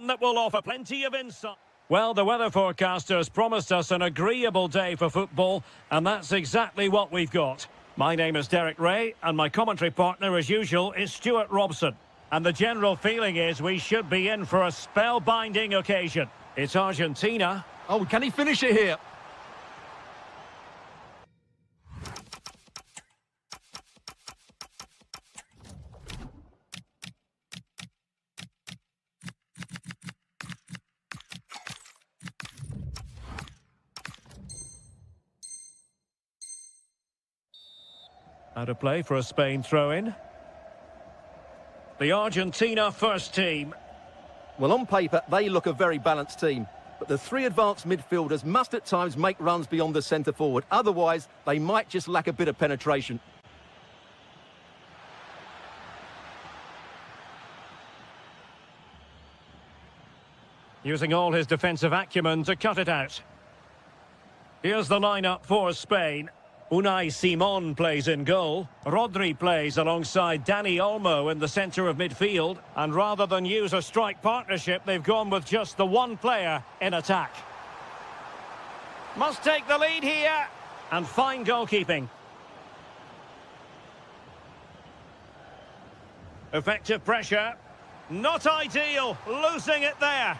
That will offer plenty of insight. Well, the weather forecasters promised us an agreeable day for football, and that's exactly what we've got. My name is Derek Ray, and my commentary partner, as usual, is Stuart Robson. And the general feeling is we should be in for a spellbinding occasion. It's Argentina. Oh, can he finish it here? Out of play for a Spain throw-in. The Argentina first team. Well, on paper, they look a very balanced team. But the three advanced midfielders must at times make runs beyond the centre-forward. Otherwise, they might just lack a bit of penetration. Using all his defensive acumen to cut it out. Here's the lineup for Spain. Unai Simon plays in goal. Rodri plays alongside Dani Olmo in the centre of midfield. And rather than use a strike partnership, they've gone with just the one player in attack. Must take the lead here. And fine goalkeeping. Effective pressure. Not ideal. Losing it there.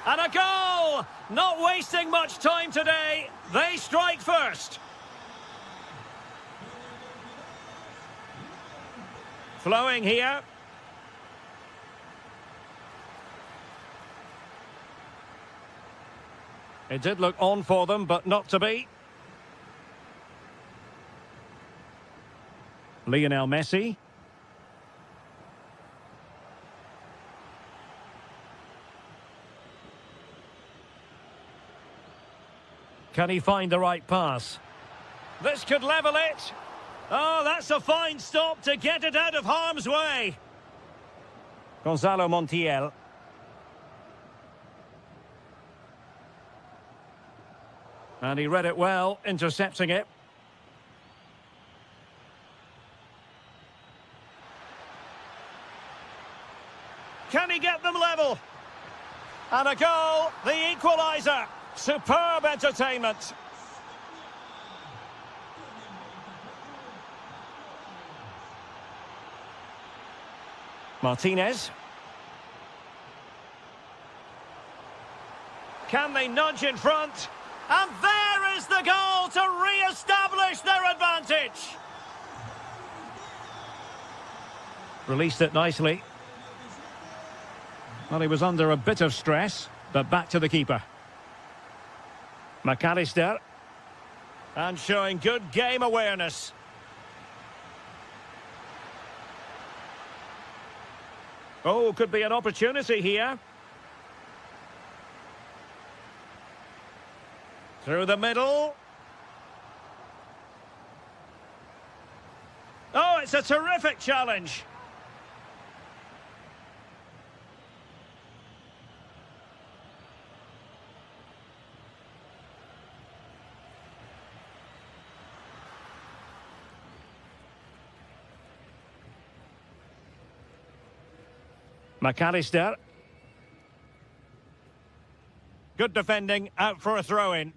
And a goal! Not wasting much time today. They strike first. Flowing here. It did look on for them, but not to be. Lionel Messi. Can he find the right pass? This could level it. Oh, that's a fine stop to get it out of harm's way. Gonzalo Montiel. And he read it well, intercepting it. Can he get them level? And a goal, the equaliser. Superb entertainment. Martinez. Can they nudge in front? And there is the goal to re-establish their advantage. Released it nicely. Well, he was under a bit of stress, but back to the keeper. McAllister. And showing good game awareness. Oh, could be an opportunity here. Through the middle. Oh, it's a terrific challenge. McAllister. Good defending, out for a throw-in.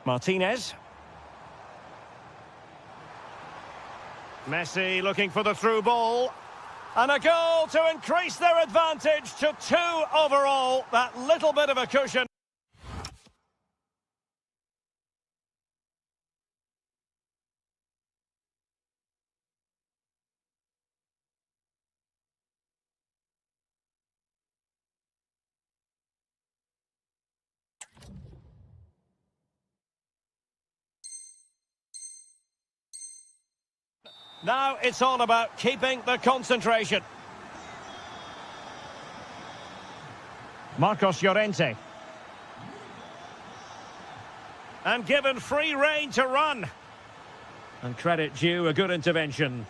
Martinez. Messi looking for the through ball. And a goal to increase their advantage to 2 overall. That little bit of a cushion. Now it's all about keeping the concentration. Marcos Llorente. And given free rein to run. And credit due, a good intervention.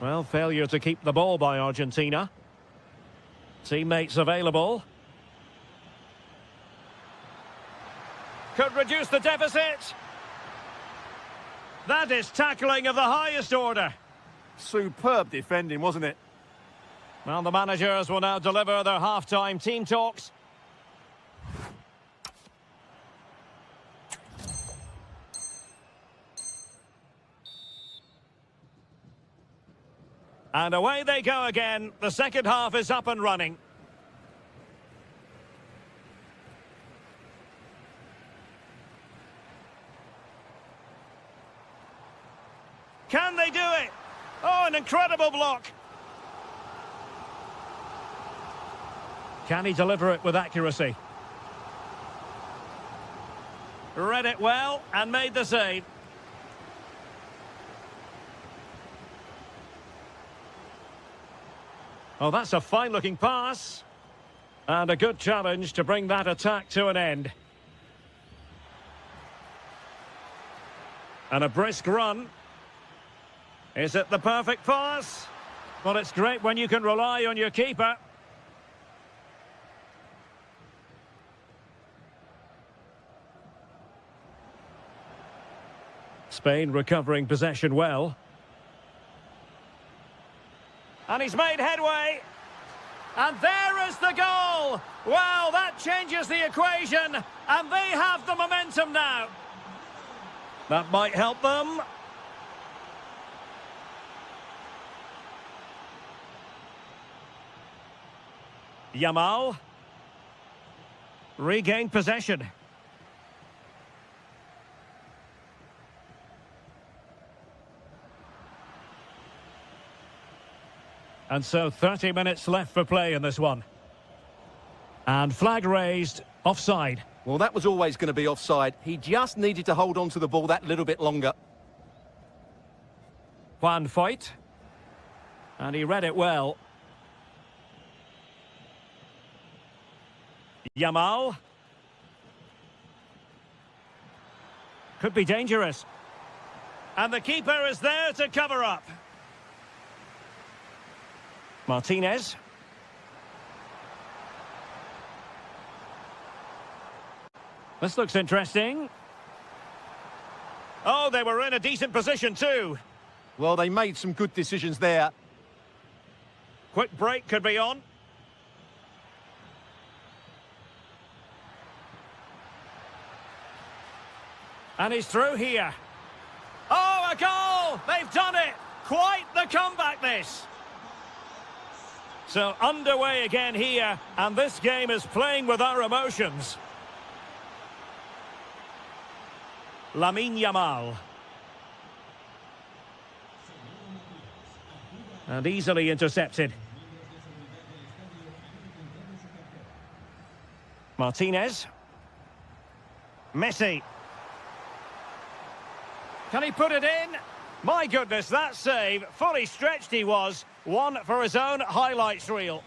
Well, failure to keep the ball by Argentina. Teammates available. Could reduce the deficit. That is tackling of the highest order. Superb defending, wasn't it? Well, the managers will now deliver their half-time team talks. And away they go again. The second half is up and running. Can they do it? Oh, an incredible block. Can he deliver it with accuracy? Read it well and made the save. Oh, that's a fine-looking pass. And a good challenge to bring that attack to an end. And a brisk run. Is it the perfect pass? Well, it's great when you can rely on your keeper. Spain recovering possession well. And he's made headway. And there is the goal. Well, that changes the equation. And they have the momentum now. That might help them. Yamal. Regained possession. And so 30 minutes left for play in this one. And flag raised, offside. Well, that was always going to be offside. He just needed to hold on to the ball that little bit longer. Juan Foyt. And he read it well. Yamal. Could be dangerous. And the keeper is there to cover up. Martinez. This looks interesting. Oh, they were in a decent position too. Well, they made some good decisions there. Quick break could be on. And he's through here. Oh, a goal! They've done it! Quite the comeback, this. So underway again here, and this game is playing with our emotions. Lamine Yamal. And easily intercepted. Martinez. Messi. Can he put it in? My goodness, that save, fully stretched he was. One for his own highlights reel.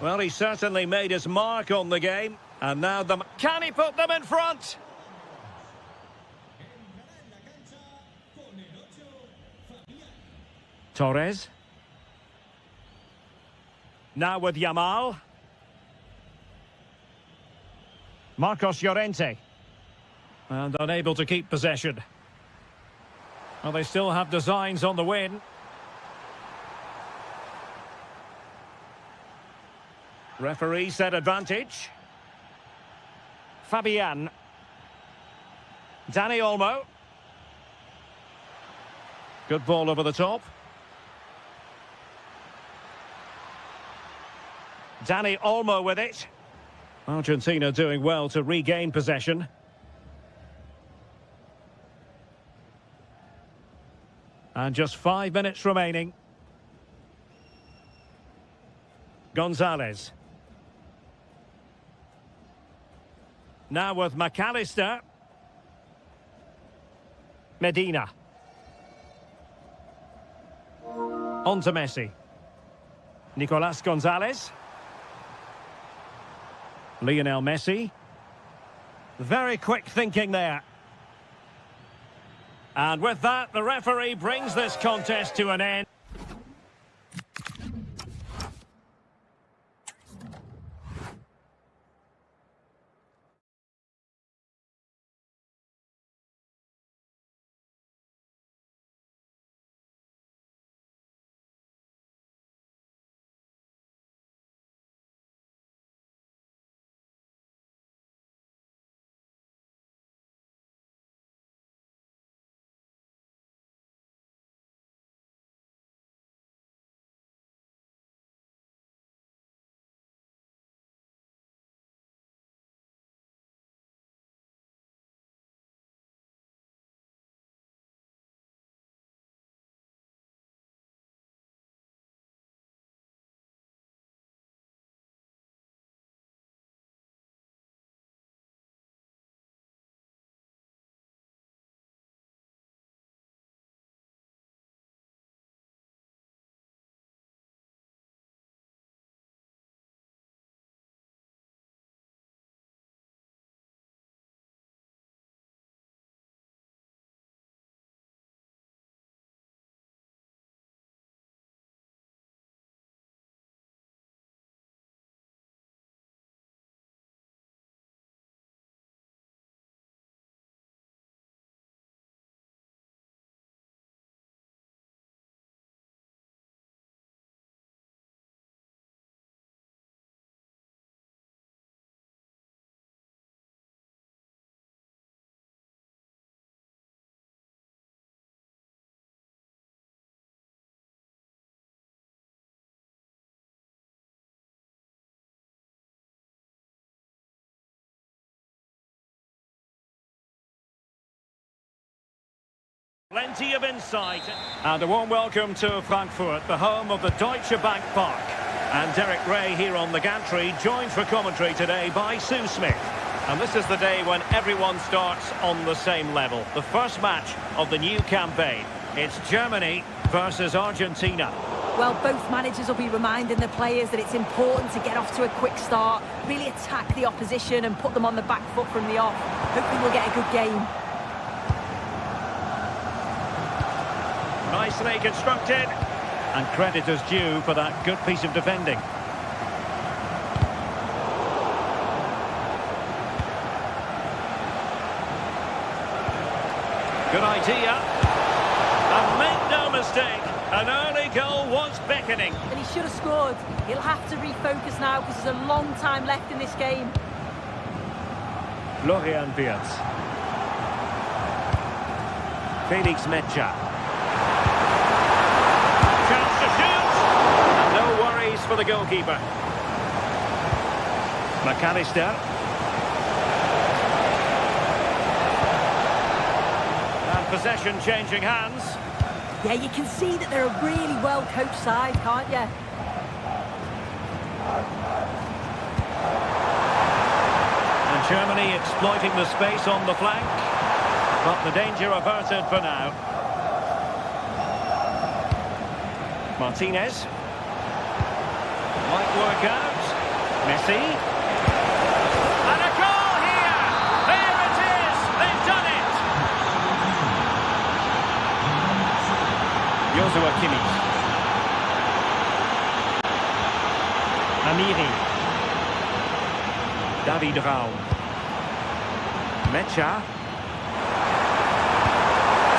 Well, he certainly made his mark on the game. And now can he put them in front? Torres. Now with Yamal. Marcos Llorente. And unable to keep possession. Well, they still have designs on the win. Referee said advantage. Fabian. Dani Olmo. Good ball over the top. Dani Olmo with it. Argentina doing well to regain possession. And just 5 minutes remaining. Gonzalez. Now with McAllister. Medina. On to Messi. Nicolas Gonzalez. Lionel Messi. Very quick thinking there. And with that, the referee brings this contest to an end. Plenty of insight. And a warm welcome to Frankfurt, the home of the Deutsche Bank Park. And Derek Ray here on the gantry, joined for commentary today by Sue Smith. And this is the day when everyone starts on the same level. The first match of the new campaign. It's Germany versus Argentina. Well, both managers will be reminding the players that it's important to get off to a quick start, really attack the opposition and put them on the back foot from the off. Hopefully we'll get a good game. Nicely constructed. And credit is due for that good piece of defending. Good idea. And make no mistake, an early goal was beckoning. And he should have scored. He'll have to refocus now because there's a long time left in this game. Florian Wirtz. Felix Metscher. Chance to shoot. And no worries for the goalkeeper. McAllister. And possession changing hands. Yeah, you can see that they're a really well-coached side, can't you? And Germany exploiting the space on the flank. But the danger averted for now. Martinez. Might work out. Messi. And a goal here! There it is! They've done it! Joshua Kimmich. Amiri. David Raum. Metscher.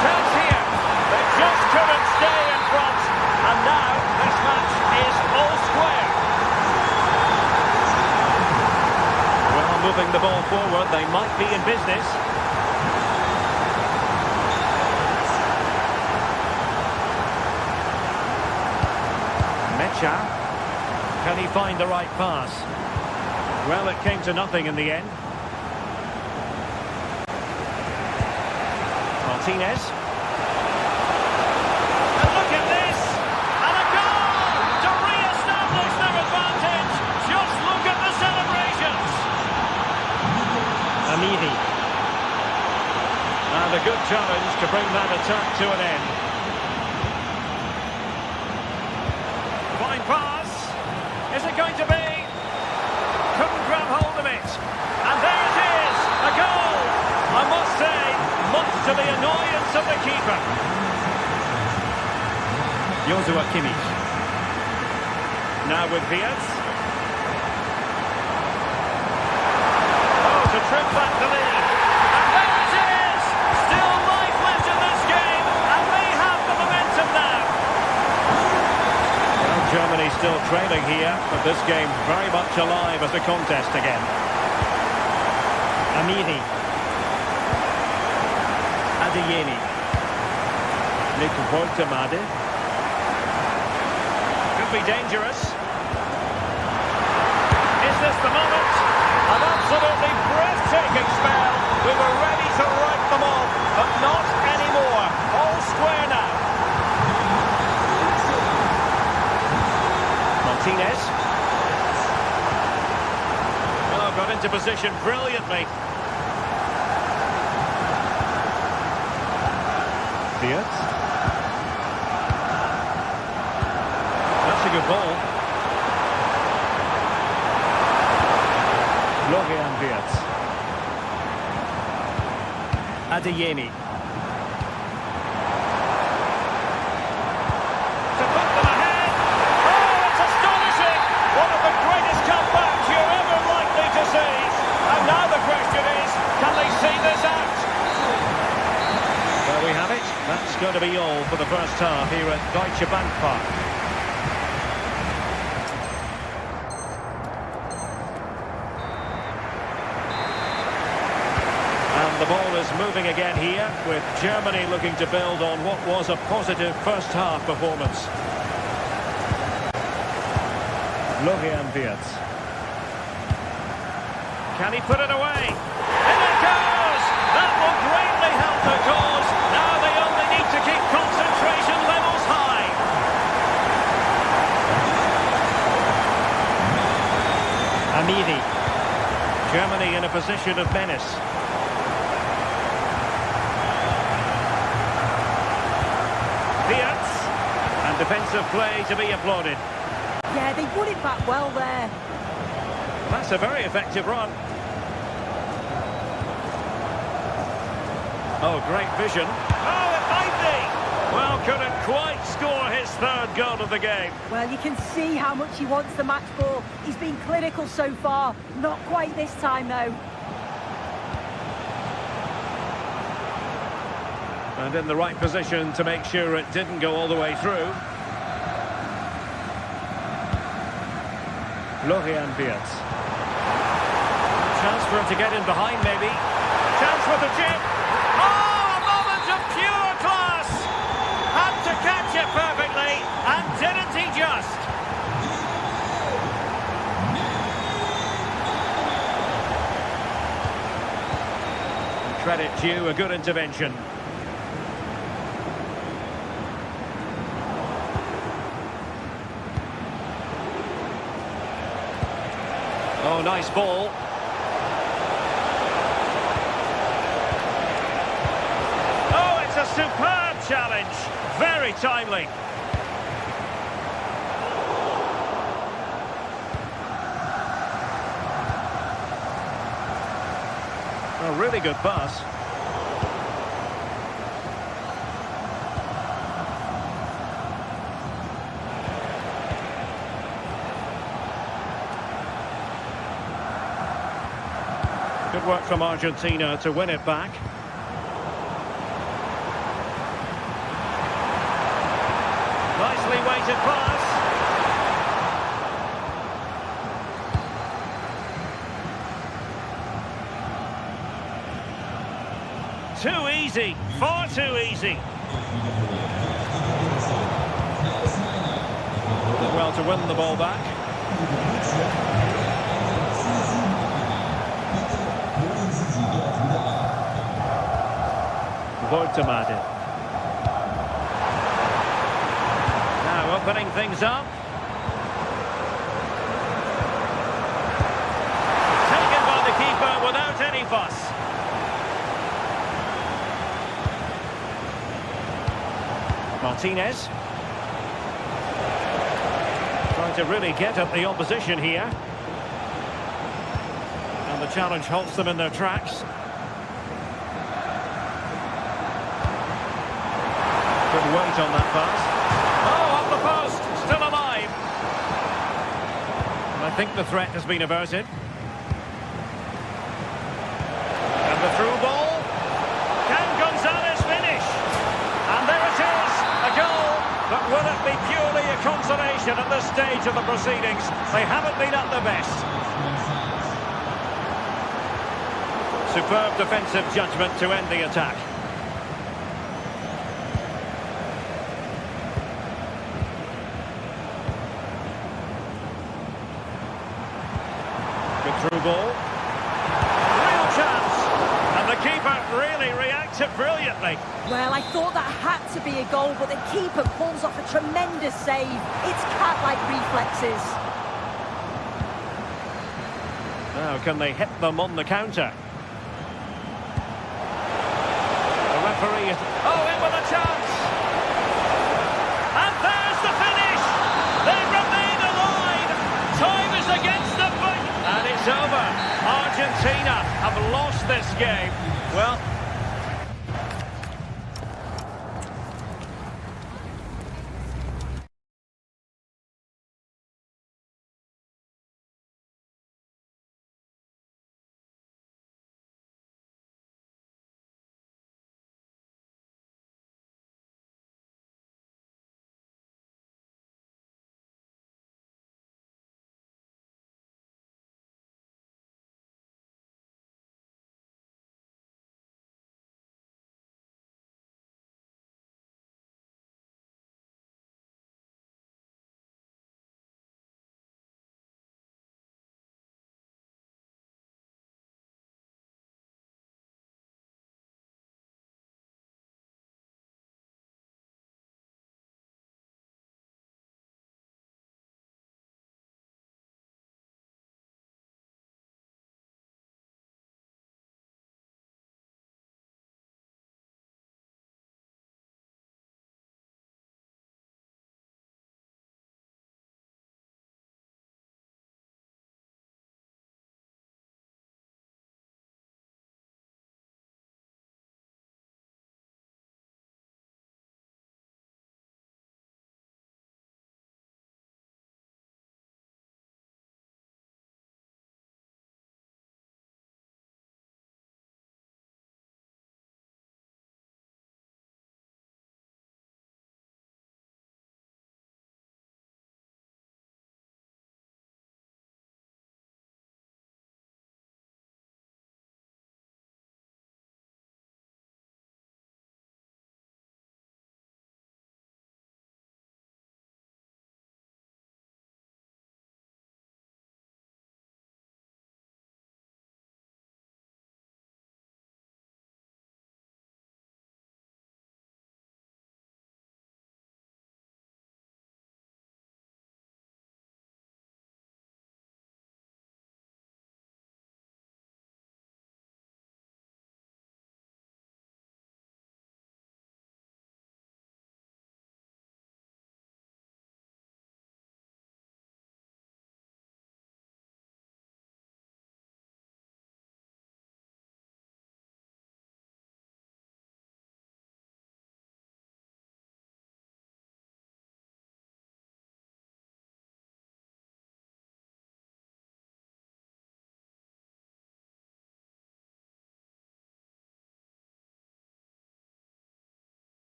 Chance here. They just couldn't stay in front. And now this match is all square. Well, moving the ball forward, they might be in business. Metscher. Can he find the right pass? Well, it came to nothing in the end. Martinez. And look at this! And a goal to re-establish their advantage! Just look at the celebrations! Amiri. And a good challenge to bring that attack to an end. Fine pass. Is it going to be? Couldn't grab hold of it. And there it is! A goal! I must say, much to the annoyance of the keeper. Joshua Kimmich. Now with Wirtz. Oh, to trip back the lead. And there it is! Still life left in this game, and they have the momentum now. Well, Germany still trailing here, but this game very much alive as a contest again. Amiri. Adeyemi. Nick Woltemade. Could be dangerous. Is this the moment? An absolutely breathtaking spell. We were ready to write them off, but not anymore. All square now. Martinez. Oh, got into position brilliantly. Wirtz. That's a good ball. Florian Wirtz. Adeyemi. To put them ahead. Oh, it's astonishing! One of the greatest comebacks you're ever likely to see. And now the question is, can they see this out? Well, we have it. That's going to be all for the first half here at Deutsche Bank Park. And the ball is moving again here, with Germany looking to build on what was a positive first half performance. Florian Wirtz. Can he put it away? And it goes! That will greatly help the cause. Now they only need position of menace. Fiat. And defensive play to be applauded. Yeah, they won it back well there. That's a very effective run. Oh, great vision. Oh, it might be! Well, couldn't quite score his third goal of the game. Well, you can see how much he wants the match ball. He's been clinical so far. Not quite this time, though. And in the right position to make sure it didn't go all the way through. Florian Wirtz. Chance for him to get in behind, maybe. Chance for the chip. Oh, a moment of pure class! Had to catch it perfectly, and didn't he just? Credit due, a good intervention. Oh, nice ball. Oh, it's a superb challenge. Very timely. A really good pass. Good work from Argentina to win it back. Nicely weighted pass. Too easy, far too easy. Did well to win the ball back. Voigtemaade. Now opening things up. Taken by the keeper without any fuss. Martinez. Trying to really get at the opposition here. And the challenge halts them in their tracks. Good weight on that pass. Oh, up the post, still alive. And I think the threat has been averted. And the through ball. Can Gonzalez finish? And there it is, a goal. But will it be purely a consolation at this stage of the proceedings? They haven't been at their best. Superb defensive judgment to end the attack. Through ball. Real chance. And the keeper really reacted brilliantly. Well, I thought that had to be a goal, but the keeper pulls off a tremendous save. It's cat-like reflexes. Now, can they hit them on the counter? The referee is... Oh, in with a chance! And there's the finish! They remain alive! Time is against them, and it's over. Argentina have lost this game. Well,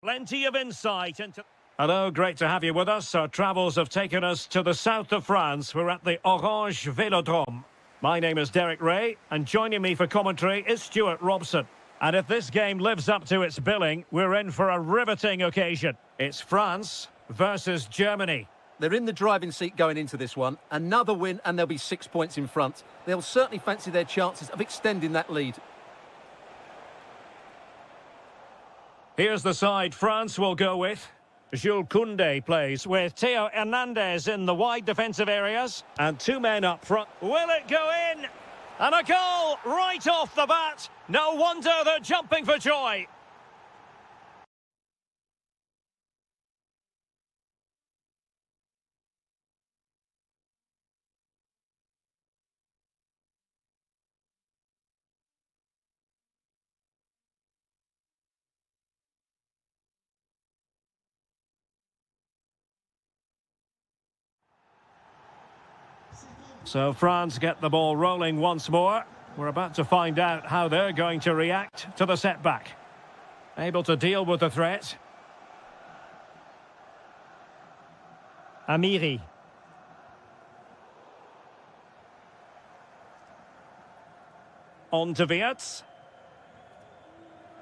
Plenty of insight into... Hello, great to have you with us. Our travels have taken us to the south of France. We're at the Orange Vélodrome. My name is Derek Ray, and joining me for commentary is Stuart Robson. And if this game lives up to its billing, we're in for a riveting occasion. It's France versus Germany. They're in the driving seat going into this one. Another win and they'll be 6 points in front. They'll certainly fancy their chances of extending that lead. Here's the side France will go with. Jules Koundé plays with Theo Hernandez in the wide defensive areas. And two men up front. Will it go in? And a goal right off the bat. No wonder they're jumping for joy. So France get the ball rolling once more. We're about to find out how they're going to react to the setback. Able to deal with the threat. Amiri. On to Wirtz.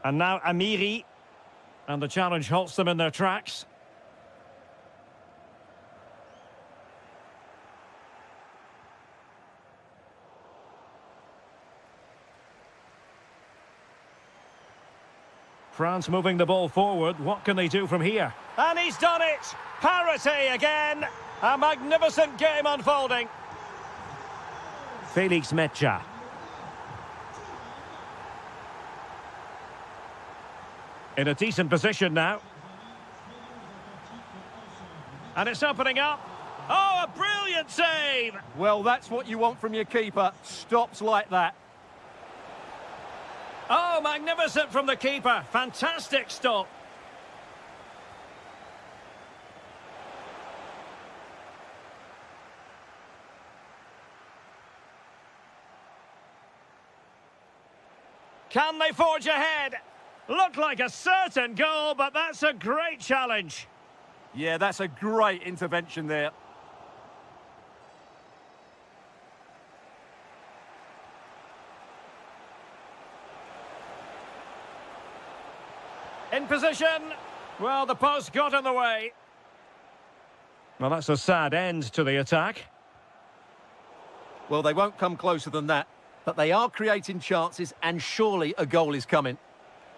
And now Amiri. And the challenge halts them in their tracks. France moving the ball forward. What can they do from here? And he's done it! Parity again! A magnificent game unfolding. Felix Mecha. In a decent position now. And it's opening up. Oh, a brilliant save! Well, that's what you want from your keeper. Stops like that. Oh, magnificent from the keeper. Fantastic stop. Can they forge ahead? Looked like a certain goal, but that's a great challenge. Yeah, that's a great intervention there. In position. Well, the post got in the way. Well, that's a sad end to the attack. Well, they won't come closer than that, but they are creating chances, and surely a goal is coming.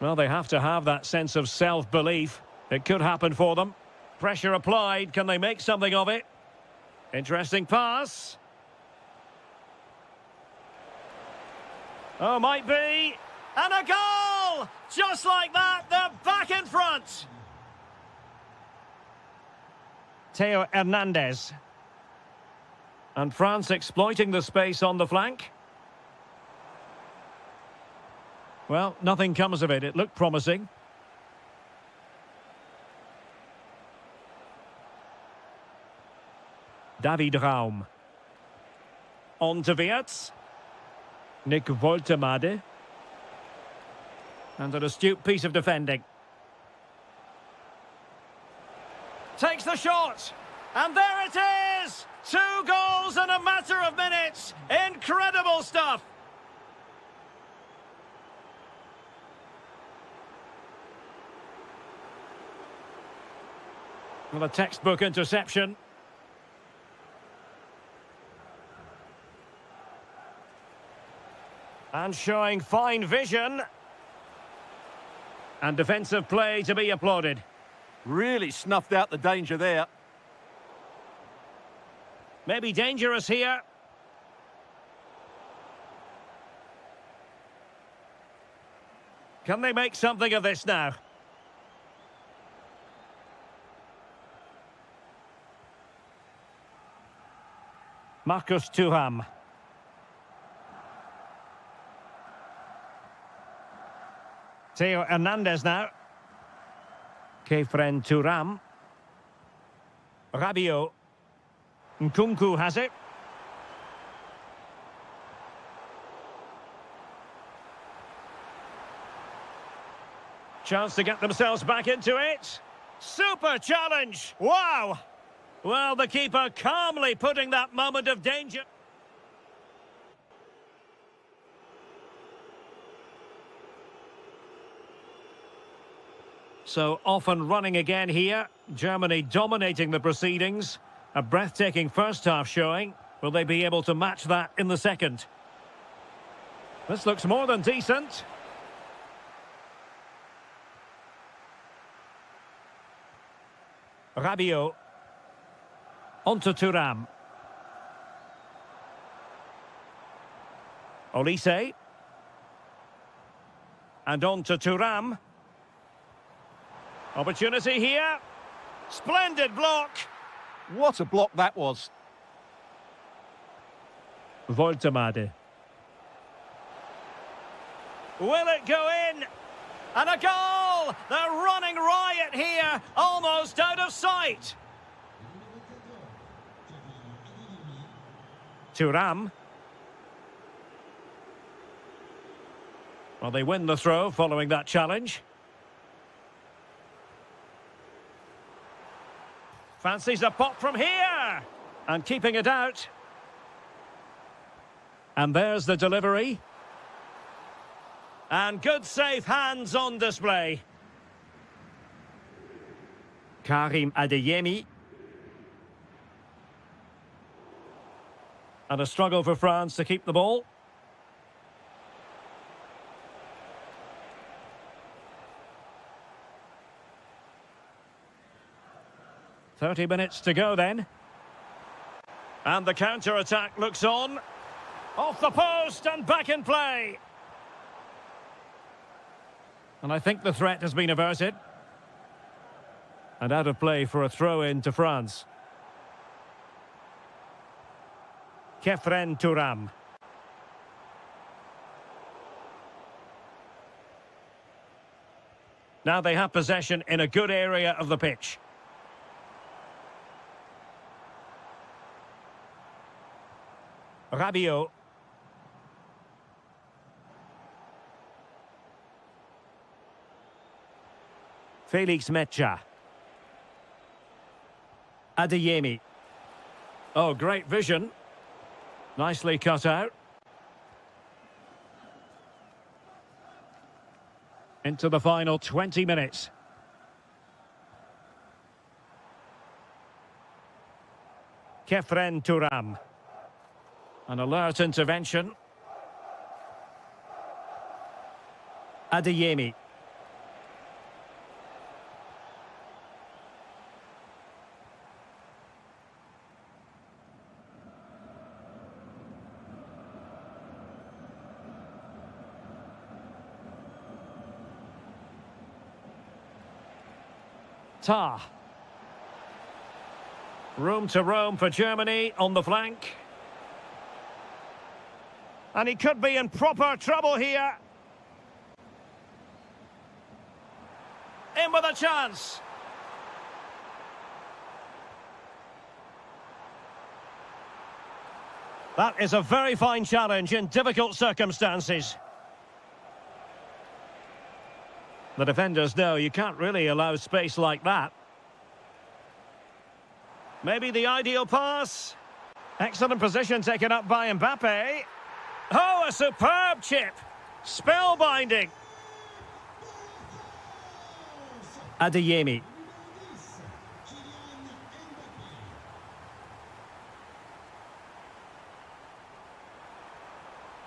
Well, they have to have that sense of self-belief. It could happen for them. Pressure applied. Can they make something of it? Interesting pass. Oh, might be. And a goal! Just like that, they're back in front. Theo Hernandez. And France exploiting the space on the flank. Well, nothing comes of it. It looked promising. David Raum. On to Wirtz. Nick Woltemade. And an astute piece of defending. Takes the shot. And there it is! 2 goals in a matter of minutes. Incredible stuff. Well, a textbook interception. And showing fine vision. And defensive play to be applauded. Really snuffed out the danger there. Maybe dangerous here. Can they make something of this now? Marcus Thuram. Theo Hernandez now. Kefren Thuram. Rabiot. Nkunku has it. Chance to get themselves back into it. Super challenge! Wow! Well, the keeper calmly putting that moment of danger. So off and running again here. Germany dominating the proceedings. A breathtaking first half showing. Will they be able to match that in the second? This looks more than decent. Rabiot. On to Thuram. Olise. And on to Thuram. Opportunity here. Splendid block. What a block that was. Voltemade. Will it go in? And a goal! They're running riot here, almost out of sight. Thuram. Well, they win the throw following that challenge. Fancies a pop from here. And keeping it out. And there's the delivery. And good safe hands on display. Karim Adeyemi. And a struggle for France to keep the ball. "30 minutes to go then. And the counter-attack looks on. Off the post and back in play. And I think the threat has been averted. And out of play for a throw-in to France. Kefren Thuram. Now they have possession in a good area of the pitch. Rabiot. Felix Mecha. Adeyemi. Oh, great vision. Nicely cut out. Into the final 20 minutes. Kefren Thuram. An alert intervention. Adeyemi. Tah. Room to roam for Germany on the flank. And he could be in proper trouble here. In with a chance. That is a very fine challenge in difficult circumstances. The defenders know you can't really allow space like that. Maybe the ideal pass. Excellent position taken up by Mbappe. Oh, a superb chip. Spellbinding. Adeyemi.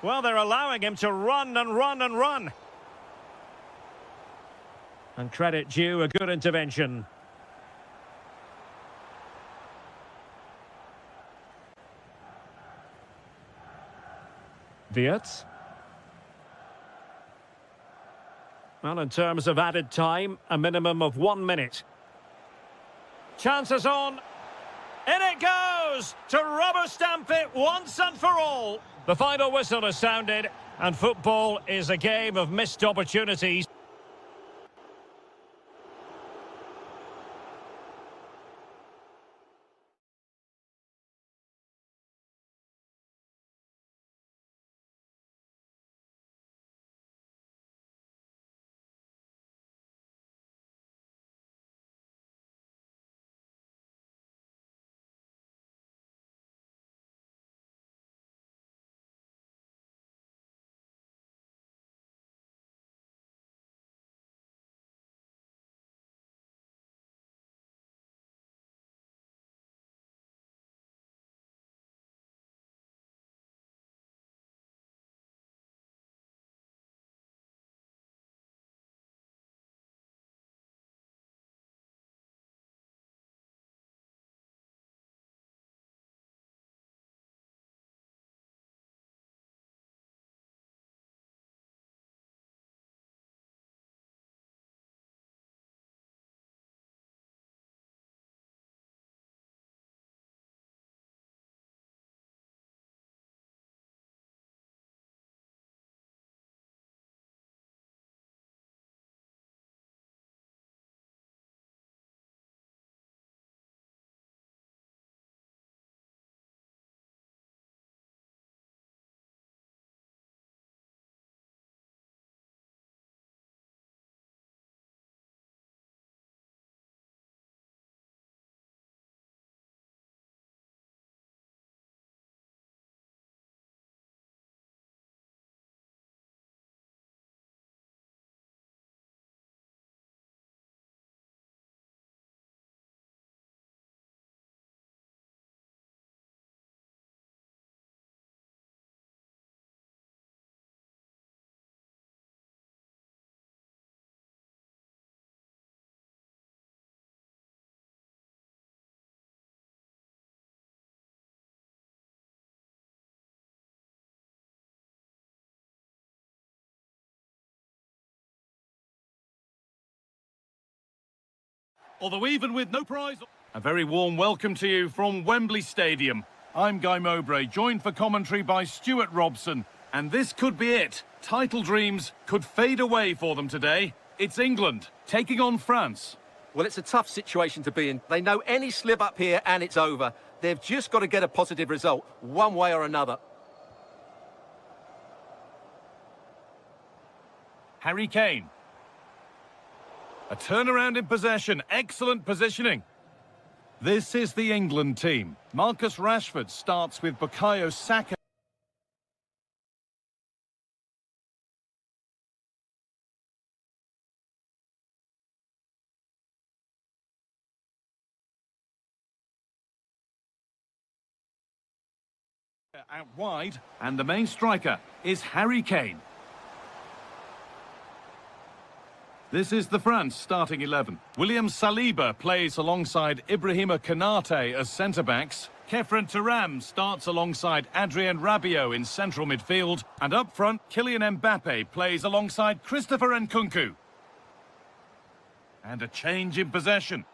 Well, they're allowing him to run and run and run. And credit due, a good intervention. Wirtz. Well, in terms of added time, a minimum of 1 minute. Chances on. In it goes! To rubber stamp it once and for all. The final whistle is sounded, and football is a game of missed opportunities. although even with no prize... A very warm welcome to you from Wembley Stadium. I'm Guy Mowbray, joined for commentary by Stuart Robson. And this could be it. Title dreams could fade away for them today. It's England taking on France. Well, it's a tough situation to be in. They know any slip up here and it's over. They've just got to get a positive result, one way or another. Harry Kane. A turnaround in possession. Excellent positioning. This is the England team. Marcus Rashford starts with Bukayo Saka. Out wide, and the main striker is Harry Kane. This is the France starting 11. William Saliba plays alongside Ibrahima Konate as centre-backs. Kefren Turam starts alongside Adrien Rabiot in central midfield. And up front, Kylian Mbappe plays alongside Christopher Nkunku. And a change in possession.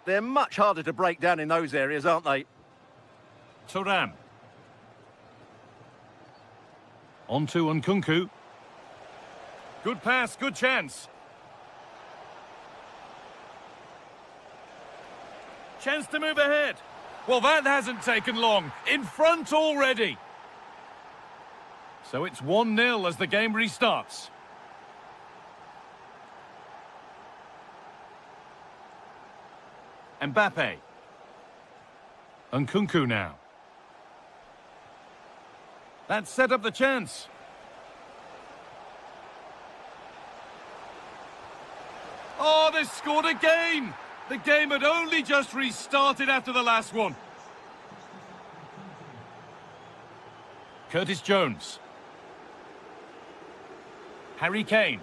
They're much harder to break down in those areas, aren't they? Turam. On to Nkunku. Good pass, good chance. Chance to move ahead. Well, that hasn't taken long. In front already. So it's 1-0 as the game restarts. Mbappe. Nkunku now. That set up the chance. Oh, they scored again! The game had only just restarted after the last one. Curtis Jones. Harry Kane.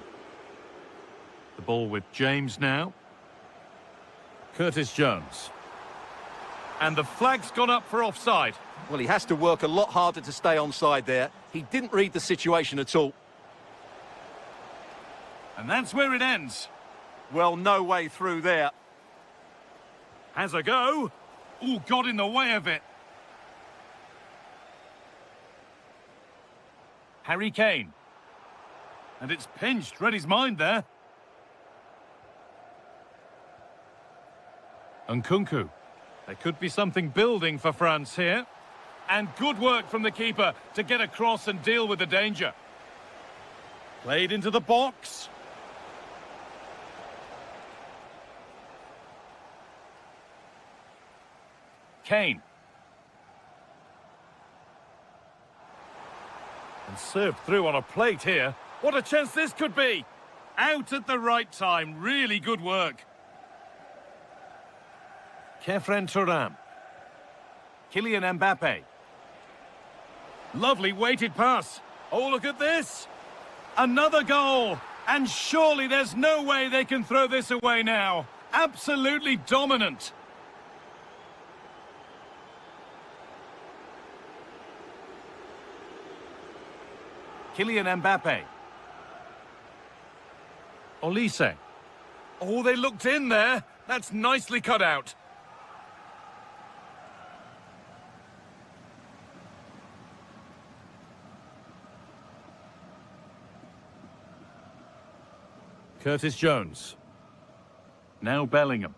The ball with James now. Curtis Jones. And the flag's gone up for offside. Well, he has to work a lot harder to stay onside there. He didn't read the situation at all. And that's where it ends. Well, no way through there. Has a go. Ooh, got in the way of it. Harry Kane. And it's pinched. Read his mind there. Nkunku. There could be something building for France here. And good work from the keeper to get across and deal with the danger. Played into the box. Kane. And served through on a plate here. What a chance this could be! Out at the right time. Really good work. Kefren Turam. Kylian Mbappe. Lovely weighted pass. Oh, look at this. Another goal. And surely there's no way they can throw this away now. Absolutely dominant. Kylian Mbappe. Olise. Oh, they looked in there. That's nicely cut out. Curtis Jones. Now Bellingham.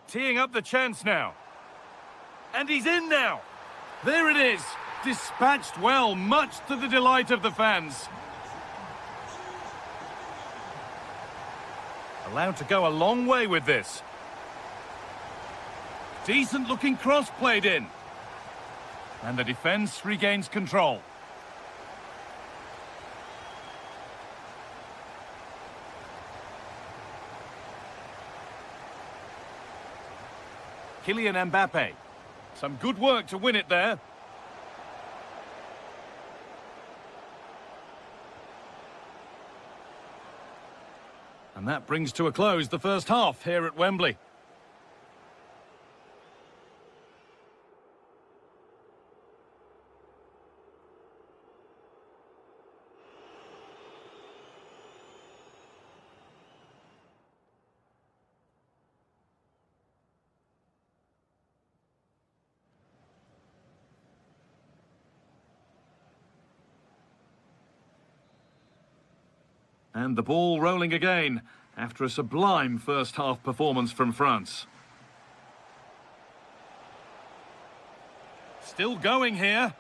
Teeing up the chance now. And he's in now. There it is. Dispatched well, much to the delight of the fans. Allowed to go a long way with this. Decent looking cross played in. And the defence regains control. Kylian Mbappe. Some good work to win it there. And that brings to a close the first half here at Wembley. And the ball rolling again after a sublime first-half performance from France. Still going here.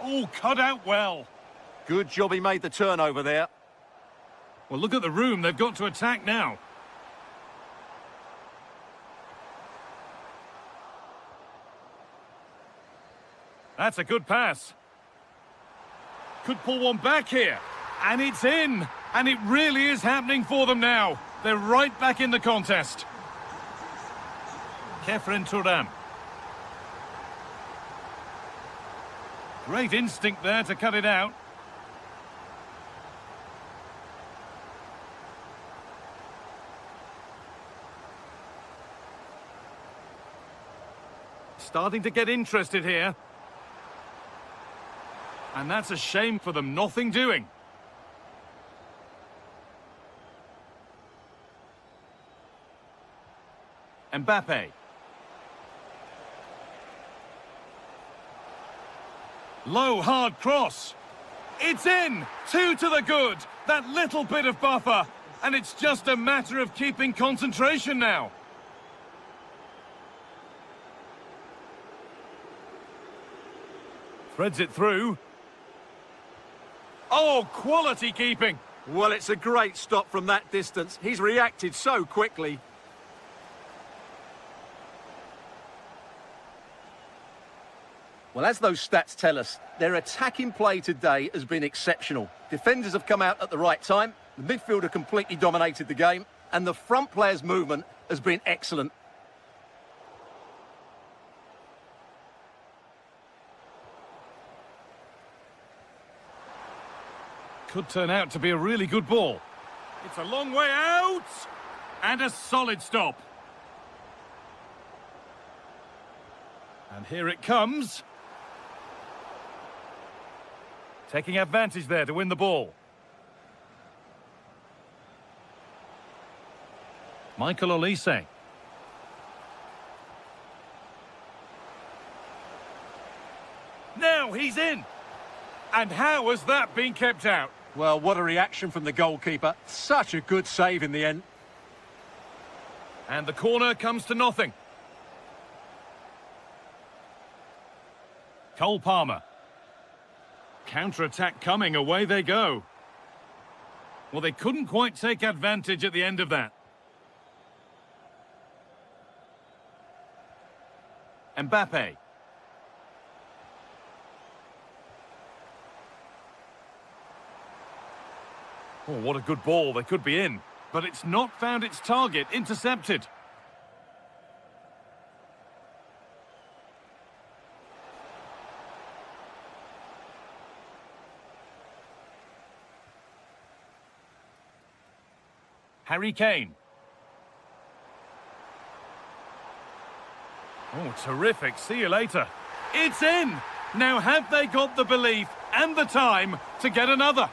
Oh, cut out well. Good job he made the turnover there. Well, look at the room they've got to attack now. That's a good pass. Could pull one back here. And it's in. And it really is happening for them now. They're right back in the contest. Turam. Great instinct there to cut it out. Starting to get interested here. And that's a shame for them, nothing doing. Mbappe. Low, hard cross. It's in! 2 to the good. That little bit of buffer. And it's just a matter of keeping concentration now. Threads it through. Oh, quality keeping. Well, it's a great stop from that distance. He's reacted so quickly. Well, as those stats tell us, their attacking play today has been exceptional. Defenders have come out at the right time, the midfielder completely dominated the game, and the front player's movement has been excellent. Could turn out to be a really good ball. It's a long way out! And a solid stop. And here it comes. Taking advantage there to win the ball. Michael Olise. Now he's in. And how has that been kept out? Well, what a reaction from the goalkeeper. Such a good save in the end. And the corner comes to nothing. Cole Palmer. Counter-attack coming, away they go. Well, they couldn't quite take advantage at the end of that. Mbappe. Oh, what a good ball. They could be in. But it's not found its target. Intercepted. Harry Kane. Oh, terrific. See you later. It's in! Now have they got the belief and the time to get another?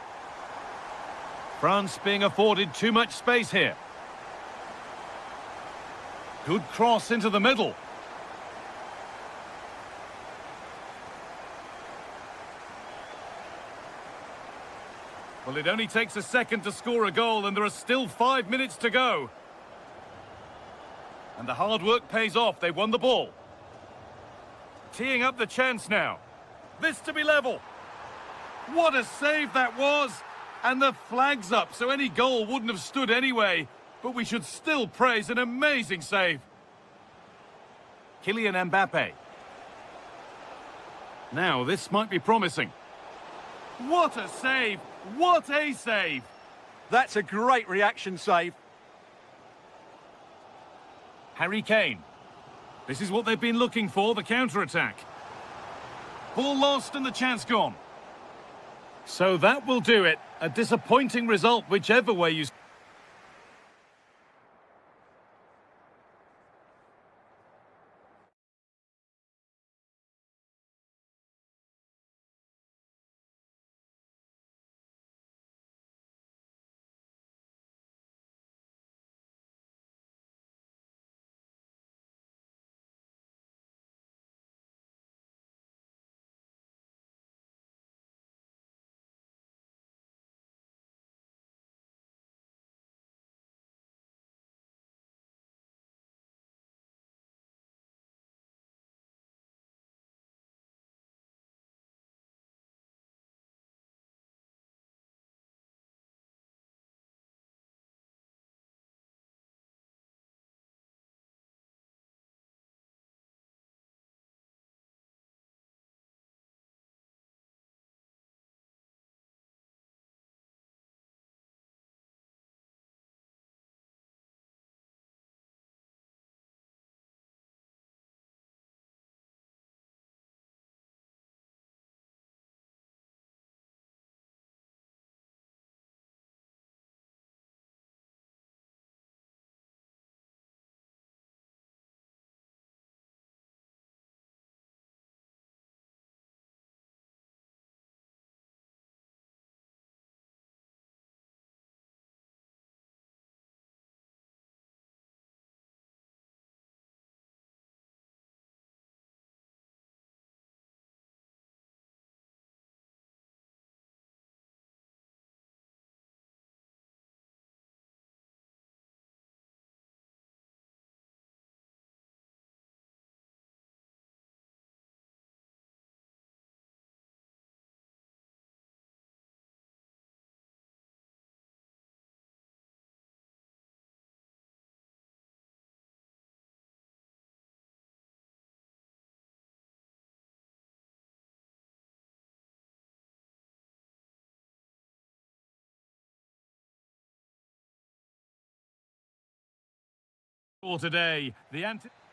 France being afforded too much space here. Good cross into the middle. Well, it only takes a second to score a goal, and there are still 5 minutes to go. And the hard work pays off. They won the ball. Teeing up the chance now. This to be level. What a save that was! And the flag's up, so any goal wouldn't have stood anyway. But we should still praise an amazing save. Kylian Mbappe. Now, this might be promising. What a save! What a save! That's a great reaction save. Harry Kane. This is what they've been looking for, the counter-attack. Ball lost and the chance gone. So that will do it. A disappointing result, whichever way you... For today,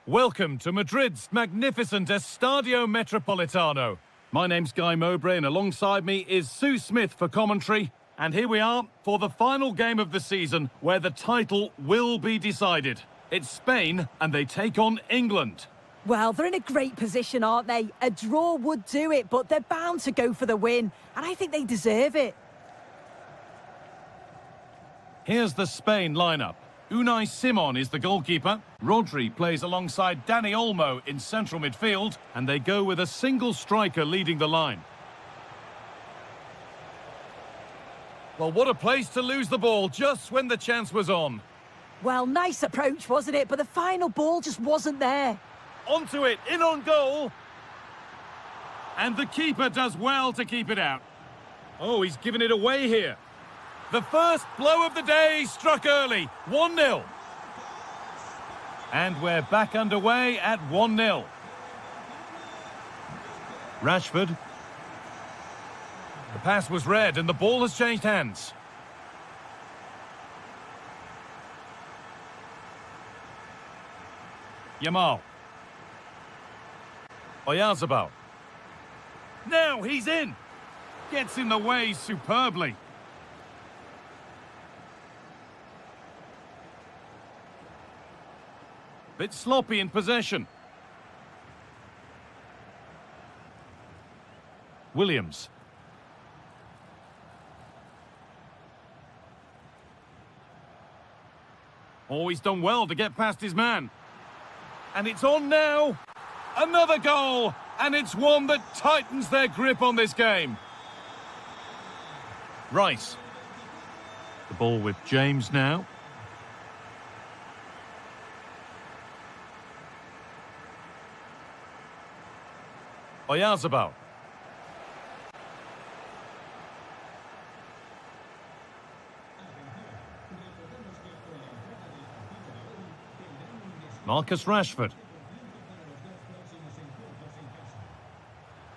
welcome to Madrid's magnificent Estadio Metropolitano. My name's Guy Mowbray, and alongside me is Sue Smith for commentary. And here we are for the final game of the season, where the title will be decided. It's Spain, and they take on England. Well, they're in a great position, aren't they? A draw would do it, but they're bound to go for the win, and I think they deserve it. Here's the Spain lineup. Unai Simon is the goalkeeper. Rodri plays alongside Dani Olmo in central midfield, and they go with a single striker leading the line. Well, what a place to lose the ball just when the chance was on. Well, nice approach, wasn't it? But the final ball just wasn't there. Onto it, in on goal. And the keeper does well to keep it out. Oh, he's given it away here. The first blow of the day struck early, 1-0. And we're back underway at 1-0. Rashford. The pass was read and the ball has changed hands. Yamal. Oyarzabal. Now he's in. Gets in the way superbly. Bit sloppy in possession. Williams. Oh, he's done well to get past his man. And it's on now. Another goal. And it's one that tightens their grip on this game. Rice. The ball with James now. Oyarzabal. Marcus Rashford.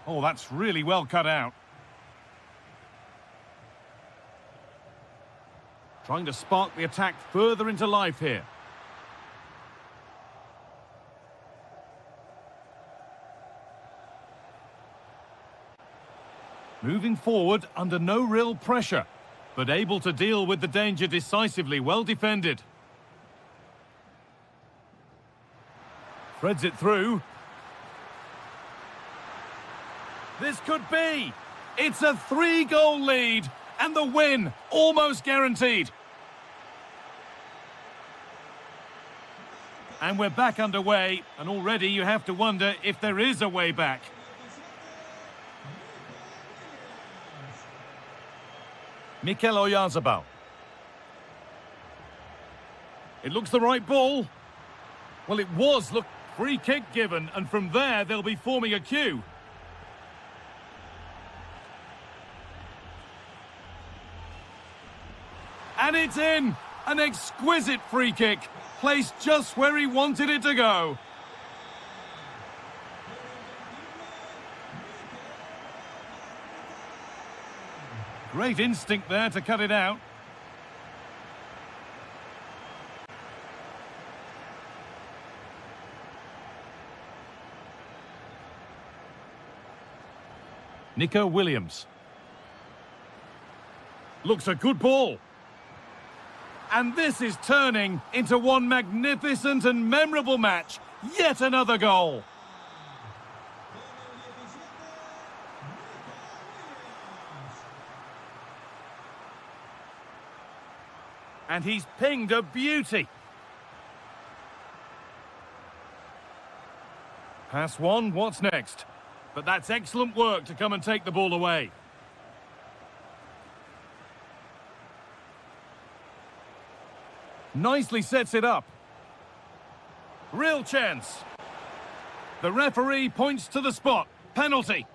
Oh, that's really well cut out. Trying to spark the attack further into life here. Moving forward under no real pressure, but able to deal with the danger decisively, well defended. Threads it through. This could be. It's a 3-goal lead, and the win almost guaranteed. And we're back underway, and already you have to wonder if there is a way back. Mikel Oyarzabal. It looks the right ball. Well, it was. Look, free kick given, and from there they'll be forming a queue. And it's in! An exquisite free kick, placed just where he wanted it to go. Great instinct there to cut it out. Nico Williams. Looks a good ball. And this is turning into one magnificent and memorable match. Yet another goal. And he's pinged a beauty. Pass one, what's next? But that's excellent work to come and take the ball away. Nicely sets it up. Real chance. The referee points to the spot. Penalty.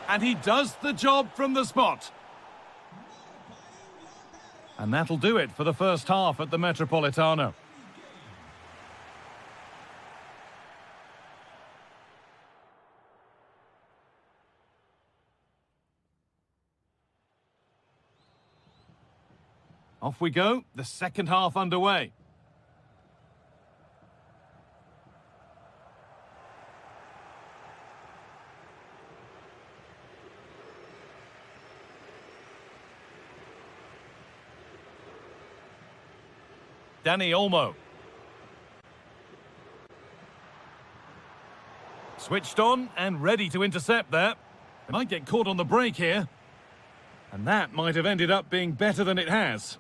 And he does the job from the spot. And that'll do it for the first half at the Metropolitano. Off we go, the second half underway. Dani Olmo. Switched on and ready to intercept there. They might get caught on the break here. And that might have ended up being better than it has.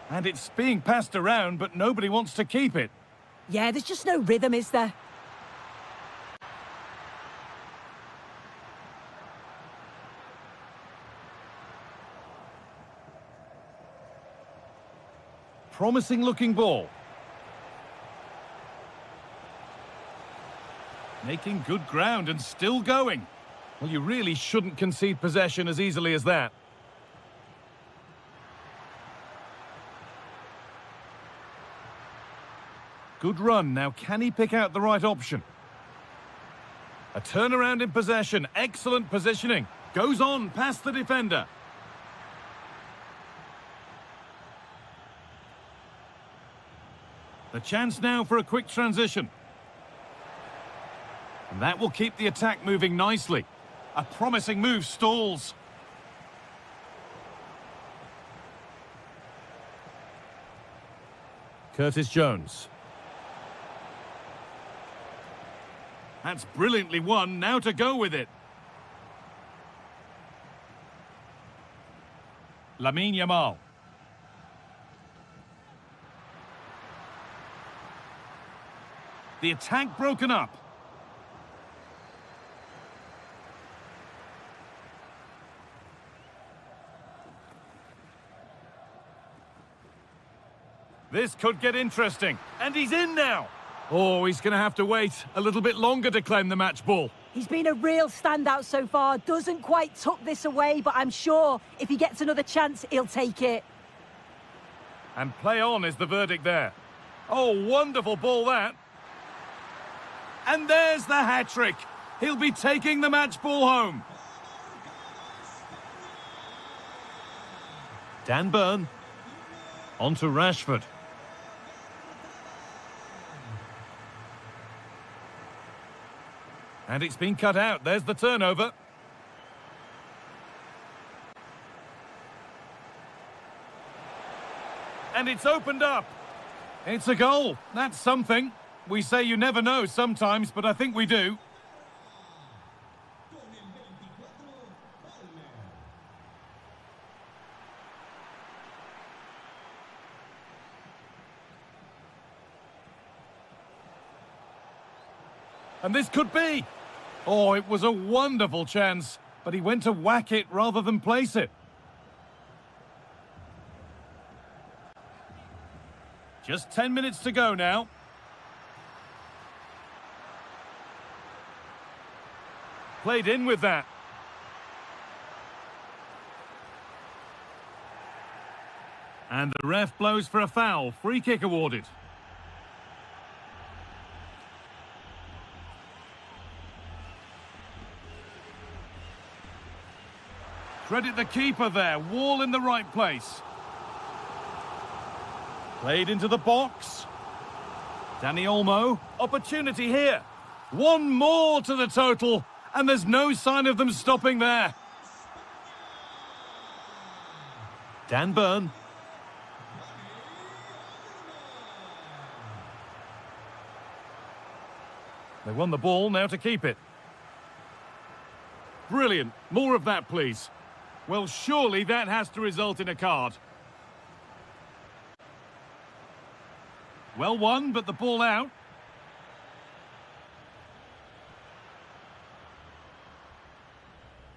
And it's being passed around, but nobody wants to keep it. Yeah, there's just no rhythm, is there? Promising looking ball. Making good ground and still going. Well, you really shouldn't concede possession as easily as that. Good run. Now, can he pick out the right option? A turnaround in possession. Excellent positioning. Goes on past the defender. The chance now for a quick transition. And that will keep the attack moving nicely. A promising move stalls. Curtis Jones. That's brilliantly won. Now to go with it. Lamine Yamal. The attack broken up. This could get interesting. And he's in now. Oh, he's going to have to wait a little bit longer to claim the match ball. He's been a real standout so far. Doesn't quite tuck this away, but I'm sure if he gets another chance, he'll take it. And play on is the verdict there. Oh, wonderful ball that. And there's the hat-trick. He'll be taking the match ball home. Dan Burn. On to Rashford. And it's been cut out. There's the turnover. And it's opened up. It's a goal. That's something. We say you never know sometimes, but I think we do. And this could be. Oh, it was a wonderful chance, but he went to whack it rather than place it. Just 10 minutes to go now. Played in with that. And the ref blows for a foul. Free kick awarded. Credit the keeper there. Wall in the right place. Played into the box. Dani Olmo. Opportunity here. One more to the total. And there's no sign of them stopping there. Dan Burn. They won the ball, now to keep it. Brilliant. More of that, please. Well, surely that has to result in a card. Well won, but the ball out.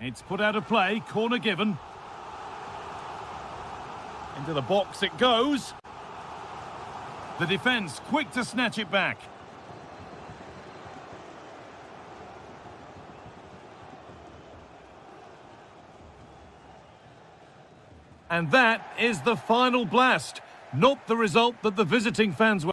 It's put out of play, corner given. Into the box it goes. The defence quick to snatch it back. And that is the final blast. Not the result that the visiting fans were.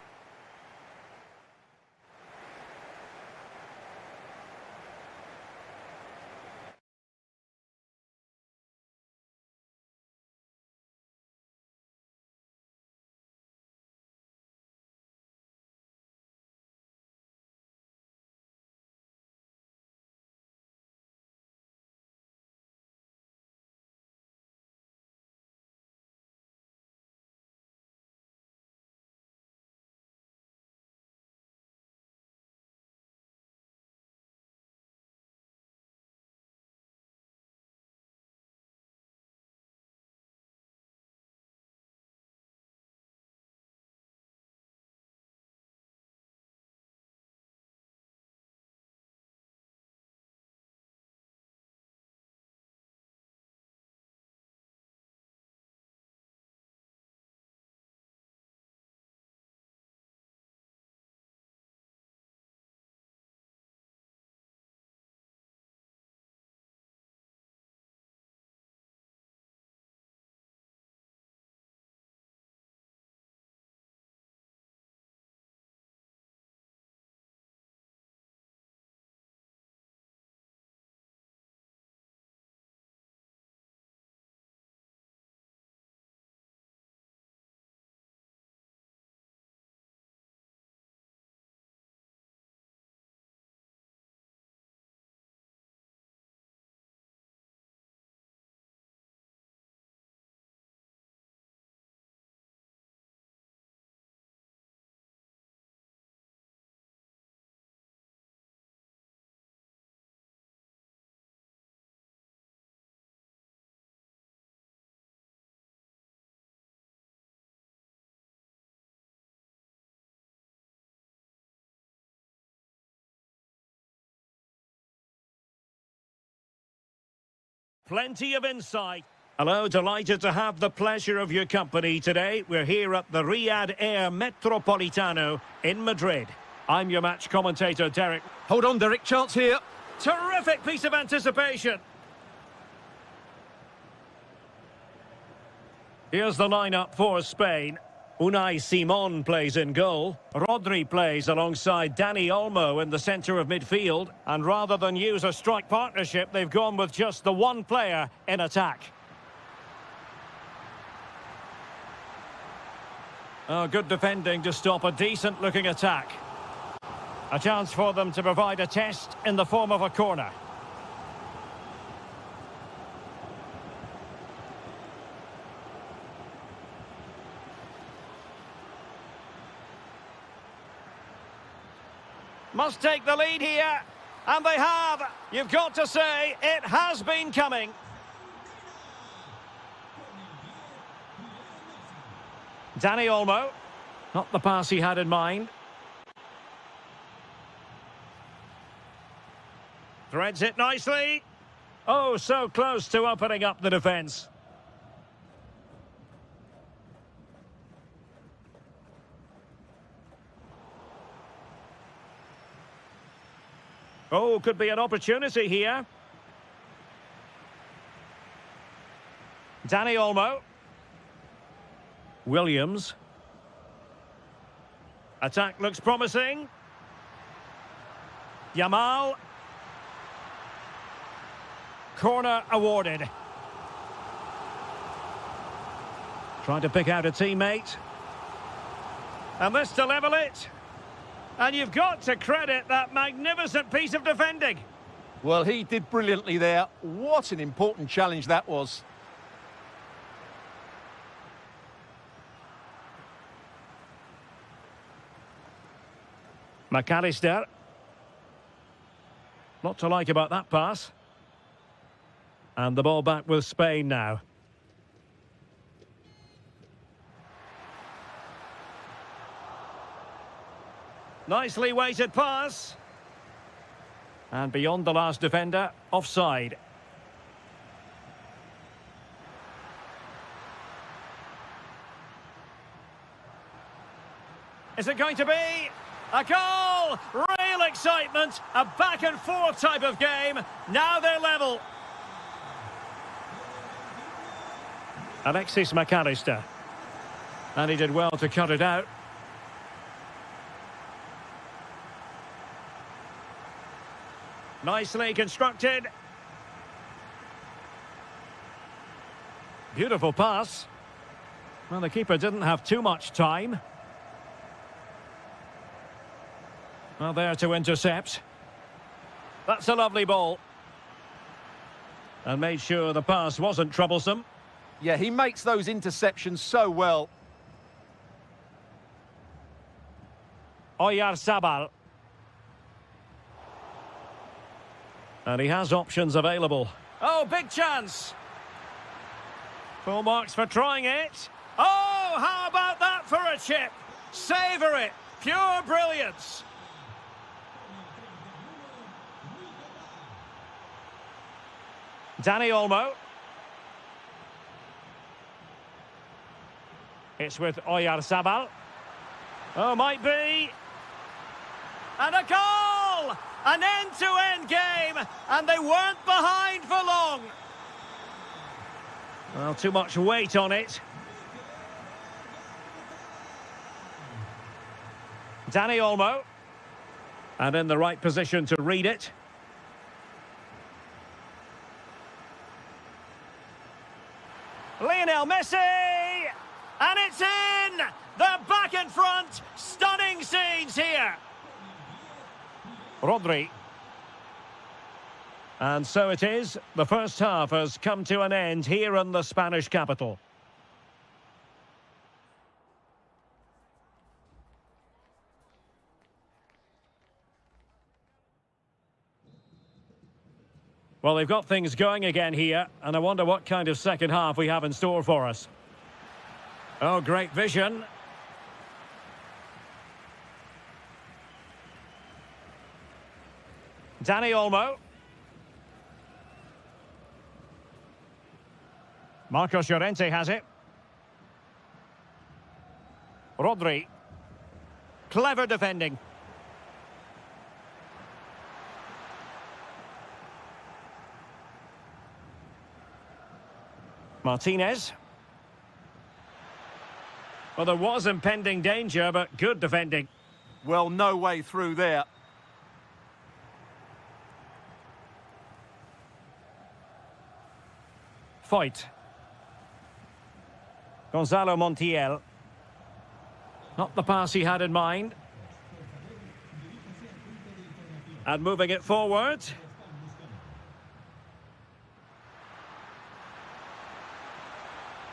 plenty of insight. Hello, delighted to have the pleasure of your company today. We're here at the Riyadh Air Metropolitano in Madrid. I'm your match commentator, Derek. Hold on, Derek, chance here. Terrific piece of anticipation. Here's the lineup for Spain. Unai Simon plays in goal. Rodri plays alongside Dani Olmo in the centre of midfield. And rather than use a strike partnership, they've gone with just the one player in attack. Oh, good defending to stop a decent-looking attack. A chance for them to provide a test in the form of a corner. Must take the lead here, and they have. You've got to say, it has been coming. Dani Olmo, not the pass he had in mind. Threads it nicely. Oh, so close to opening up the defence. Oh, could be an opportunity here. Dani Olmo. Williams. Attack looks promising. Yamal. Corner awarded. Trying to pick out a teammate. And this to level it. And you've got to credit that magnificent piece of defending. Well, he did brilliantly there. What an important challenge that was. McAllister. Not to like about that pass. And the ball back with Spain now. Nicely weighted pass. And beyond the last defender, offside. Is it going to be a goal? Real excitement, a back and forth type of game. Now they're level. Alexis McAllister. And he did well to cut it out. Nicely constructed. Beautiful pass. Well, the keeper didn't have too much time. Well, there to intercept. That's a lovely ball. And made sure the pass wasn't troublesome. Yeah, he makes those interceptions so well. Oyarzabal. And he has options available. Oh, big chance. Full marks for trying it. Oh, how about that for a chip? Savour it. Pure brilliance. Dani Olmo. It's with Oyarzabal. Oh, might be. And a goal! An end-to-end game, and they weren't behind for long. Well, too much weight on it. Dani Olmo. And in the right position to read it. Lionel Messi! And it's in! They're back in front! Stunning scenes here! Rodri. And so it is. The first half has come to an end here in the Spanish capital. Well, they've got things going again here, and I wonder what kind of second half we have in store for us. Oh, great vision. Dani Olmo. Marcos Llorente has it. Rodri. Clever defending. Martinez. Well, there was impending danger, but good defending. Well, no way through there. Foyt. Gonzalo Montiel. Not the pass he had in mind. And moving it forward.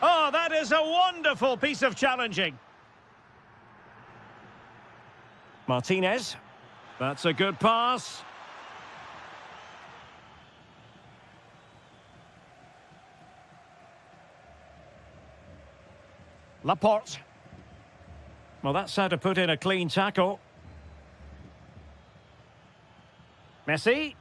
Oh, that is a wonderful piece of challenging. Martinez. That's a good pass. Laporte. Well, that's how to put in a clean tackle. Messi.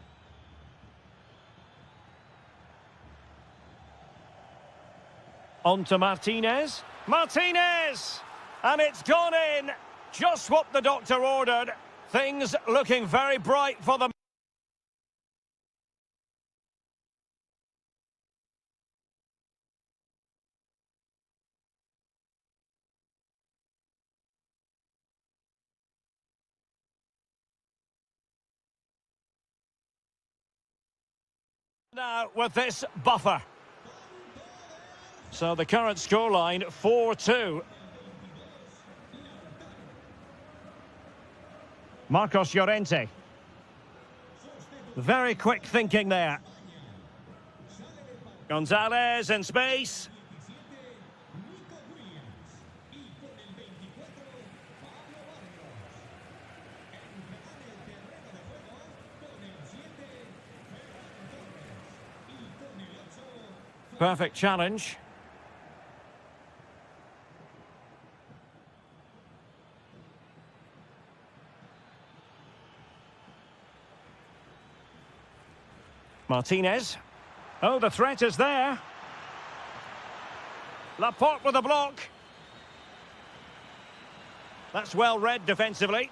On to Martinez. Martinez! And it's gone in. Just what the doctor ordered. Things looking very bright for them. Now with this buffer. So the current scoreline 4-2. Marcos Llorente. Very quick thinking there. Gonzalez in space. Perfect challenge. Martinez. Oh, the threat is there. Laporte with a block. That's well read defensively.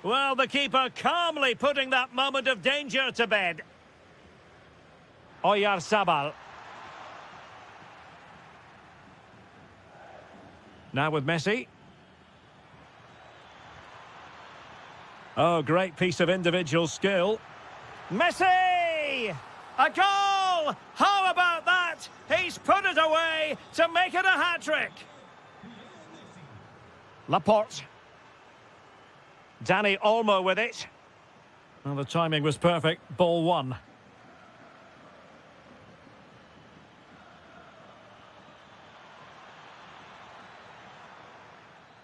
Well, the keeper calmly putting that moment of danger to bed. Oyarzabal. Now with Messi. Oh, great piece of individual skill. Messi! A goal! How about that? He's put it away to make it a hat-trick. Laporte. Dani Olmo with it. Well, the timing was perfect. Ball one.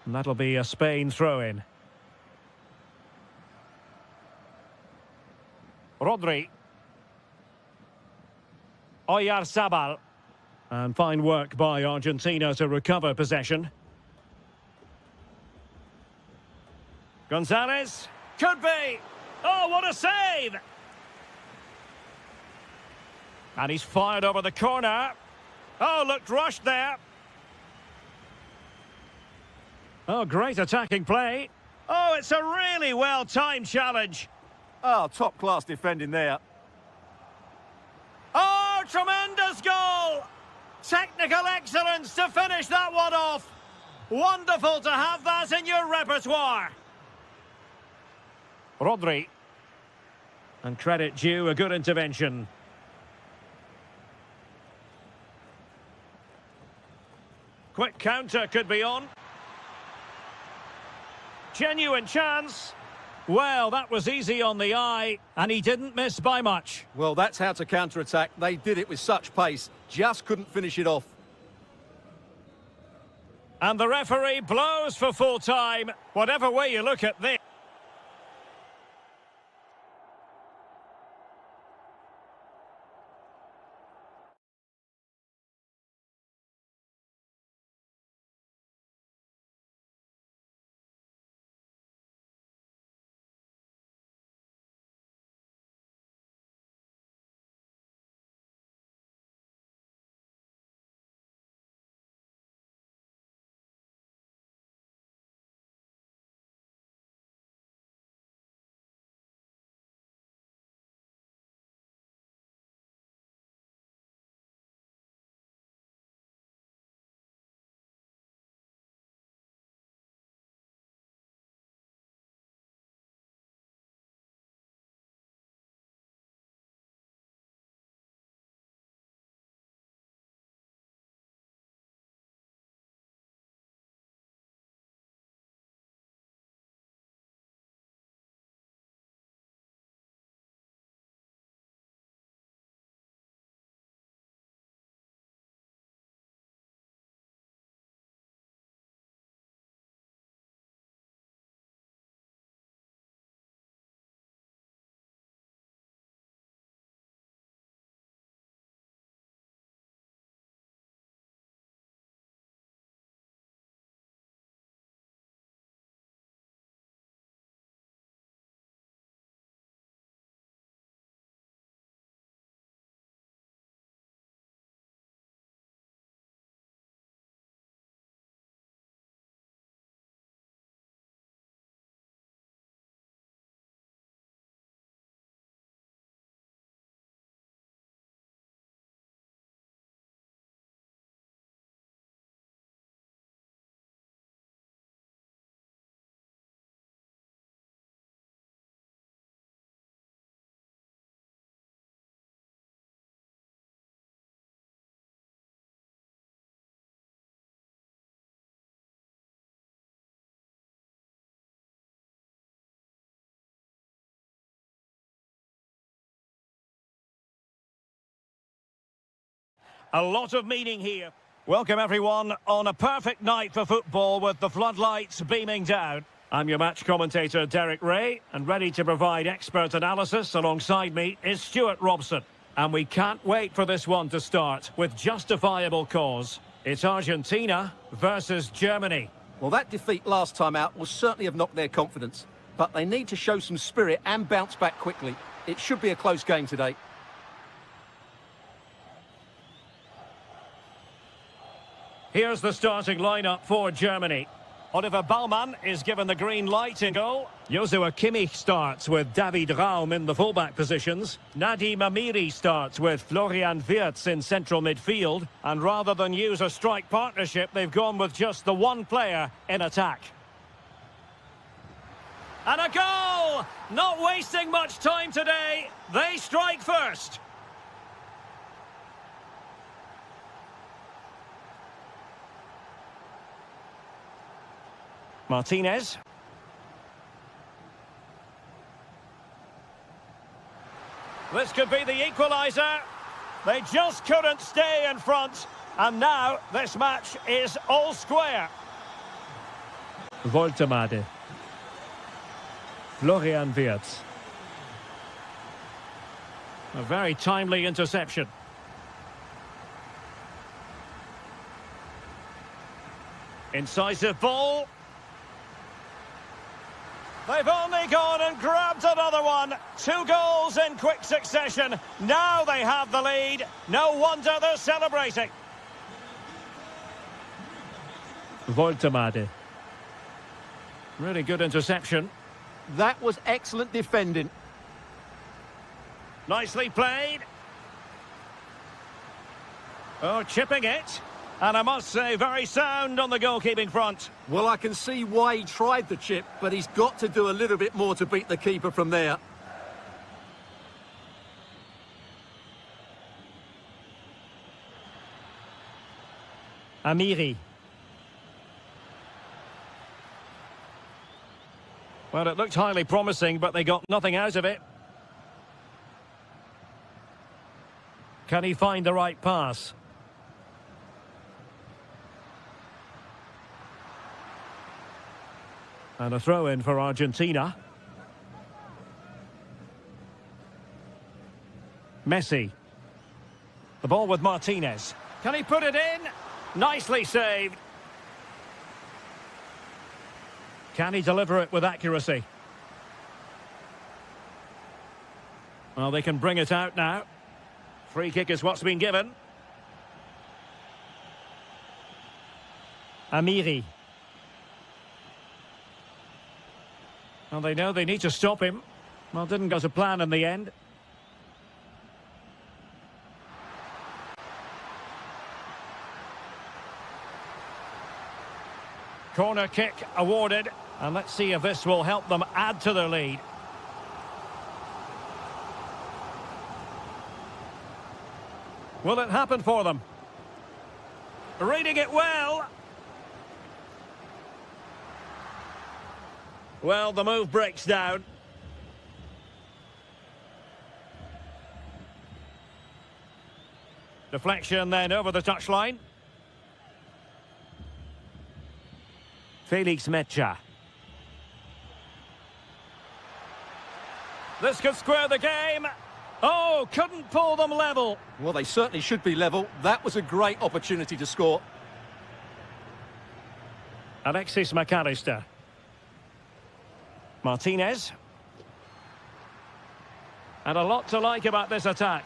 And that'll be a Spain throw-in. Rodri. Oyarzabal. And fine work by Argentina to recover possession. Gonzalez. Could be. Oh, what a save! And he's fired over the corner. Oh, looked rushed there. Oh, great attacking play. Oh, it's a really well-timed challenge. Oh, top-class defending there. Oh, tremendous goal! Technical excellence to finish that one off. Wonderful to have that in your repertoire. Rodri. And credit due, a good intervention. Quick counter could be on. Genuine chance. Well, that was easy on the eye, and he didn't miss by much. Well, that's how to counter-attack. They did it with such pace, just couldn't finish it off. And the referee blows for full time. Whatever way you look at this. A lot of meaning here. Welcome everyone on a perfect night for football with the floodlights beaming down. I'm your match commentator Derek Ray, and ready to provide expert analysis alongside me is Stuart Robson. And we can't wait for this one to start with justifiable cause. It's Argentina versus Germany. Well, that defeat last time out will certainly have knocked their confidence, but they need to show some spirit and bounce back quickly. It should be a close game today. Here's the starting lineup for Germany. Oliver Baumann is given the green light in goal. Joshua Kimmich starts with David Raum in the fullback positions. Nadim Amiri starts with Florian Wirtz in central midfield. And rather than use a strike partnership, they've gone with just the one player in attack. And a goal! Not wasting much time today. They strike first. Martinez. This could be the equaliser. They just couldn't stay in front. And now this match is all square. Woltemade. Florian Wirtz. A very timely interception. Incisive ball. They've only gone and grabbed another one. 2 goals in quick succession. Now they have the lead. No wonder they're celebrating. Woltemade. Really good interception. That was excellent defending. Nicely played. Oh, chipping it. And I must say, very sound on the goalkeeping front. Well, I can see why he tried the chip, but he's got to do a little bit more to beat the keeper from there. Amiri. Well, it looked highly promising, but they got nothing out of it. Can he find the right pass? And a throw-in for Argentina. Messi. The ball with Martinez. Can he put it in? Nicely saved. Can he deliver it with accuracy? Well, they can bring it out now. Free kick is what's been given. Amiri. Well, they know they need to stop him. Well, didn't go to plan in the end. Corner kick awarded. And let's see if this will help them add to their lead. Will it happen for them? Reading it well. Well, the move breaks down. Deflection then over the touchline. Felix Mecha. This could square the game. Oh, couldn't pull them level. Well, they certainly should be level. That was a great opportunity to score. Alexis McAllister. Martinez. And a lot to like about this attack.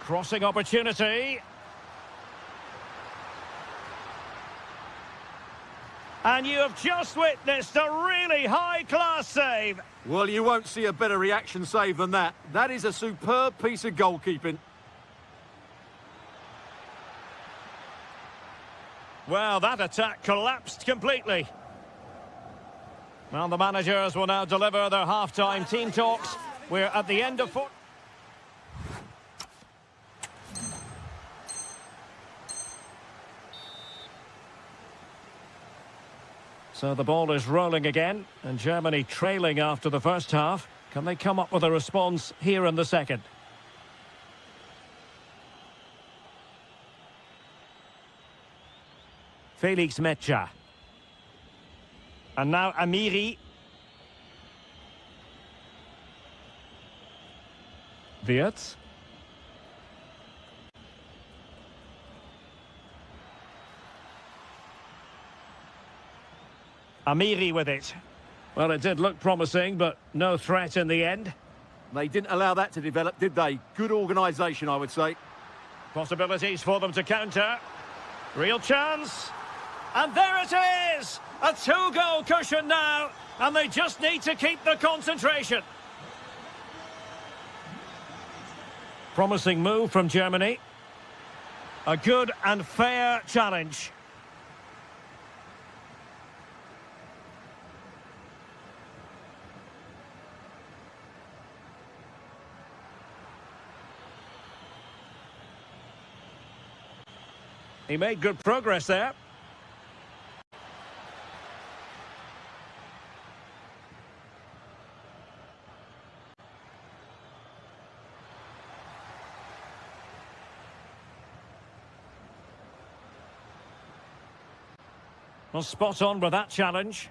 Crossing opportunity. And you have just witnessed a really high-class save. Well, you won't see a better reaction save than that. That is a superb piece of goalkeeping. Well, that attack collapsed completely. Well, the managers will now deliver their half-time team talks. We're at the end of 4. So the ball is rolling again, and Germany trailing after the first half. Can they come up with a response here in the second? Felix Mecha. And now Amiri. Wirtz. Amiri with it. Well, it did look promising, but no threat in the end. They didn't allow that to develop, did they? Good organisation, I would say. Possibilities for them to counter. Real chance. And there it is! A two-goal cushion now, and they just need to keep the concentration. Promising move from Germany. A good and fair challenge. He made good progress there. Well, spot on with that challenge.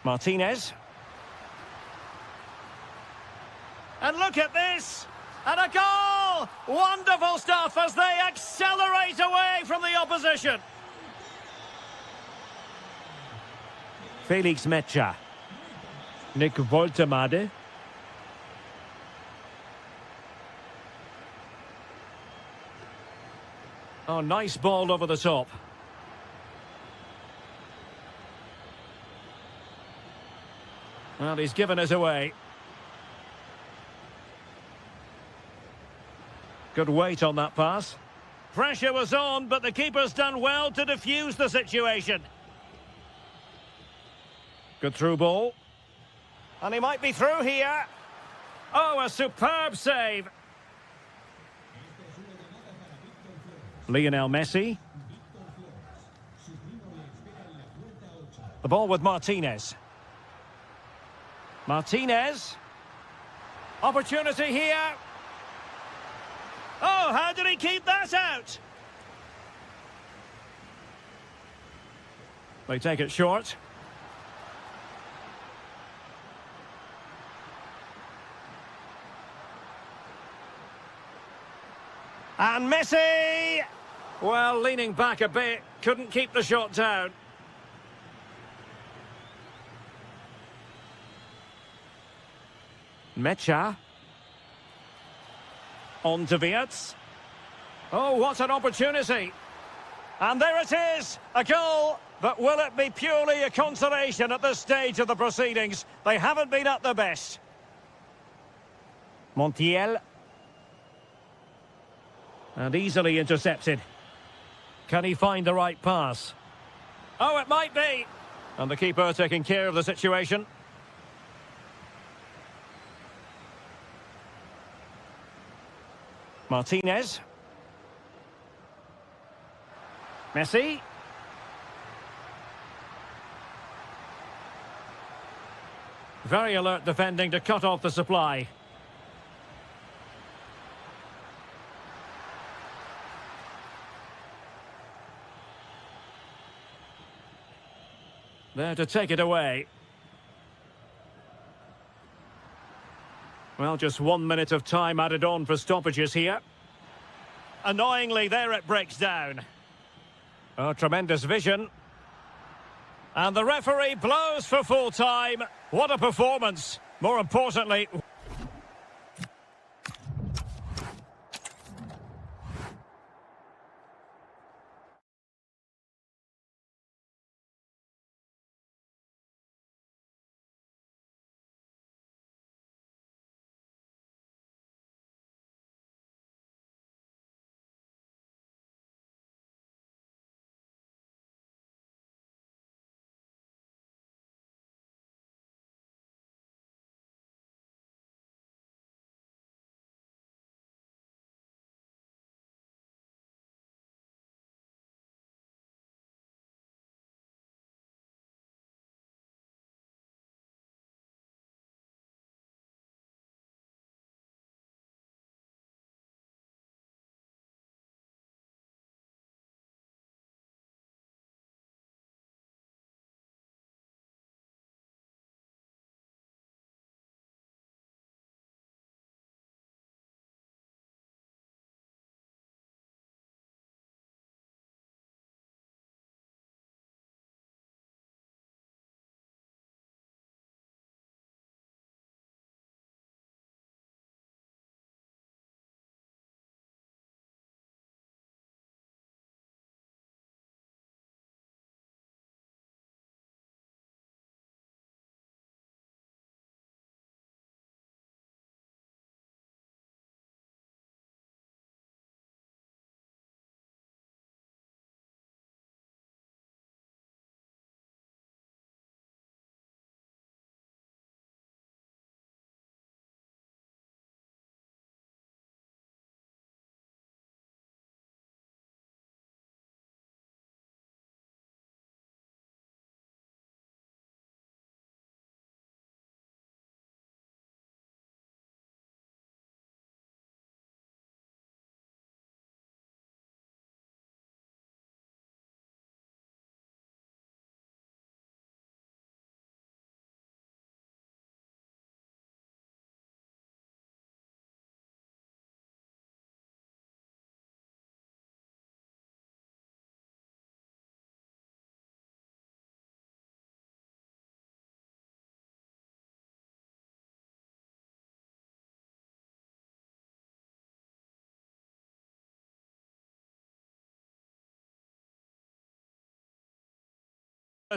Martinez. And look at this! And a goal! Wonderful stuff as they accelerate away from the opposition. Felix Mecha. Nick Woltemade. Oh, nice ball over the top. Well, he's given us away. Good weight on that pass. Pressure was on, but the keeper's done well to defuse the situation. Good through ball. And he might be through here. Oh, a superb save. Lionel Messi. The ball with Martinez. Martinez. Opportunity here. Oh, how did he keep that out? They take it short. And Messi! Well, leaning back a bit, couldn't keep the shot down. Mecha. On to Wirtz. Oh, what an opportunity. And there it is, a goal. But will it be purely a consolation at this stage of the proceedings? They haven't been at their best. Montiel. And easily intercepted. Can he find the right pass? Oh, it might be. And the keeper taking care of the situation. Martinez. Messi. Very alert defending to cut off the supply. There to take it away. Well, just 1 minute of time added on for stoppages here. Annoyingly, there it breaks down. Oh, tremendous vision. And the referee blows for full time. What a performance. More importantly...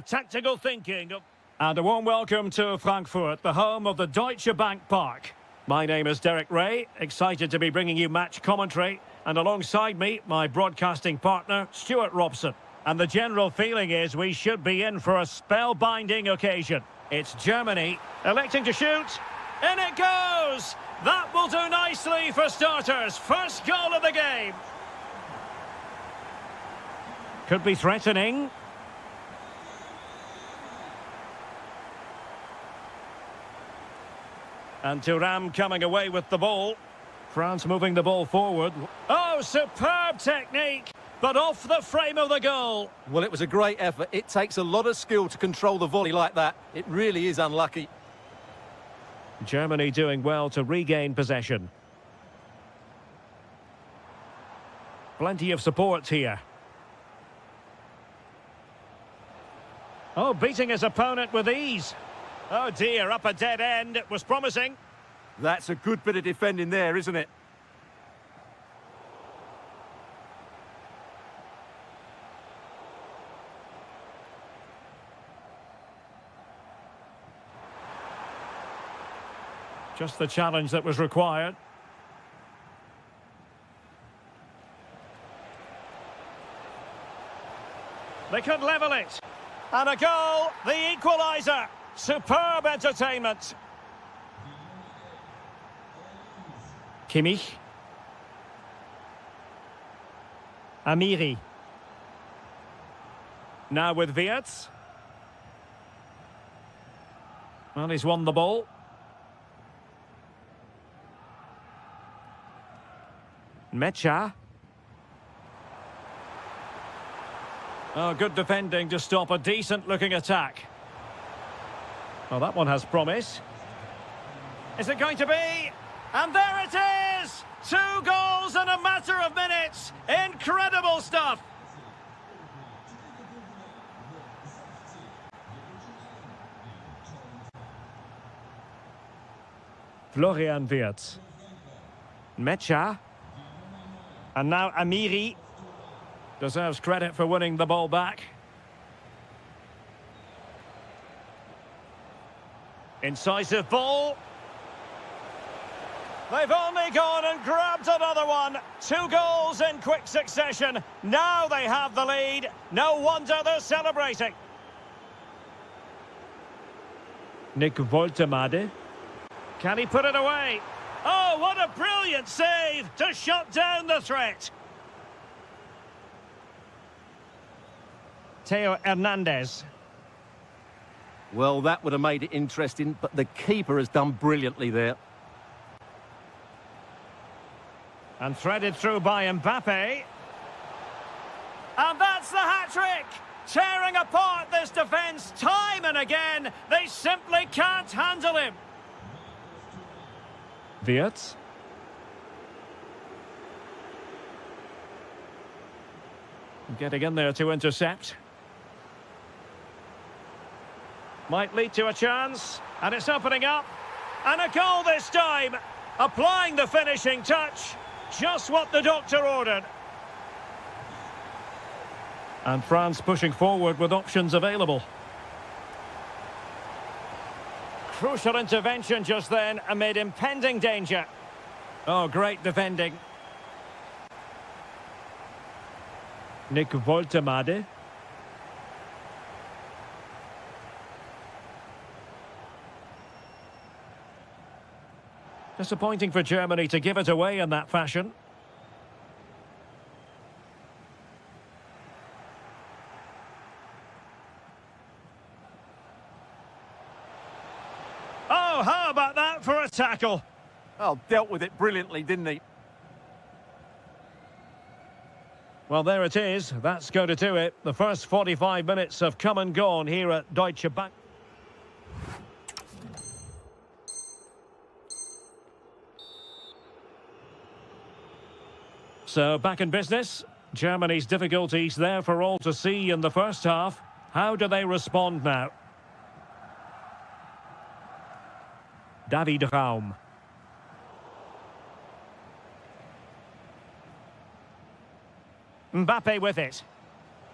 Tactical thinking. And a warm welcome to Frankfurt, the home of the Deutsche Bank Park. My name is Derek Ray, excited to be bringing you match commentary. And alongside me, my broadcasting partner, Stuart Robson. And the general feeling is we should be in for a spellbinding occasion. It's Germany, electing to shoot. In it goes! That will do nicely for starters. First goal of the game. Could be threatening. And Thuram coming away with the ball. France moving the ball forward. Oh, superb technique, but off the frame of the goal. Well, it was a great effort. It takes a lot of skill to control the volley like that. It really is unlucky. Germany doing well to regain possession. Plenty of support here. Oh, beating his opponent with ease. Oh dear, up a dead end. It was promising. That's a good bit of defending there, isn't it? Just the challenge that was required. They could level it. And a goal, the equaliser. Superb entertainment. Kimmich. Amiri. Now with Wirtz. Well, he's won the ball. Mecha. Oh, good defending to stop a decent-looking attack. Well, that one has promise. Is it going to be? And there it is! 2 goals in a matter of minutes! Incredible stuff! Florian Wirtz. Mecha. And now Amiri. Deserves credit for winning the ball back. Incisive ball. They've only gone and grabbed another one. 2 goals in quick succession. Now they have the lead. No wonder they're celebrating. Nick Woltemade. Can he put it away? Oh, what a brilliant save to shut down the threat. Theo Hernandez. Well, that would have made it interesting, but the keeper has done brilliantly there. And threaded through by Mbappe. And that's the hat-trick! Tearing apart this defence time and again. They simply can't handle him. Wirtz. Getting in there to intercept. Might lead to a chance. And it's opening up. And a goal this time. Applying the finishing touch. Just what the doctor ordered. And France pushing forward with options available. Crucial intervention just then amid impending danger. Oh, great defending. Nick Woltemade. Disappointing for Germany to give it away in that fashion. Oh, how about that for a tackle? Oh, dealt with it brilliantly, didn't he? Well, there it is. That's going to do it. The first 45 minutes have come and gone here at Deutsche Bank. So, back in business. Germany's difficulties there for all to see in the first half. How do they respond now? David Raum. Mbappe with it.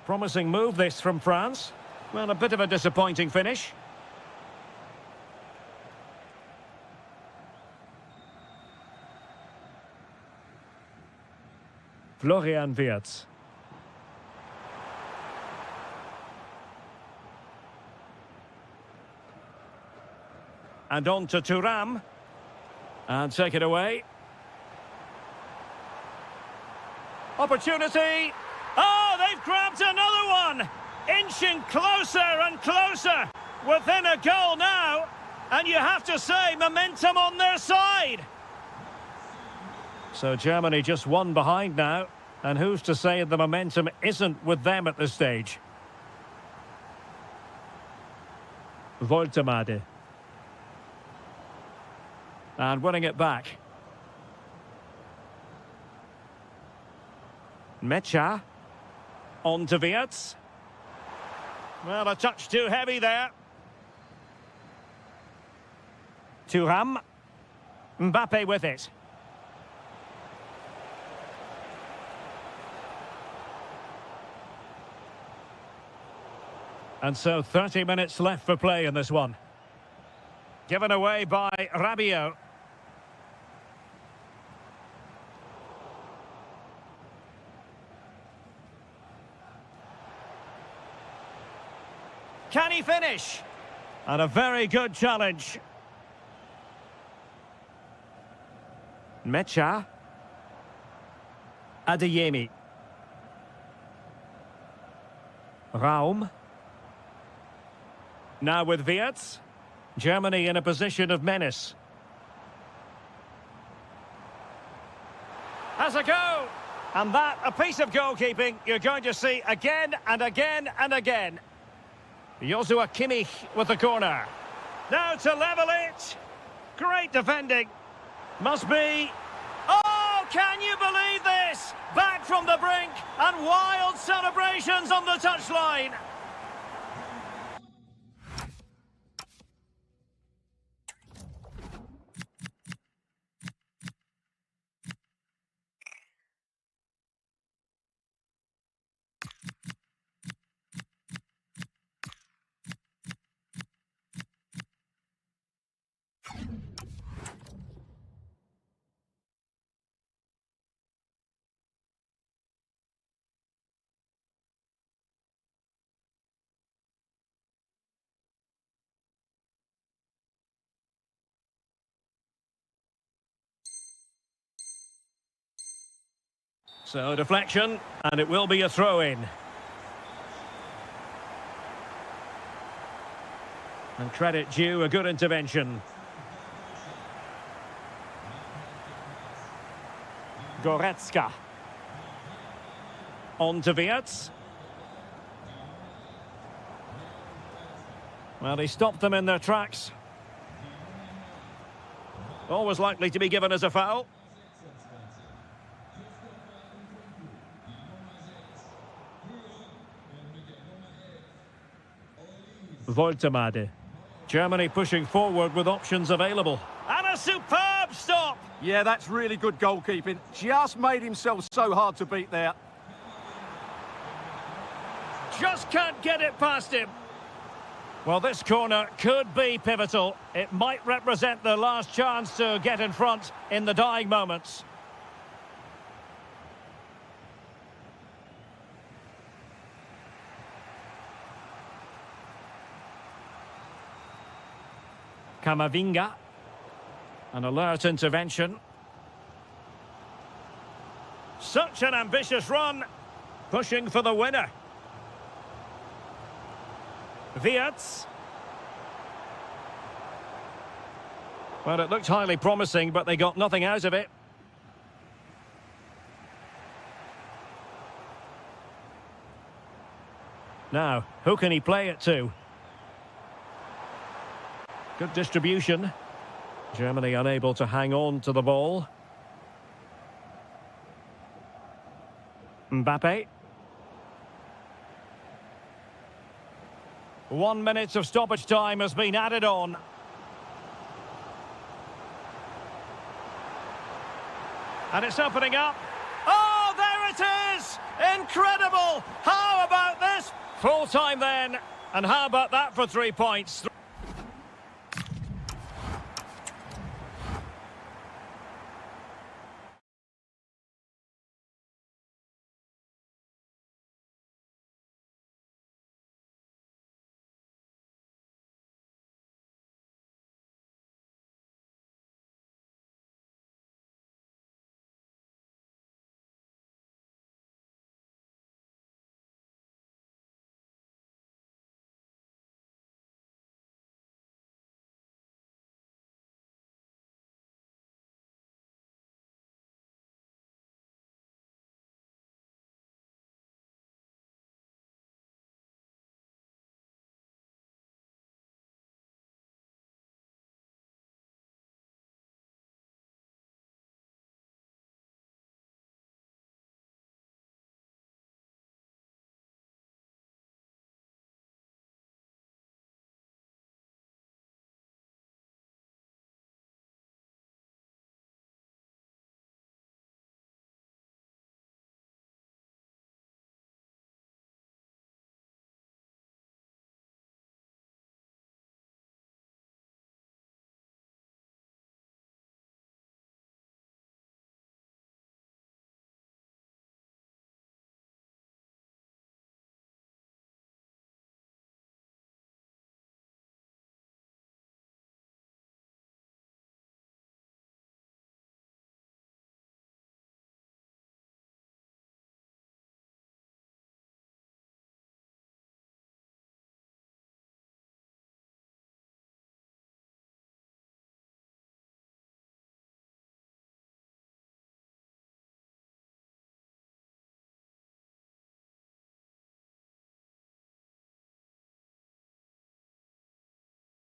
Promising move this from France. Well, a bit of a disappointing finish. Florian Wirtz. And on to Thuram. And take it away. Opportunity. Oh, they've grabbed another one. Inching closer and closer. Within a goal now. And you have to say, momentum on their side. So Germany just one behind now. And who's to say the momentum isn't with them at this stage? Woltemade. And winning it back. Mecha. On to Wirtz. Well, a touch too heavy there. Thuram. Mbappe with it. And so 30 minutes left for play in this one. Given away by Rabiot. Can he finish? And a very good challenge. Mecha. Adeyemi. Raum. Now with Wirtz. Germany in a position of menace. Has a go. And that, a piece of goalkeeping you're going to see again and again and again. Joshua Kimmich with the corner. Now to level it. Great defending. Must be. Oh, can you believe this? Back from the brink and wild celebrations on the touchline. So deflection, and it will be a throw-in. And credit due, a good intervention. Goretzka. On to Wirtz. Well, he stopped them in their tracks. Always likely to be given as a foul. Woltemade. Germany pushing forward with options available. And a superb stop! Yeah, that's really good goalkeeping. Just made himself so hard to beat there. Just can't get it past him. Well, this corner could be pivotal. It might represent the last chance to get in front in the dying moments. Camavinga. An alert intervention. Such an ambitious run. Pushing for the winner. Wirtz. Well, it looked highly promising, but they got nothing out of it. Now, who can he play it to? Good distribution. Germany unable to hang on to the ball. Mbappe. 1 minute of stoppage time has been added on. And it's opening up. Oh, there it is! Incredible! How about this? Full time then. And how about that for 3 points?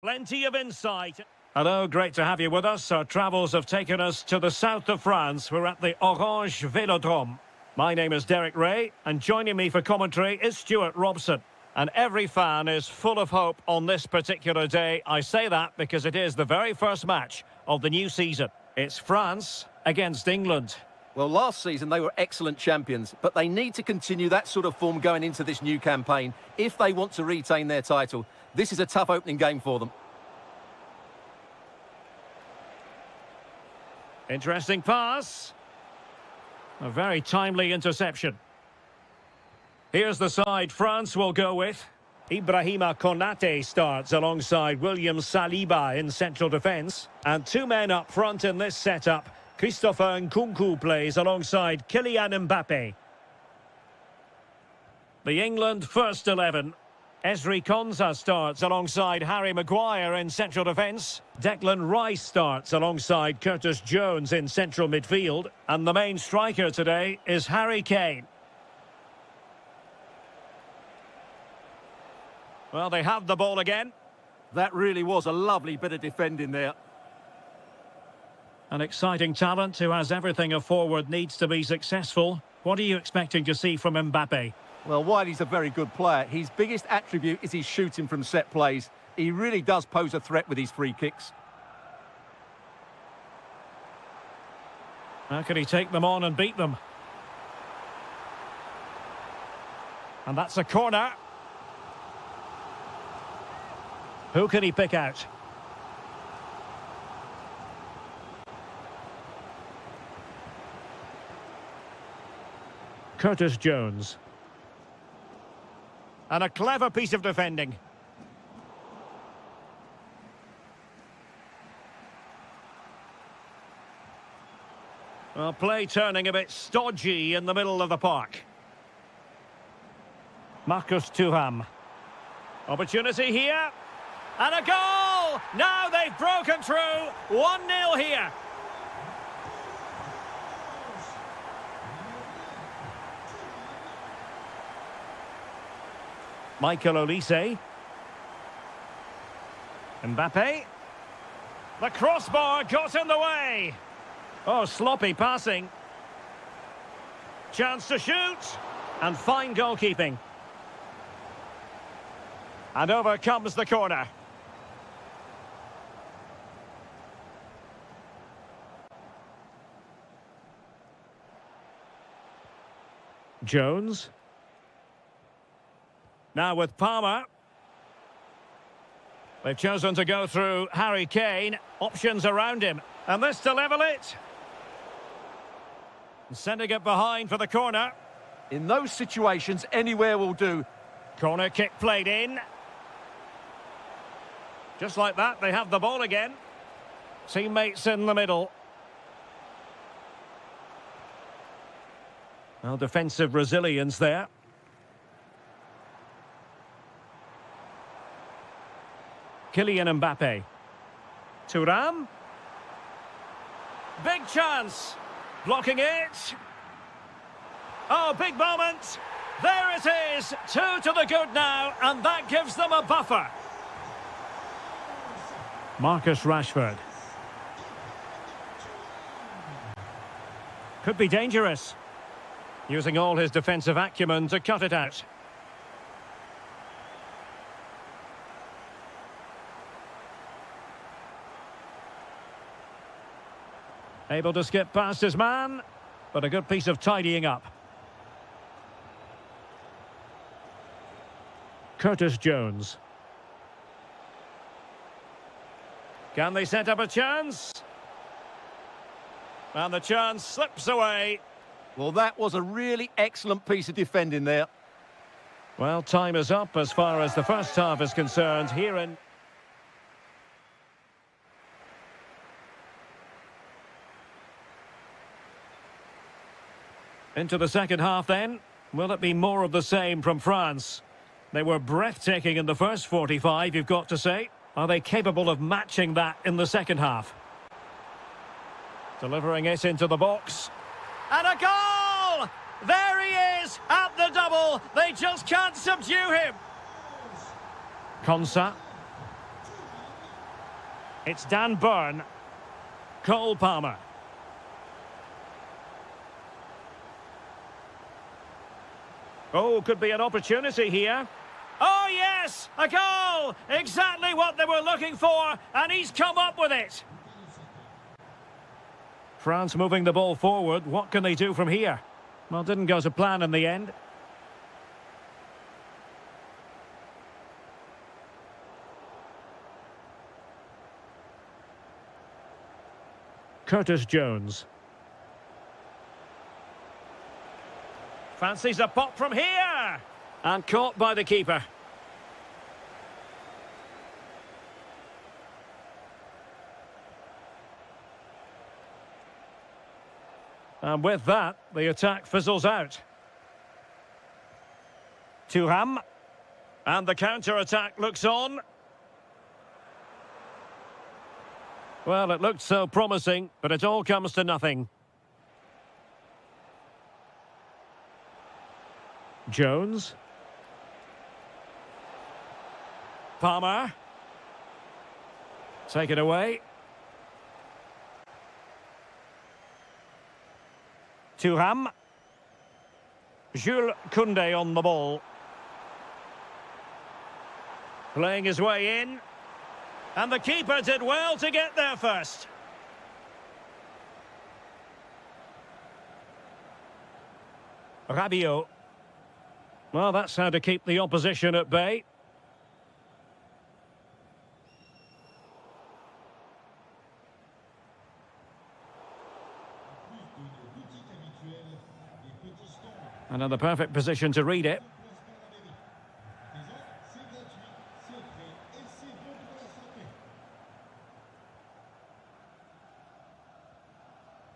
Plenty of insight. Hello, great to have you with us. Our travels have taken us to the south of France. We're at the Orange Vélodrome. My name is Derek Ray, and joining me for commentary is Stuart Robson. And every fan is full of hope on this particular day. I say that because it is the very first match of the new season. It's France against England. Well, last season they were excellent champions, but they need to continue that sort of form going into this new campaign if they want to retain their title. This is a tough opening game for them. Interesting pass. A very timely interception. Here's the side France will go with. Ibrahima Konate starts alongside William Saliba in central defence. And two men up front in this setup. Christopher Nkunku plays alongside Kylian Mbappe. The England first 11. Esri Konsa starts alongside Harry Maguire in central defence. Declan Rice starts alongside Curtis Jones in central midfield. And the main striker today is Harry Kane. Well, they have the ball again. That really was a lovely bit of defending there. An exciting talent who has everything a forward needs to be successful. What are you expecting to see from Mbappe? Well, while he's a very good player, his biggest attribute is his shooting from set plays. He really does pose a threat with his free kicks. How can he take them on and beat them? And that's a corner. Who can he pick out? Curtis Jones. And a clever piece of defending. Well, play turning a bit stodgy in the middle of the park. Marcus Thuram. Opportunity here. And a goal! Now they've broken through. 1-0 here. Michael Olise. Mbappe. The crossbar got in the way. Oh, sloppy passing. Chance to shoot. And fine goalkeeping. And over comes the corner. Jones. Now with Palmer. They've chosen to go through Harry Kane. Options around him. And this to level it. Sending it behind for the corner. In those situations, anywhere will do. Corner kick played in. Just like that, they have the ball again. Teammates in the middle. Well, defensive resilience there. Kylian Mbappe. Thuram. Big chance. Blocking it. Oh, big moment. There it is. 2 to the good now, and that gives them a buffer. Marcus Rashford. Could be dangerous. Using all his defensive acumen to cut it out. Able to skip past his man, but a good piece of tidying up. Curtis Jones. Can they set up a chance? And the chance slips away. Well, that was a really excellent piece of defending there. Well, time is up as far as the first half is concerned here in... Into the second half then. Will it be more of the same from France? They were breathtaking in the first 45, you've got to say. Are they capable of matching that in the second half? Delivering it into the box. And a goal! There he is at the double. They just can't subdue him. Konsa. It's Dan Burn. Cole Palmer. Oh, could be an opportunity here. Oh, yes! A goal! Exactly what they were looking for, and he's come up with it. France moving the ball forward. What can they do from here? Well, didn't go to plan in the end. Curtis Jones. Fancies a pop from here. And caught by the keeper. And with that, the attack fizzles out. Thuram. And the counter-attack looks on. Well, it looked so promising, but it all comes to nothing. Jones. Palmer. Take it away. Thuram. Jules Koundé on the ball. Playing his way in. And the keeper did well to get there first. Rabiot. Well, that's how to keep the opposition at bay. And in the perfect position to read it.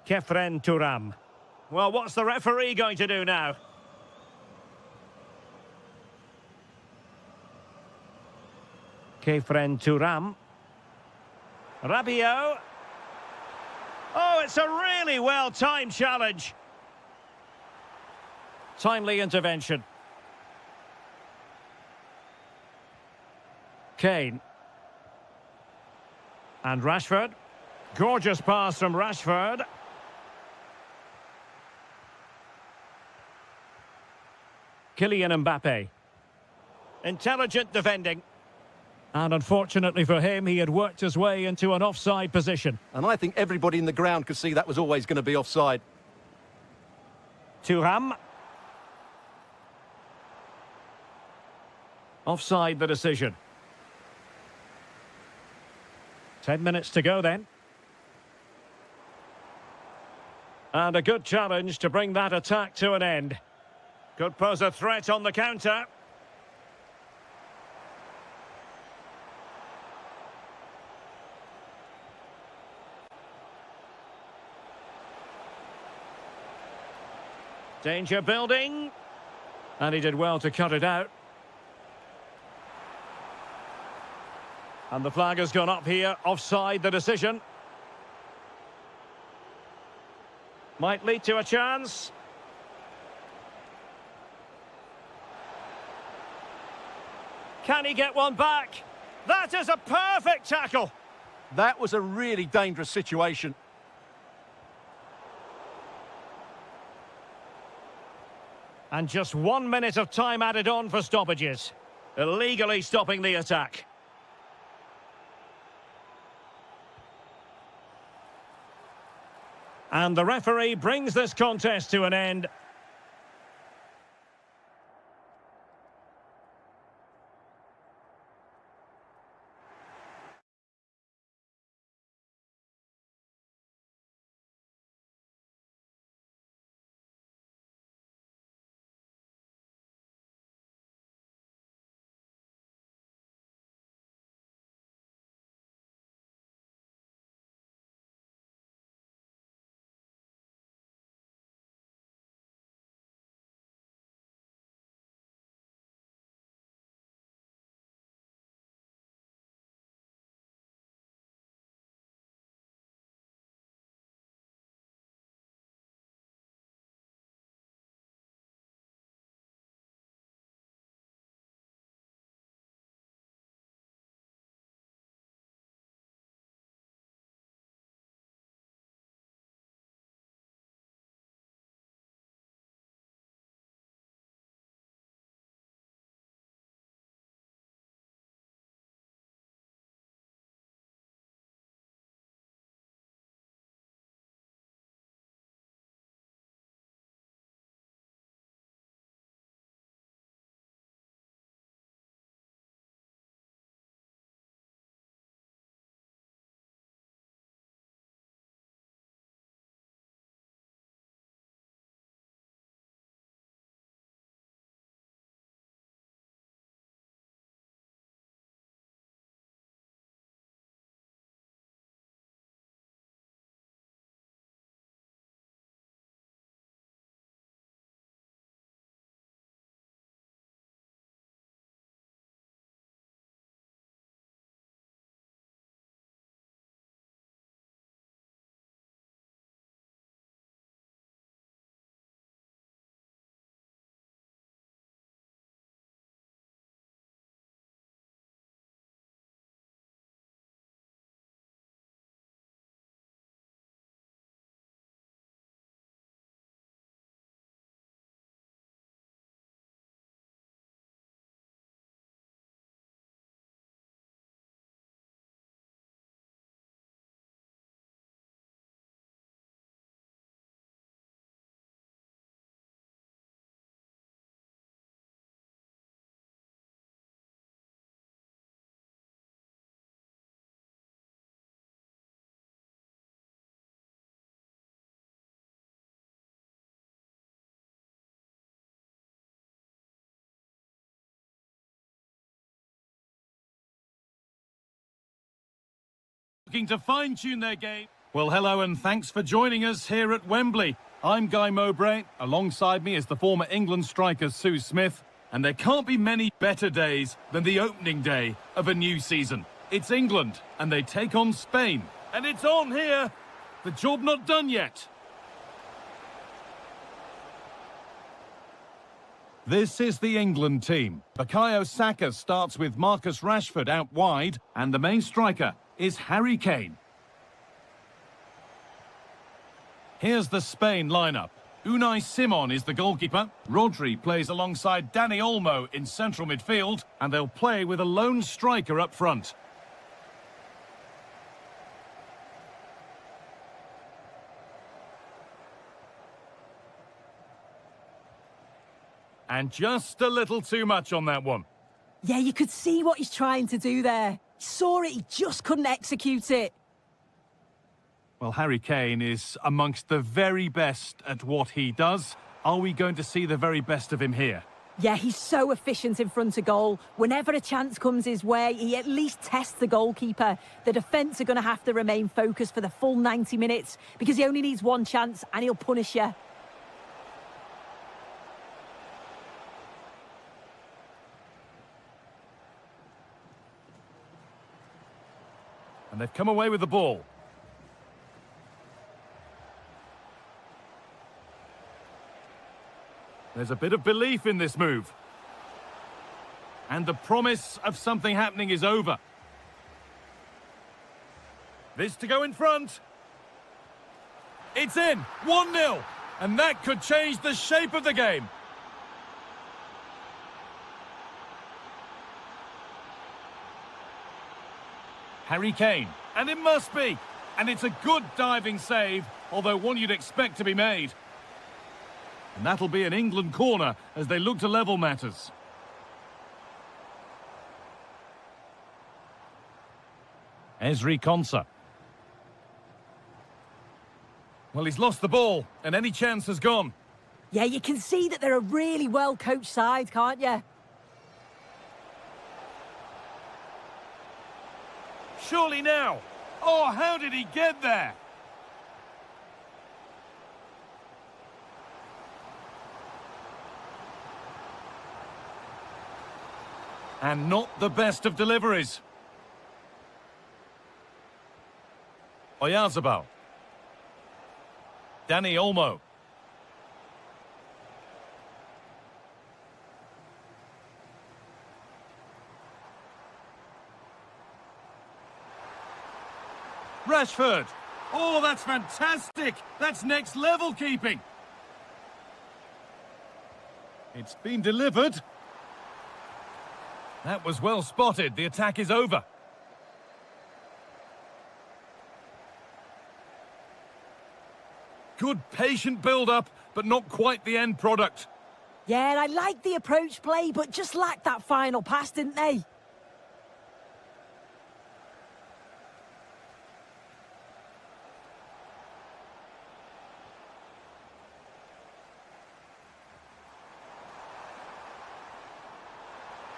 Kefren Thuram. Well, what's the referee going to do now? Kefren Thuram. Rabiot. Oh, it's a really well-timed challenge. Timely intervention. Kane. And Rashford. Gorgeous pass from Rashford. Kylian Mbappe. Intelligent defending. And unfortunately for him, he had worked his way into an offside position. And I think everybody in the ground could see that was always going to be offside. Thuram. Offside the decision. 10 minutes to go then. And a good challenge to bring that attack to an end. Could pose a threat on the counter. Danger building. And he did well to cut it out. And the flag has gone up here, offside the decision. Might lead to a chance. Can he get one back? That is a perfect tackle. That was a really dangerous situation. And just 1 minute of time added on for stoppages. Illegally stopping the attack. And the referee brings this contest to an end. Looking to fine-tune their game. Well, hello and thanks for joining us here at Wembley. I'm Guy Mowbray. Alongside me is the former England striker Sue Smith. And there can't be many better days than the opening day of a new season. It's England, and they take on Spain. And it's on here. The job not done yet. This is the England team. Bukayo Saka starts with Marcus Rashford out wide, and the main striker is Harry Kane. Here's the Spain lineup. Unai Simon is the goalkeeper. Rodri plays alongside Dani Olmo in central midfield, and they'll play with a lone striker up front. And just a little too much on that one. Yeah, you could see what he's trying to do there. saw it, he just couldn't execute it. Well, Harry Kane is amongst the very best at what he does. Are we going to see the very best of him here? Yeah, he's so efficient in front of goal. Whenever a chance comes his way, he at least tests the goalkeeper. The defence are going to have to remain focused for the full 90 minutes because he only needs one chance and he'll punish you. And they've come away with the ball. There's a bit of belief in this move. And the promise of something happening is over. This to go in front. It's in. 1-0. And that could change the shape of the game. Harry Kane. And it must be. And it's a good diving save, although one you'd expect to be made. And that'll be an England corner as they look to level matters. Ezri Konsa. Well, he's lost the ball, and any chance has gone. Yeah, you can see that they're a really well-coached side, can't you? Surely now. Oh, how did he get there? And not the best of deliveries. Oyarzabal. Dani Olmo. Rashford. Oh, that's fantastic. That's next level keeping. It's been delivered. That was well spotted. The attack is over. Good patient build-up, but not quite the end product. Yeah, I like the approach play, but just lacked that final pass, didn't they?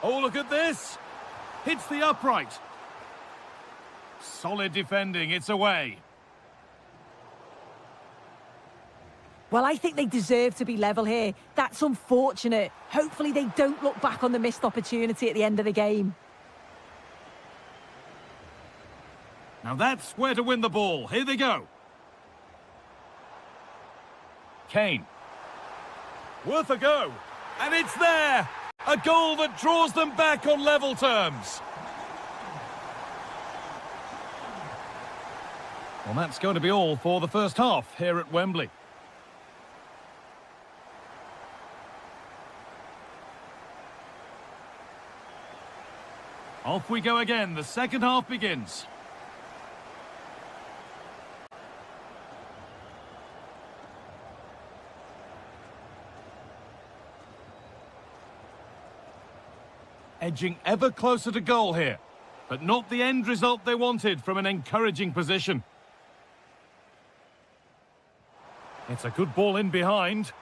Oh, look at this. Hits the upright. Solid defending. It's away. Well, I think they deserve to be level here. That's unfortunate. Hopefully they don't look back on the missed opportunity at the end of the game. Now that's where to win the ball. Here they go. Kane. Worth a go. And it's there. A goal that draws them back on level terms. Well, that's going to be all for the first half here at Wembley. Off we go again. The second half begins. Edging ever closer to goal here, but not the end result they wanted from an encouraging position. It's a good ball in behind.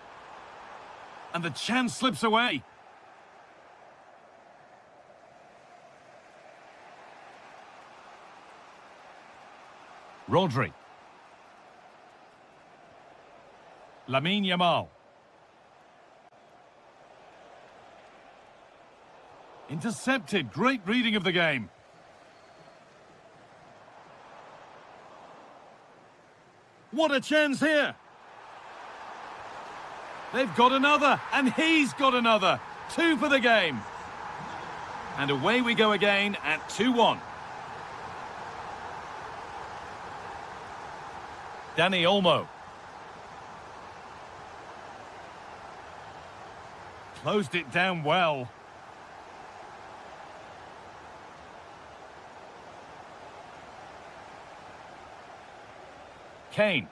And the chance slips away. Rodri. Lamine Yamal. Intercepted. Great reading of the game. What a chance here. They've got another, and he's got another. 2 for the game. And away we go again at 2-1. Dani Olmo. Closed it down well. Kane.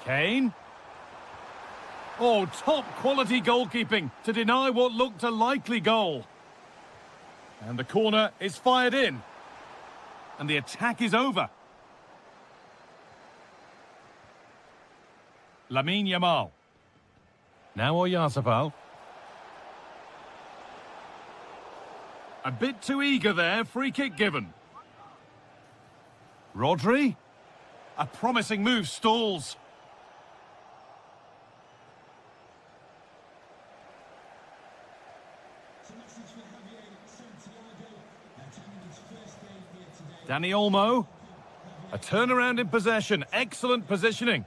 Kane. Oh, top quality goalkeeping to deny what looked a likely goal. And the corner is fired in. And the attack is over. Lamine Yamal. Now Oyarzabal. A bit too eager there, free kick given. Rodri. A promising move stalls. Dani Olmo. A turnaround in possession. Excellent positioning.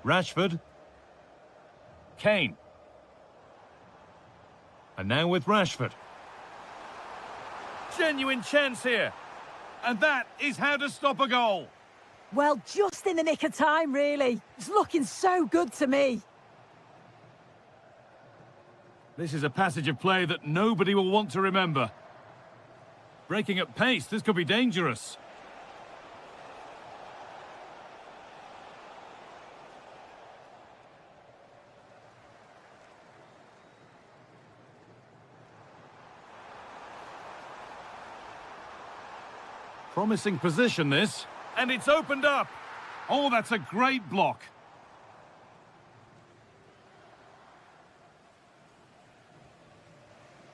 Rashford. Kane. And now with Rashford. Genuine chance here. And that is how to stop a goal. Well, just in the nick of time, really. It's looking so good to me. This is a passage of play that nobody will want to remember. Breaking at pace, this could be dangerous. Promising position, this. And it's opened up. Oh, that's a great block.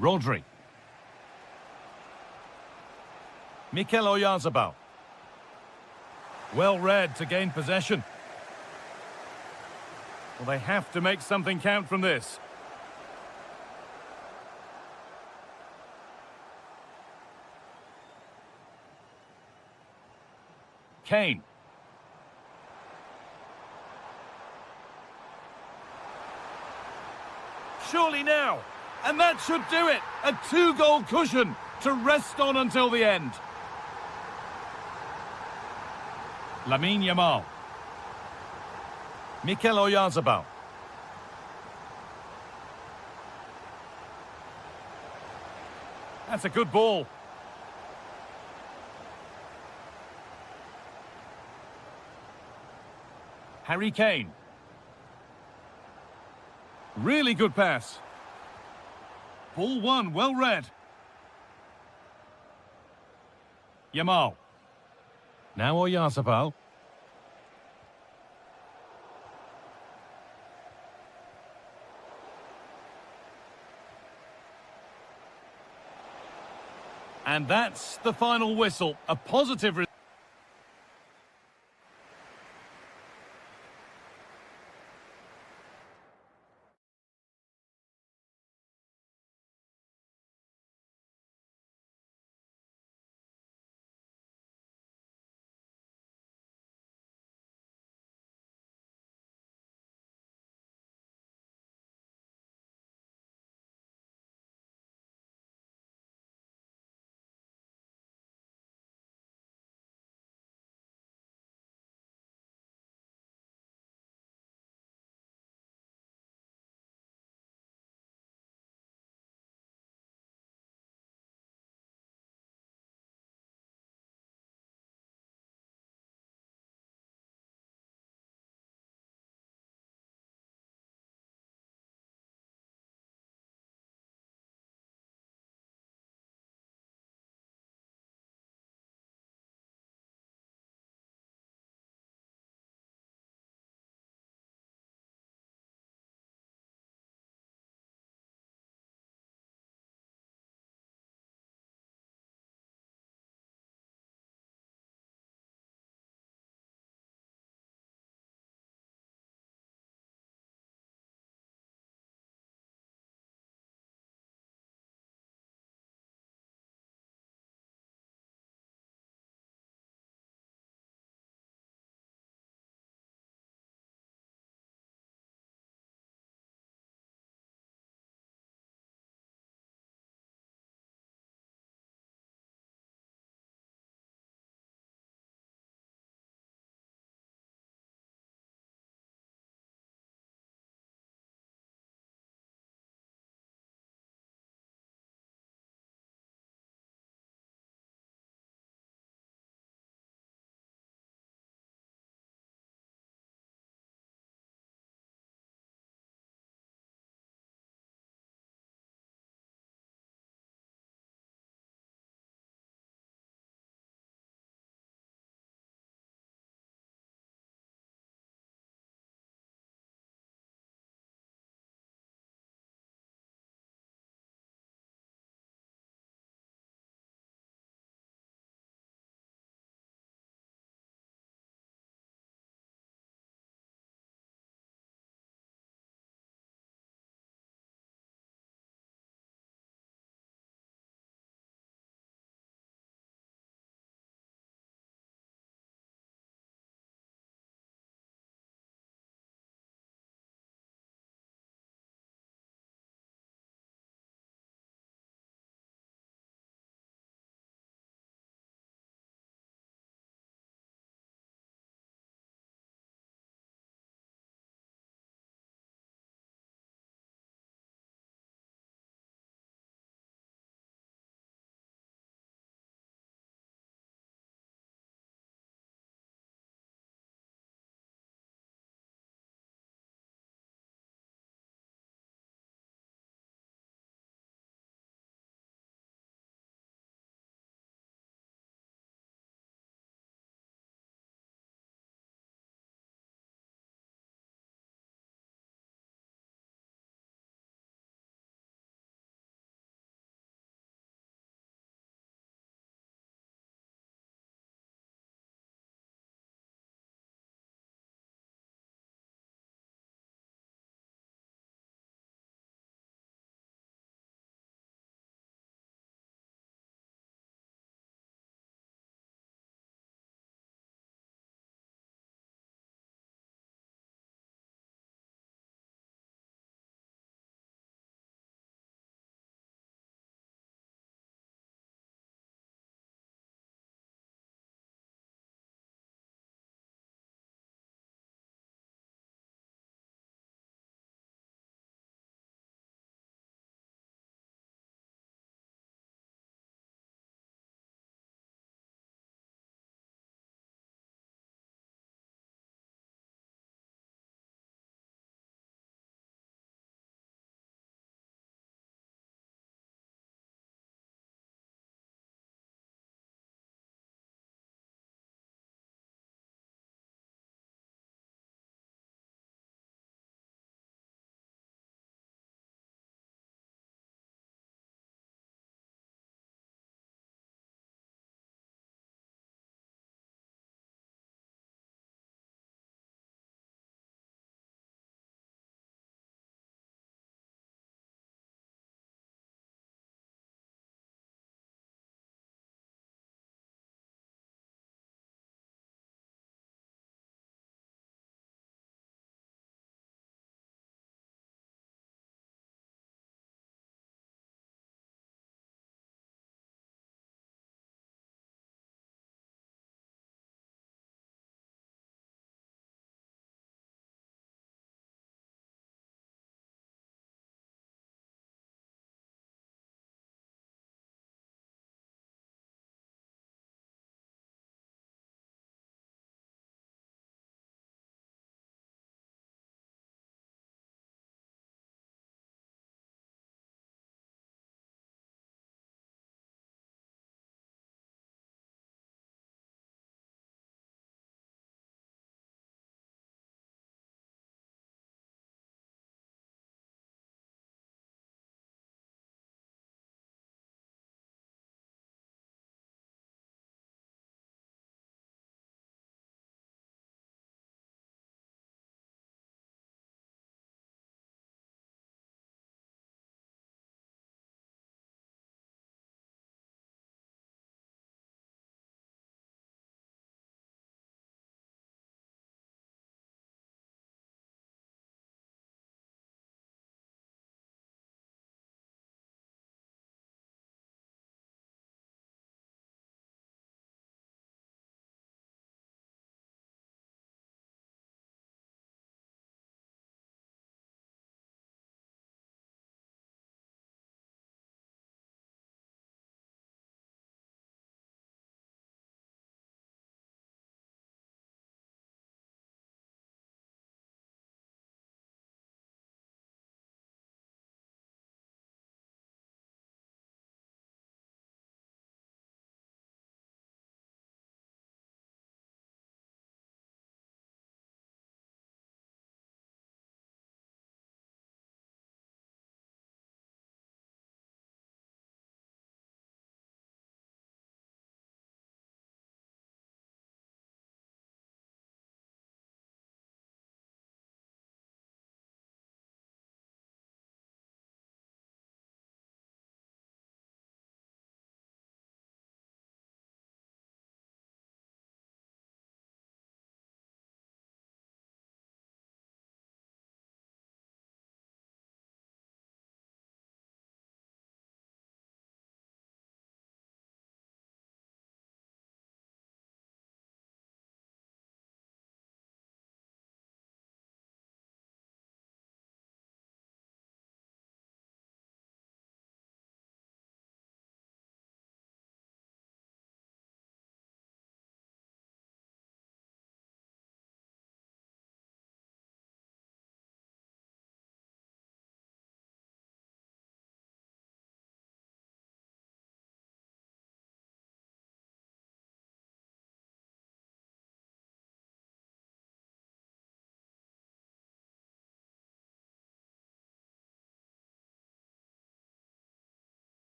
Rodri. Mikel Oyarzabal. Well read to gain possession. Well, they have to make something count from this. Kane. Surely now. And that should do it. A 2-goal cushion to rest on until the end. Lamine Yamal. Mikel Oyarzabal. That's a good ball. Harry Kane. Really good pass. Ball one, well read. Yamal. Now Oyarzabal. And that's the final whistle. A positive result.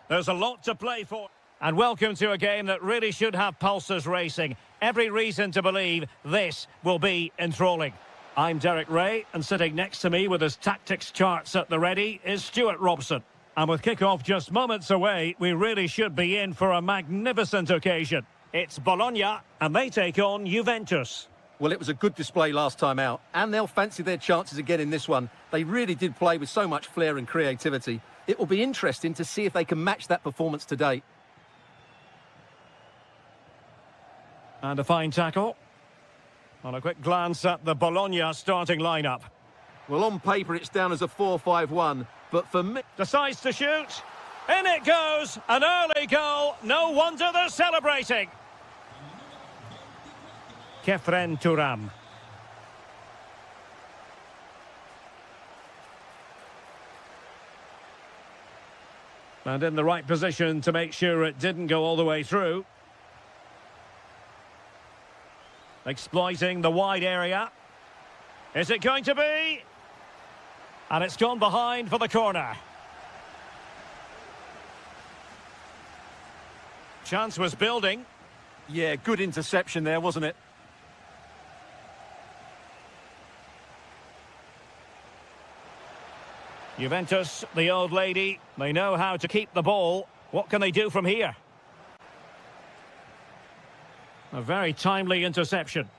There's a lot to play for. And welcome to a game that really should have pulses racing. Every reason to believe this will be enthralling. I'm Derek Ray, and sitting next to me with his tactics charts at the ready is Stuart Robson. And with kick-off just moments away, we really should be in for a magnificent occasion. It's Bologna, and they take on Juventus. Well, it was a good display last time out, and they'll fancy their chances again in this one. They really did play with so much flair and creativity. It will be interesting to see if they can match that performance today. And a fine tackle. On a quick glance at the Bologna starting lineup. Well, on paper, it's down as a 4-5-1, but for me... Decides to shoot. In it goes. An early goal. No wonder they're celebrating. Kefren Turam. And in the right position to make sure it didn't go all the way through. Exploiting the wide area. Is it going to be? And it's gone behind for the corner. Chance was building. Yeah, good interception there, wasn't it? Juventus, the old lady, they know how to keep the ball. What can they do from here? A very timely interception.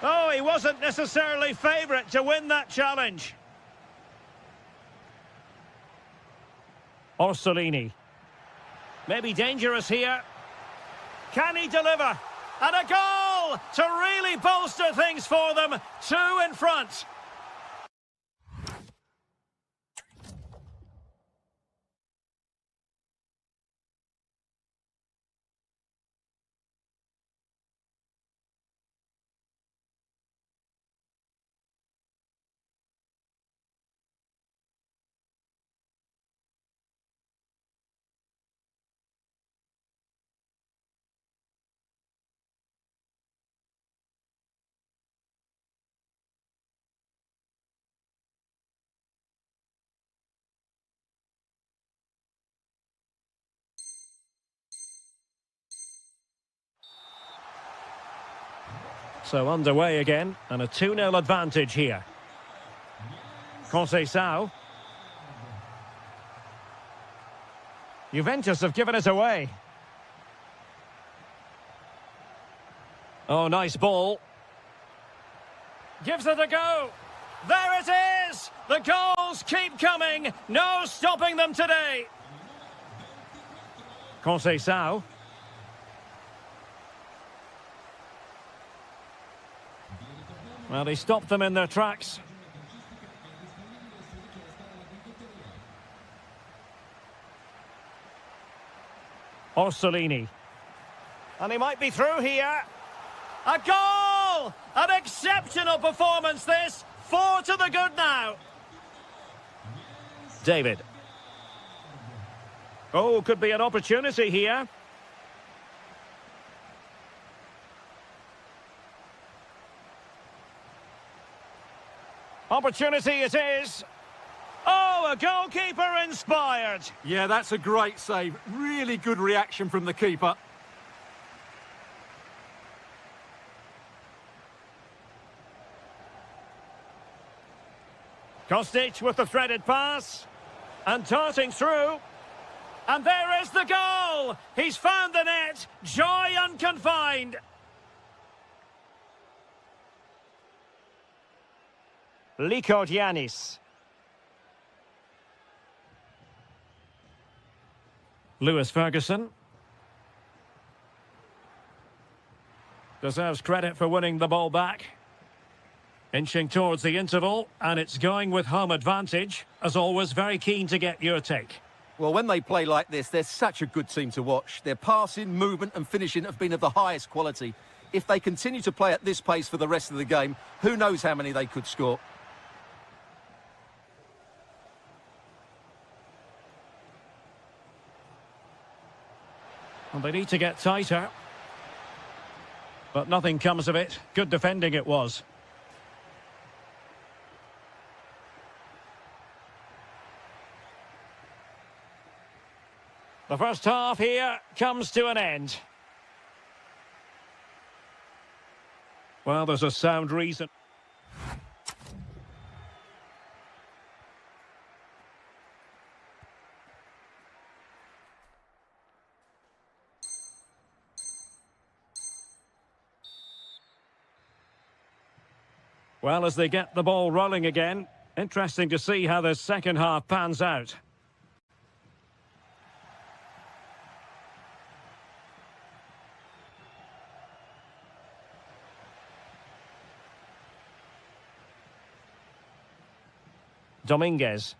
Oh, he wasn't necessarily favourite to win that challenge. Orsolini. Maybe dangerous here. Can he deliver? And a goal to really bolster things for them. 2 in front. So underway again, and a 2-0 advantage here. Conceição. Juventus have given it away. Oh, nice ball. Gives it a go. There it is! The goals keep coming. No stopping them today. Conceição. Well, he stopped them in their tracks. Orsolini. And he might be through here. A goal! An exceptional performance, this. 4 to the good now. David. Oh, could be an opportunity here. Opportunity it is. Oh, a goalkeeper inspired. Yeah, that's a great save. Really good reaction from the keeper. Kostic with the threaded pass. And darting through. And there is the goal. He's found the net. Joy unconfined. Likodianis. Lewis Ferguson. Deserves credit for winning the ball back. Inching towards the interval, and it's going with home advantage. As always, very keen to get your take. Well, when they play like this, they're such a good team to watch. Their passing, movement and finishing have been of the highest quality. If they continue to play at this pace for the rest of the game, who knows how many they could score. Well, they need to get tighter. But nothing comes of it. Good defending it was. The first half here comes to an end. Well, there's a sound reason. Well, as they get the ball rolling again, interesting to see how the second half pans out. Dominguez.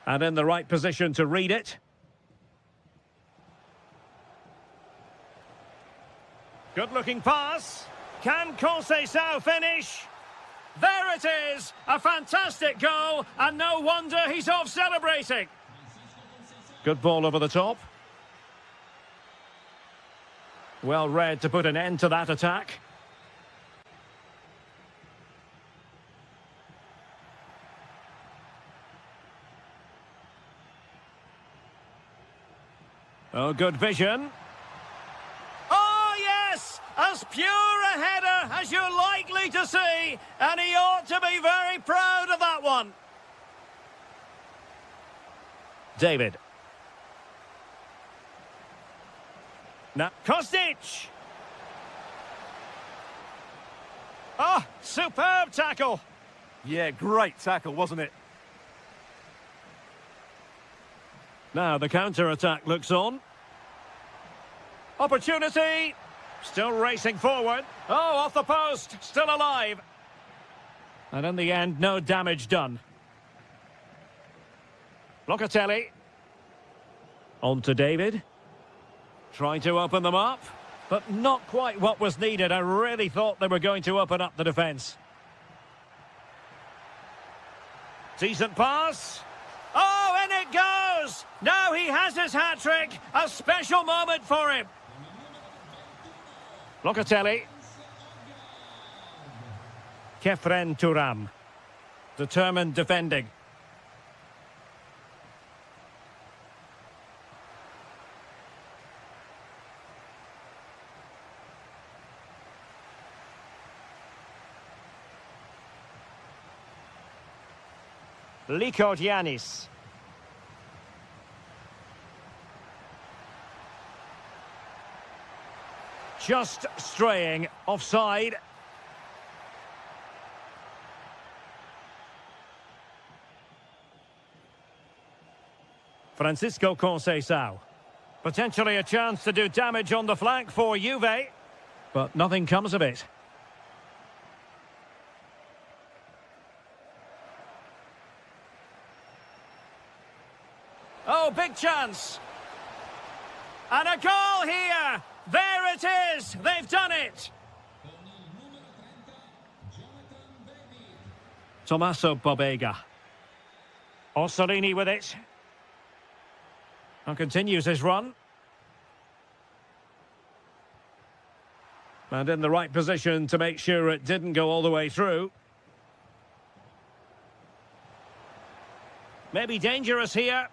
And in the right position to read it. Good-looking pass. Can Conceição finish? There it is! A fantastic goal, and no wonder he's off celebrating. Good ball over the top. Well read to put an end to that attack. Oh, good vision. Oh, yes! As pure a header as you're likely to see, and he ought to be very proud of that one. David. Now, Kostic! Oh, superb tackle! Yeah, great tackle, wasn't it? Now the counter-attack looks on. Opportunity! Still racing forward. Oh, off the post. Still alive. And in the end, no damage done. Locatelli. On to David. Trying to open them up, but not quite what was needed. I really thought they were going to open up the defence. Decent pass. Oh, and it goes! Now he has his hat-trick. A special moment for him. Locatelli. Kefren Turam. Determined defending. Likodianis. Just straying offside. Francisco Conceição. Potentially a chance to do damage on the flank for Juve, but nothing comes of it. Oh, big chance. And a goal here. There it is. They've done it. Tommaso Pobega. Orsolini with it. And continues his run. And in the right position to make sure it didn't go all the way through. Maybe dangerous here.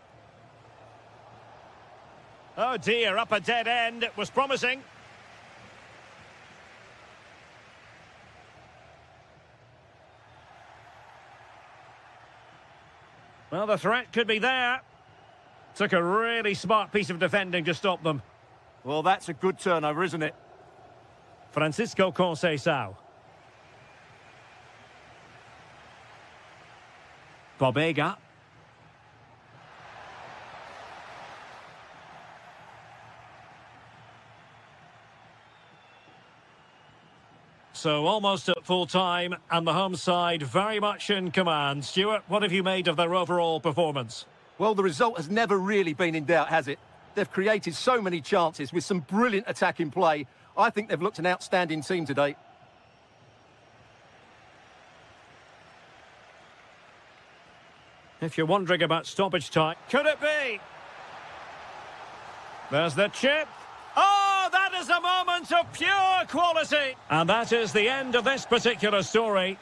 Oh dear, up a dead end. It was promising. Well, the threat could be there. Took a really smart piece of defending to stop them. Well, that's a good turnover, isn't it? Francisco Conceição. Pobega. So almost at full time, and the home side very much in command. Stuart, what have you made of their overall performance? Well, the result has never really been in doubt, has it? They've created so many chances with some brilliant attacking play. I think they've looked an outstanding team today. If you're wondering about stoppage time, could it be? There's the chip. Oh, that is a moment of pure quality. And that is the end of this particular story.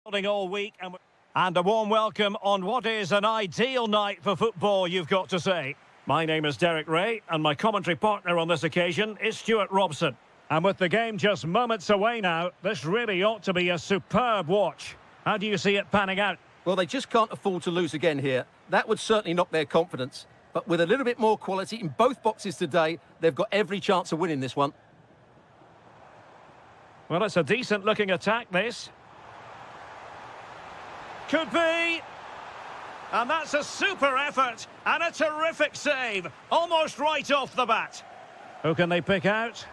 all week and a warm welcome on what is an ideal night for football, you've got to say. My name is Derek Ray and my commentary partner on this occasion is Stuart Robson. And with the game just moments away now, this really ought to be a superb watch. How do you see it panning out? Well, they just can't afford to lose again here. That would certainly knock their confidence. But with a little bit more quality in both boxes today, they've got every chance of winning this one. Well, it's a decent-looking attack, this. Could be. And that's a super effort and a terrific save. Almost right off the bat. Who can they pick out?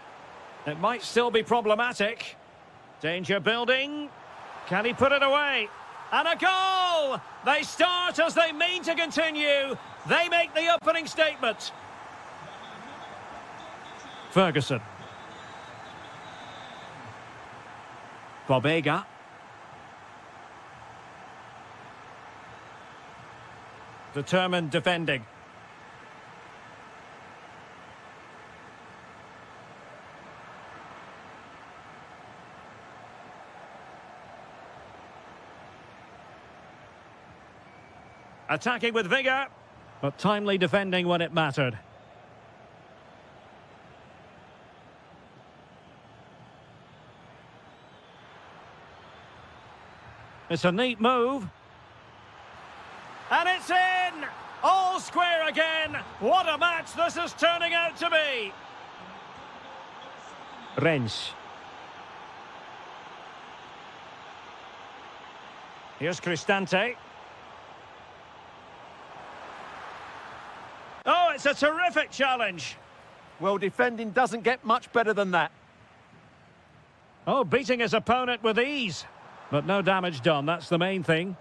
It might still be problematic. Danger building. Can he put it away? And a goal! They start as they mean to continue. They make the opening statement. Ferguson. Bobega. Determined defending. Attacking with vigour, but timely defending when it mattered. It's a neat move. And it's in! All square again! What a match this is turning out to be! Rennes. Here's Cristante. Oh, it's a terrific challenge. Well, defending doesn't get much better than that. Oh, beating his opponent with ease. But no damage done, that's the main thing.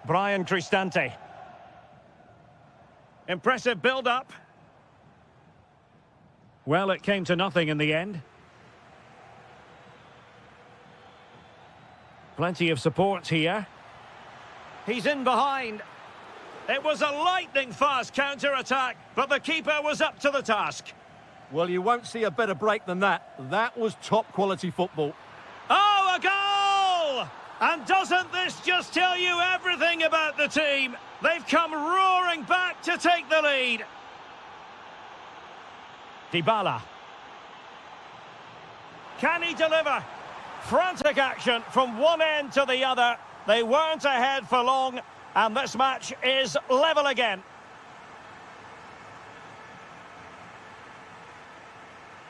Brian Cristante. Impressive build-up. Well, it came to nothing in the end. Plenty of support here. He's in behind. It was a lightning-fast counter-attack, but the keeper was up to the task. Well, you won't see a better break than that. That was top-quality football. Oh, a goal! And doesn't this just tell you everything about the team? They've come roaring back to take the lead. Dybala. Can he deliver? Frantic action from one end to the other. They weren't ahead for long, and this match is level again.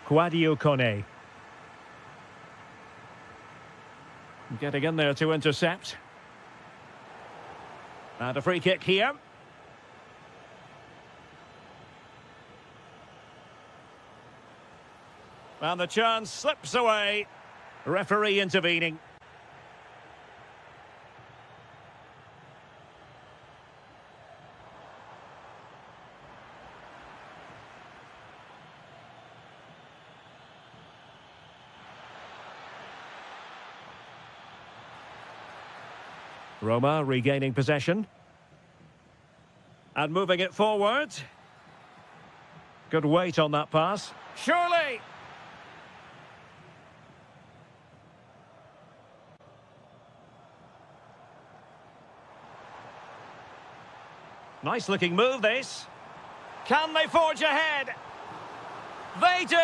Quadio Kone. Getting in there to intercept. And a free kick here. And the chance slips away. Referee intervening. Roma regaining possession. And moving it forward. Good weight on that pass. Surely! Nice looking move, this. Can they forge ahead? They do!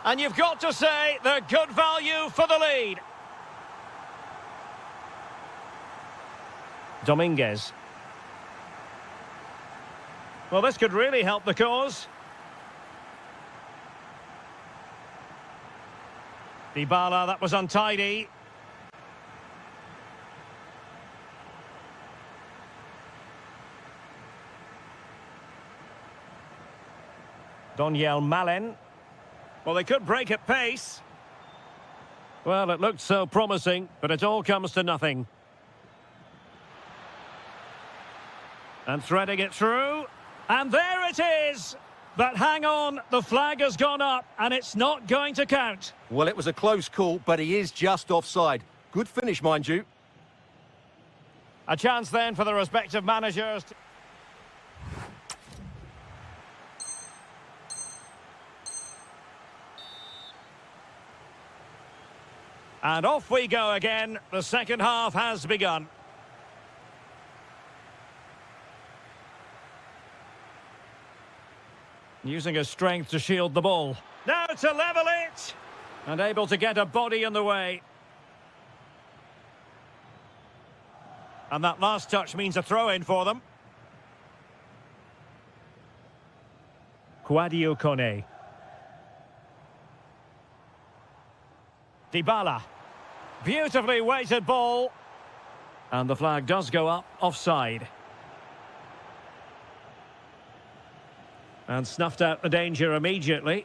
And you've got to say they're good value for the lead. Dominguez. Well, this could really help the cause. Dybala, that was untidy. Donyell Malen. Well, they could break at pace. Well, it looked so promising, but it all comes to nothing. And threading it through. And there it is! But hang on, the flag has gone up, and it's not going to count. Well, it was a close call, but he is just offside. Good finish, mind you. A chance then for the respective managers. And off we go again. The second half has begun. Using his strength to shield the ball. Now to level it! And able to get a body in the way. And that last touch means a throw-in for them. Quadio Kone. Dybala. Beautifully weighted ball. And the flag does go up, offside. And snuffed out the danger immediately.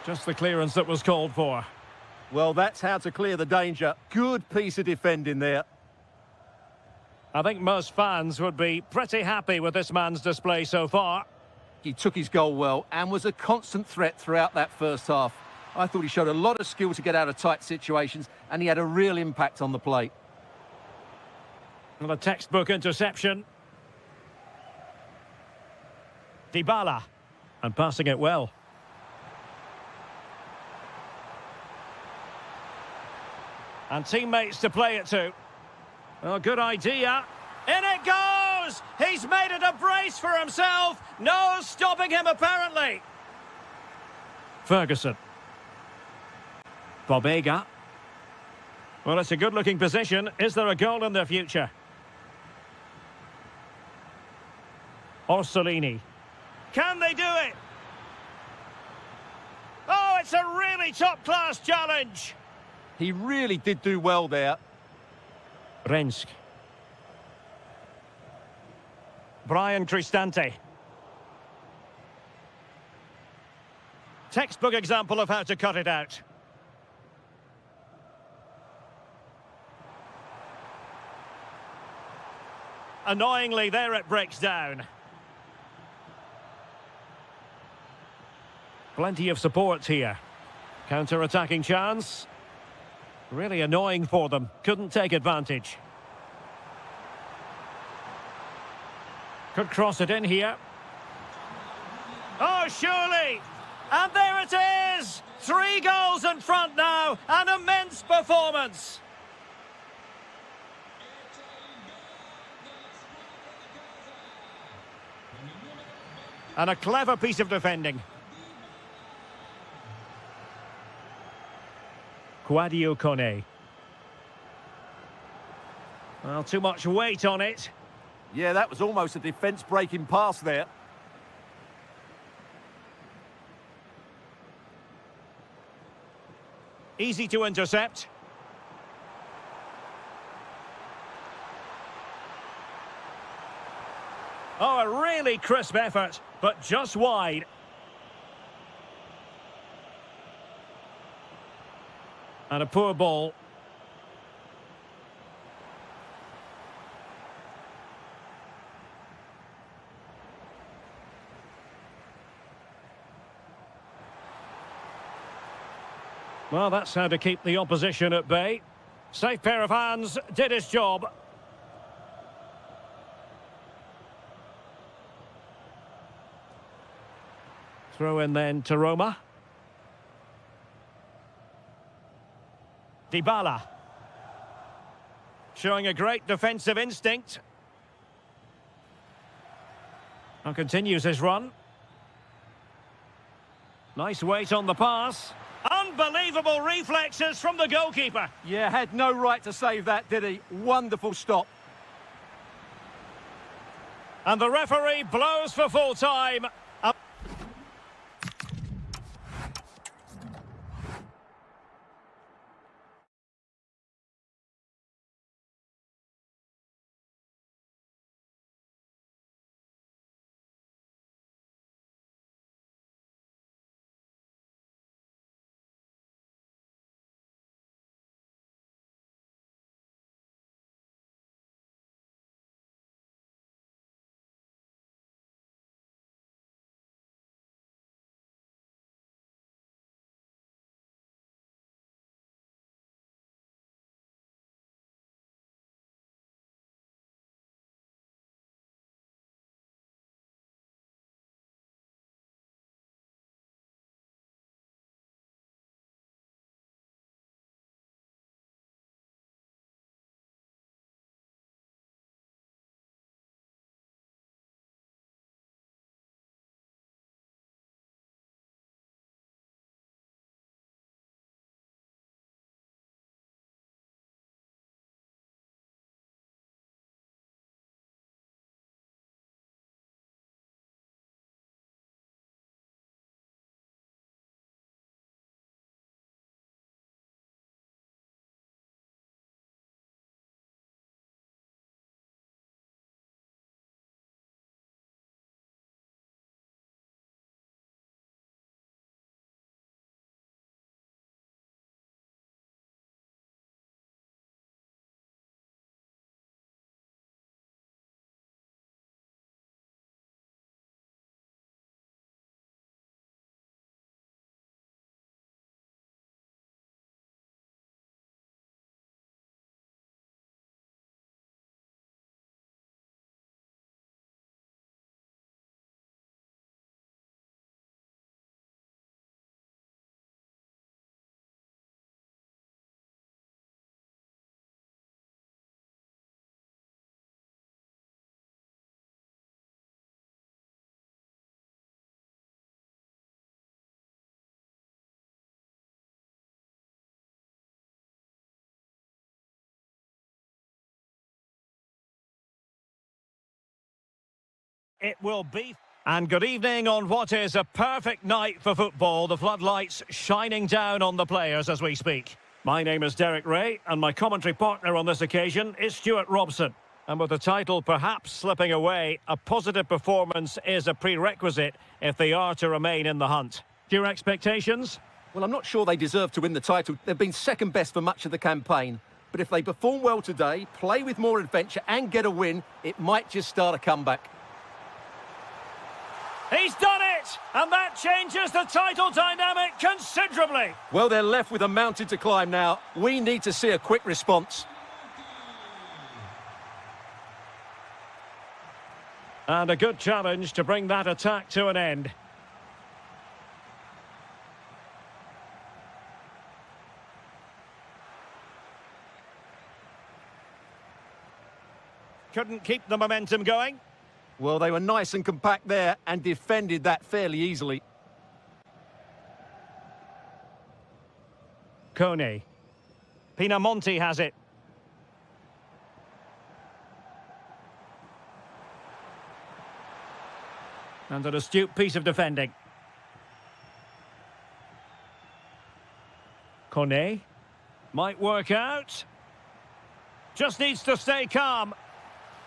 Just the clearance that was called for. Well, that's how to clear the danger. Good piece of defending there. I think most fans would be pretty happy with this man's display so far. He took his goal well and was a constant threat throughout that first half. I thought he showed a lot of skill to get out of tight situations, and he had a real impact on the play. And a textbook interception. Dybala. And passing it well. And teammates to play it to. Oh, good idea. In it goes! He's made it a brace for himself. No stopping him, apparently. Ferguson. Bobega. Well, it's a good-looking position. Is there a goal in the future? Orsolini. Can they do it? Oh, it's a really top-class challenge. He really did do well there. Rensk. Brian Cristante. Textbook example of how to cut it out. Annoyingly, there it breaks down. Plenty of support here. Counter-attacking chance. Really annoying for them. Couldn't take advantage. Could cross it in here. Oh, surely! And there it is! 3 goals in front now. An immense performance. And a clever piece of defending. Quadio Kone. Well, too much weight on it. Yeah, that was almost a defence-breaking pass there. Easy to intercept. Oh, a really crisp effort, but just wide. And a poor ball. Well, that's how to keep the opposition at bay. Safe pair of hands, did his job. Throw in then to Roma. Dybala. Showing a great defensive instinct. And continues his run. Nice weight on the pass. Unbelievable reflexes from the goalkeeper. Yeah, had no right to save that, did he? Wonderful stop. And the referee blows for full time. it will be. And good evening on what is a perfect night for football. The floodlights shining down on the players as we speak. My name is Derek Ray, and my commentary partner on this occasion is Stuart Robson. And with the title perhaps slipping away, a positive performance is a prerequisite if they are to remain in the hunt. Your expectations? Well, I'm not sure they deserve to win the title. They've been second best for much of the campaign. But if they perform well today, play with more adventure and get a win, it might just start a comeback. He's done it! And that changes the title dynamic considerably. Well, they're left with a mountain to climb now. We need to see a quick response. And a good challenge to bring that attack to an end. Couldn't keep the momentum going. Well, they were nice and compact there and defended that fairly easily. Kone. Pinamonti has it. And an astute piece of defending. Kone. Might work out. Just needs to stay calm.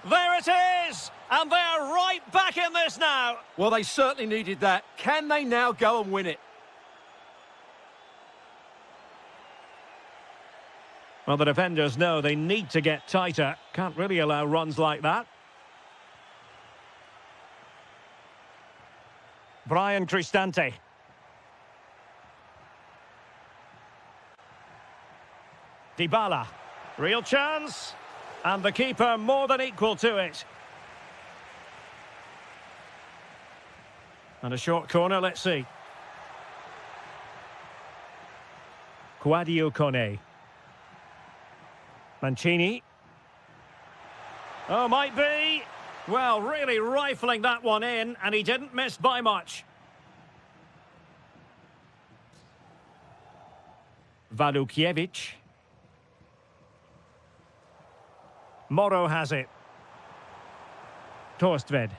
There it is! And they're right back in this now. Well, they certainly needed that. Can they now go and win it? Well, the defenders know they need to get tighter. Can't really allow runs like that. Brian Cristante. Dybala. Real chance. And the keeper more than equal to it. And a short corner, let's see. Quadio Kone. Mancini. Oh, might be. Well, really rifling that one in, and he didn't miss by much. Walukiewicz. Moro has it. Torstved.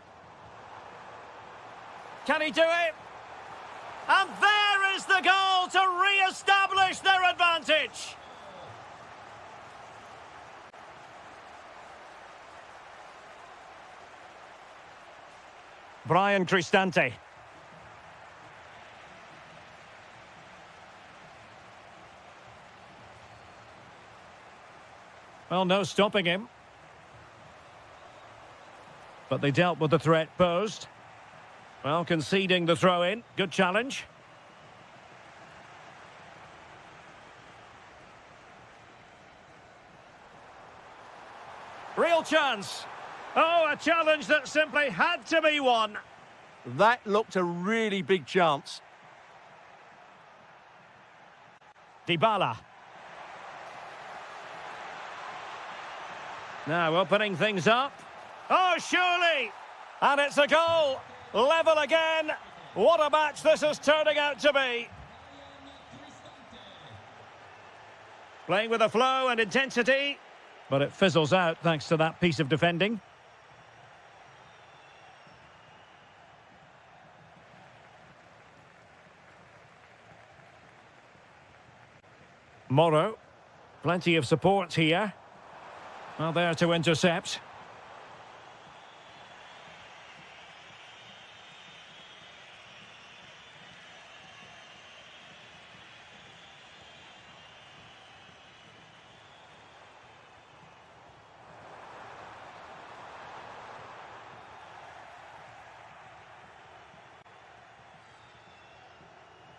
Can he do it? And there is the goal to re-establish their advantage. Brian Cristante. Well, no stopping him. But they dealt with the threat posed. Well, conceding the throw-in. Good challenge. Real chance. Oh, a challenge that simply had to be won. That looked a really big chance. Dybala. Now opening things up. Oh, surely! And it's a goal! Level again! What a match this is turning out to be! Playing with a flow and intensity, but it fizzles out thanks to that piece of defending. Moro. Plenty of support here. Well, there to intercept.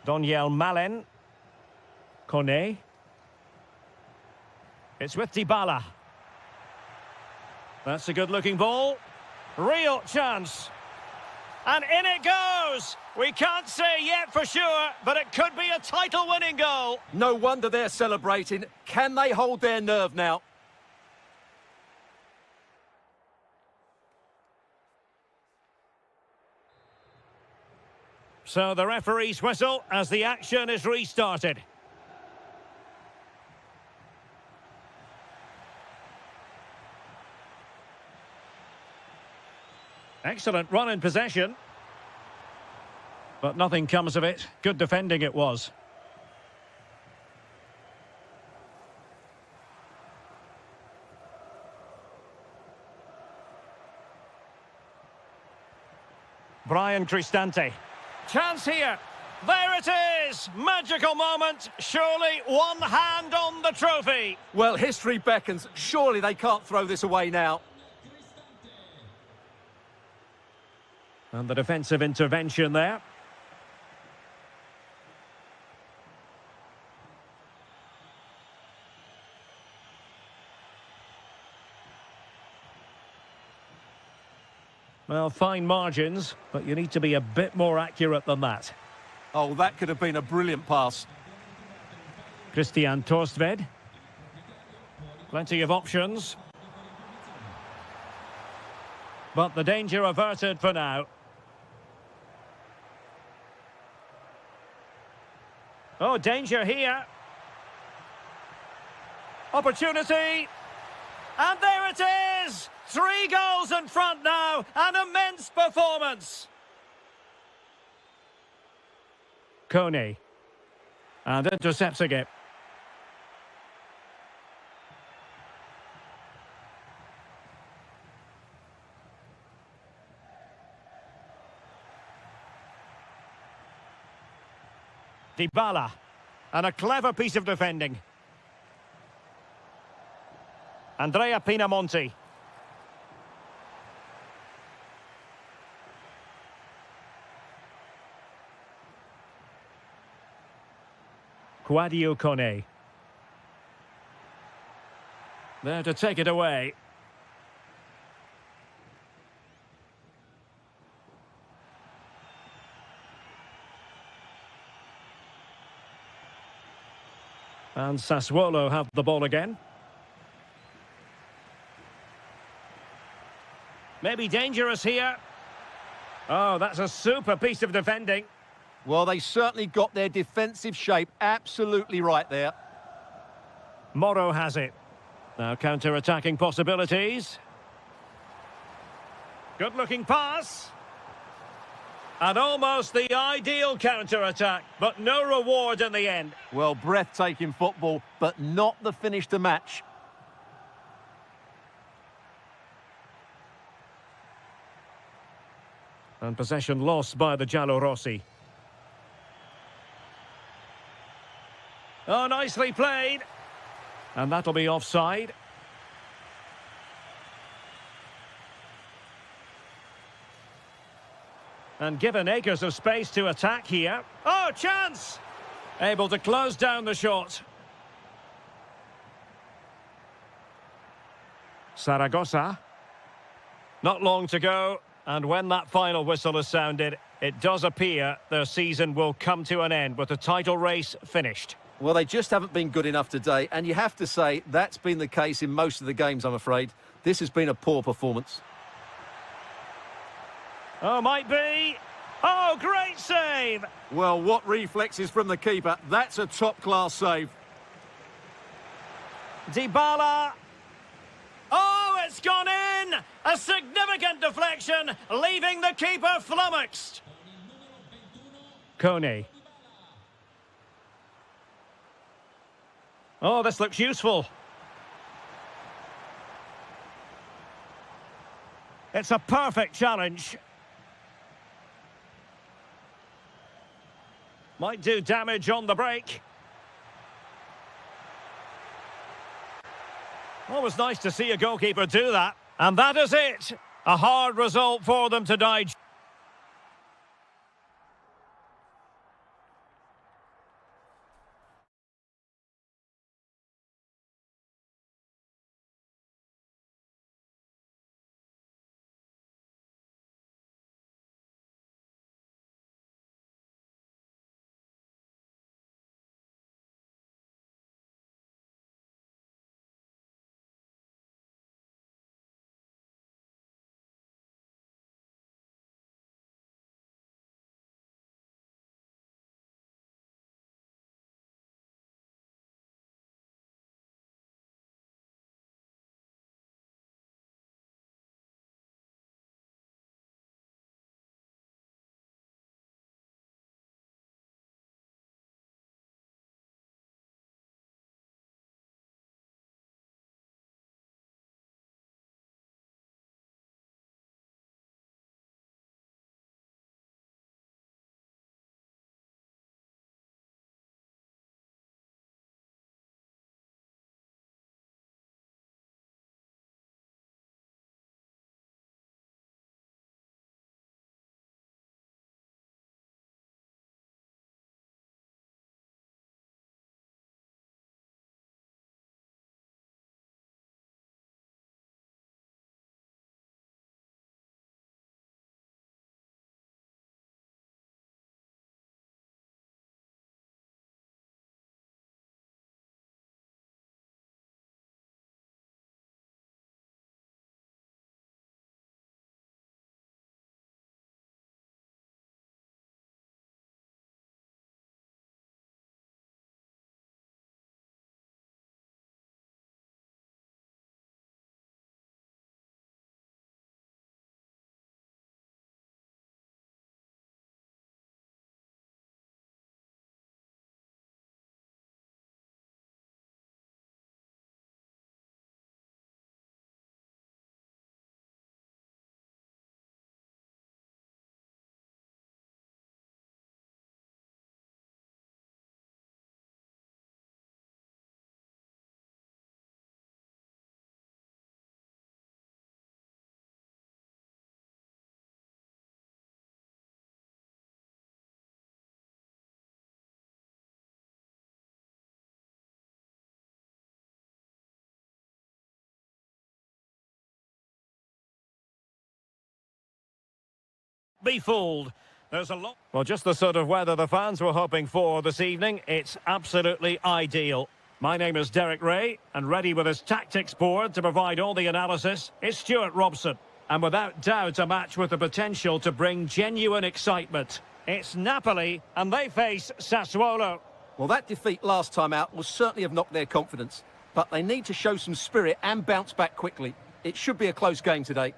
Doniel Malen. Kone. It's with Dybala. That's a good-looking ball. Real chance. And in it goes! We can't say yet for sure, but it could be a title-winning goal. No wonder they're celebrating. Can they hold their nerve now? So the referee's whistle as the action is restarted. Excellent run in possession. But nothing comes of it. Good defending it was. Brian Cristante. Chance here. There it is! Magical moment. Surely one hand on the trophy. Well, history beckons. Surely they can't throw this away now. And the defensive intervention there. Well, fine margins, but you need to be a bit more accurate than that. Oh, that could have been a brilliant pass. Christian Torstved. Plenty of options. But the danger averted for now. Oh, danger here. Opportunity. And there it is! 3 goals in front now. An immense performance. Kone. And intercepting it. Dybala. And a clever piece of defending. Andrea Pinamonti. Quadio Kone. There to take it away. And Sassuolo have the ball again. Maybe dangerous here. Oh, that's a super piece of defending. Well, they certainly got their defensive shape absolutely right there. Moro has it. Now counter-attacking possibilities. Good-looking pass. And almost the ideal counter-attack, but no reward in the end. Well, breathtaking football, but not the finish to match. And possession lost by the Giallorossi. Oh, nicely played. And that'll be offside. And given acres of space to attack here. Oh, chance! Able to close down the shot. Saragossa. Not long to go. And when that final whistle is sounded, it does appear their season will come to an end with the title race finished. Well, they just haven't been good enough today, and you have to say that's been the case in most of the games, I'm afraid. This has been a poor performance. Oh, might be. Oh, great save! Well, what reflexes from the keeper. That's a top-class save. Dybala. Oh, it's gone in! A significant deflection, leaving the keeper flummoxed. Kone. Oh, this looks useful. It's a perfect challenge. Might do damage on the break. Well, it was nice to see a goalkeeper do that. And that is it. A hard result for them to digest. Be fooled. There's a lot. Well, just the sort of weather the fans were hoping for this evening. It's absolutely ideal. My name is Derek Ray, and ready with his tactics board to provide all the analysis is Stuart Robson. And without doubt, a match with the potential to bring genuine excitement. It's Napoli, and they face Sassuolo. Well, that defeat last time out will certainly have knocked their confidence, but they need to show some spirit and bounce back quickly. It should be a close game today.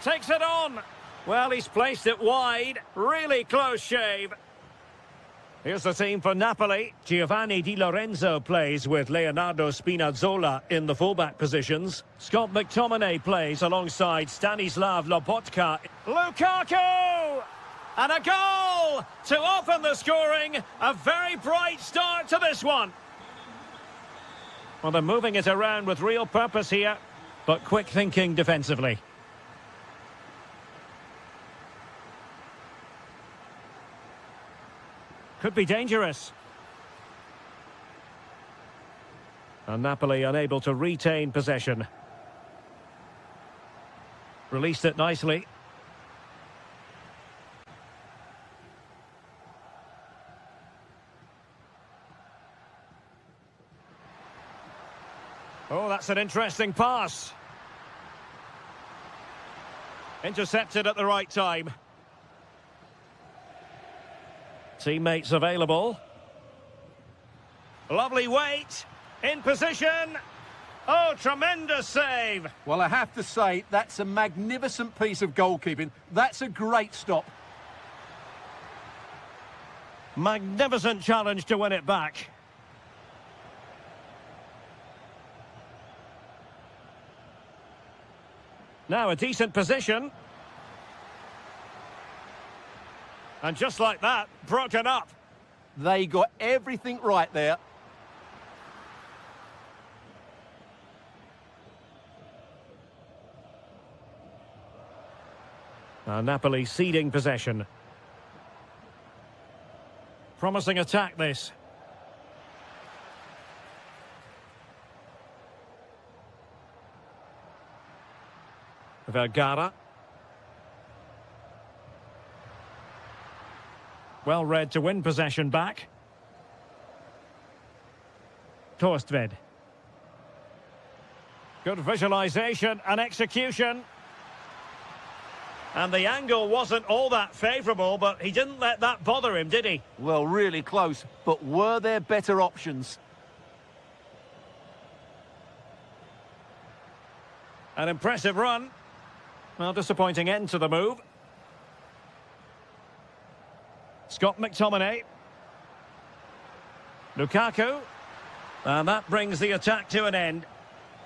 Takes it on. Well, he's placed it wide. Really close shave. Here's the team for Napoli. Giovanni Di Lorenzo plays with Leonardo Spinazzola in the fullback positions. Scott McTominay plays alongside Stanislav Lobotka. Lukaku! And a goal to open the scoring. A very bright start to this one. Well, they're moving it around with real purpose here, but quick thinking defensively. Could be dangerous. And Napoli unable to retain possession. Released it nicely. Oh, that's an interesting pass. Intercepted at the right time. Teammates available. Lovely weight. In position. Oh, tremendous save. Well, I have to say, that's a magnificent piece of goalkeeping. That's a great stop. Magnificent challenge to win it back. Now a decent position. And just like that, broken up. They got everything right there. Now Napoli ceding possession. Promising attack this. Vergara. Well read to win possession back. Torstved. Good visualisation and execution. And the angle wasn't all that favourable, but he didn't let that bother him, did he? Well, really close, but were there better options? An impressive run. Well, disappointing end to the move. Scott McTominay. Lukaku. And that brings the attack to an end.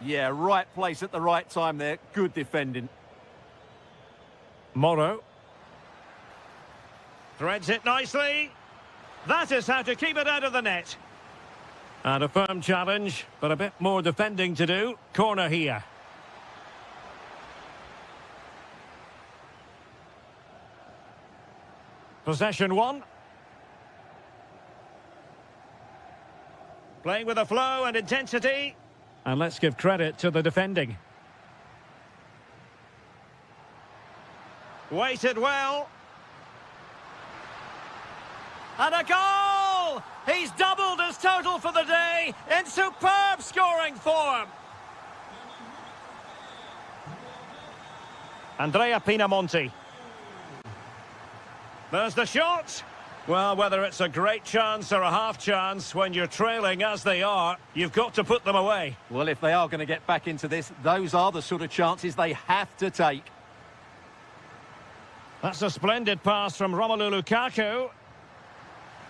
Yeah, right place at the right time there. Good defending. Moro. Threads it nicely. That is how to keep it out of the net. And a firm challenge, but a bit more defending to do. Corner here. Possession one. Playing with a flow and intensity. And let's give credit to the defending. Waited well. And a goal! He's doubled his total for the day in superb scoring form. Andrea Pinamonti. There's the shot. Well, whether it's a great chance or a half chance, when you're trailing as they are, you've got to put them away. Well, if they are going to get back into this, those are the sort of chances they have to take. That's a splendid pass from Romelu Lukaku.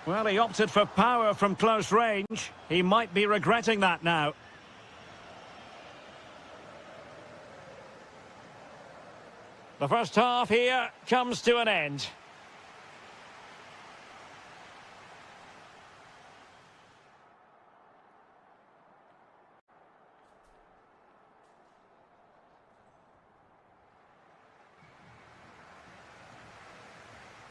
Well, he opted for power from close range. He might be regretting that now. The first half here comes to an end.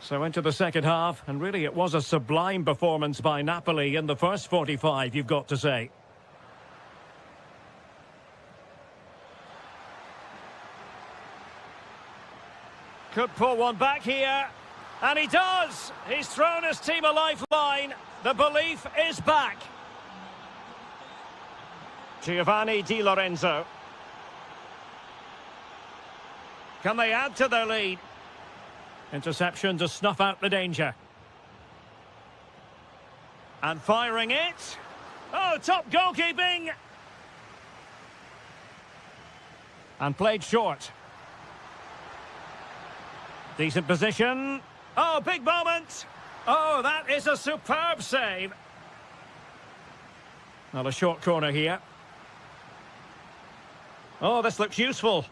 So into the second half, and really it was a sublime performance by Napoli in the first 45, you've got to say. Could pull one back here. And he does! He's thrown his team a lifeline. The belief is back. Giovanni Di Lorenzo. Can they add to their lead? Interception to snuff out the danger. And firing it. Oh, top goalkeeping! And played short. Decent position. Oh, big moment. Oh, that is a superb save. Well, a short corner here. Oh, this looks useful.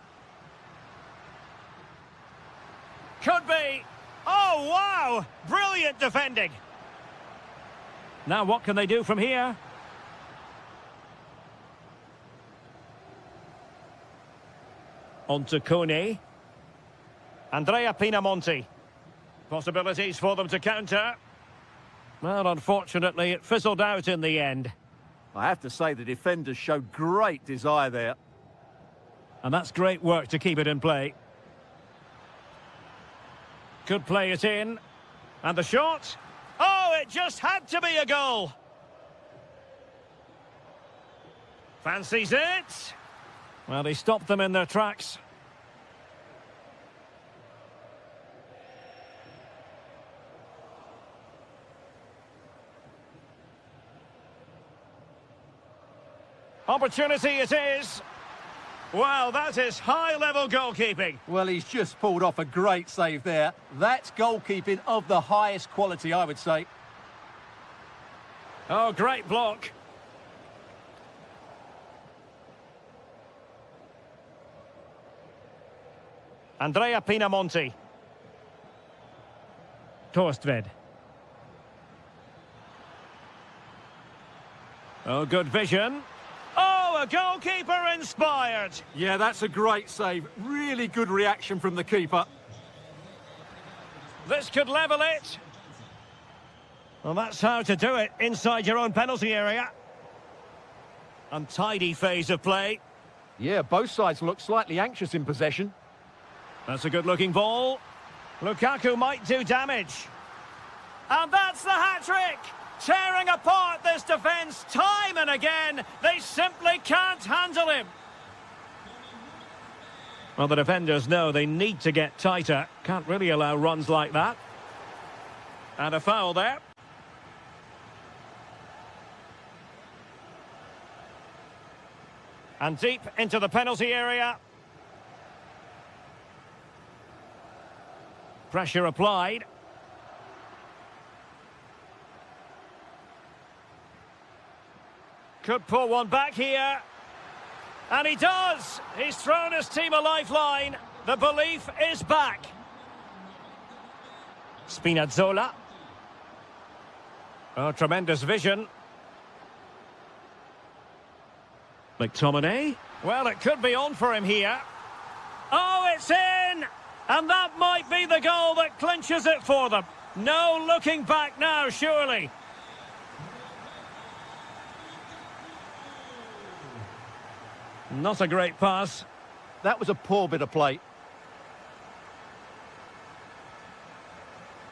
Could be. Oh, wow! Brilliant defending. Now what can they do from here? On to Kone. Andrea Pinamonti. Possibilities for them to counter. Well, unfortunately, it fizzled out in the end. I have to say the defenders showed great desire there. And that's great work to keep it in play. Could play it in. And the shot. Oh, it just had to be a goal. Fancies it. Well, he stopped them in their tracks. Opportunity it is. Wow, that is high-level goalkeeping. Well, he's just pulled off a great save there. That's goalkeeping of the highest quality, I would say. Oh, great block. Andrea Pinamonti. Torstved. Oh, good vision. Oh, a goalkeeper inspired. Yeah, that's a great save. Really good reaction from the keeper. This could level it. Well, that's how to do it inside your own penalty area. Untidy phase of play. Yeah, both sides look slightly anxious in possession. That's a good-looking ball. Lukaku might do damage. And that's the hat-trick! Tearing apart this defence time and again. They simply can't handle him. Well, the defenders know they need to get tighter. Can't really allow runs like that. And a foul there. And deep into the penalty area. Pressure applied. Could pull one back here. And he does! He's thrown his team a lifeline. The belief is back. Spinazzola. Oh, tremendous vision. McTominay. Well, it could be on for him here. Oh, it's in! And that might be the goal that clinches it for them. No looking back now, surely. Not a great pass. That was a poor bit of play.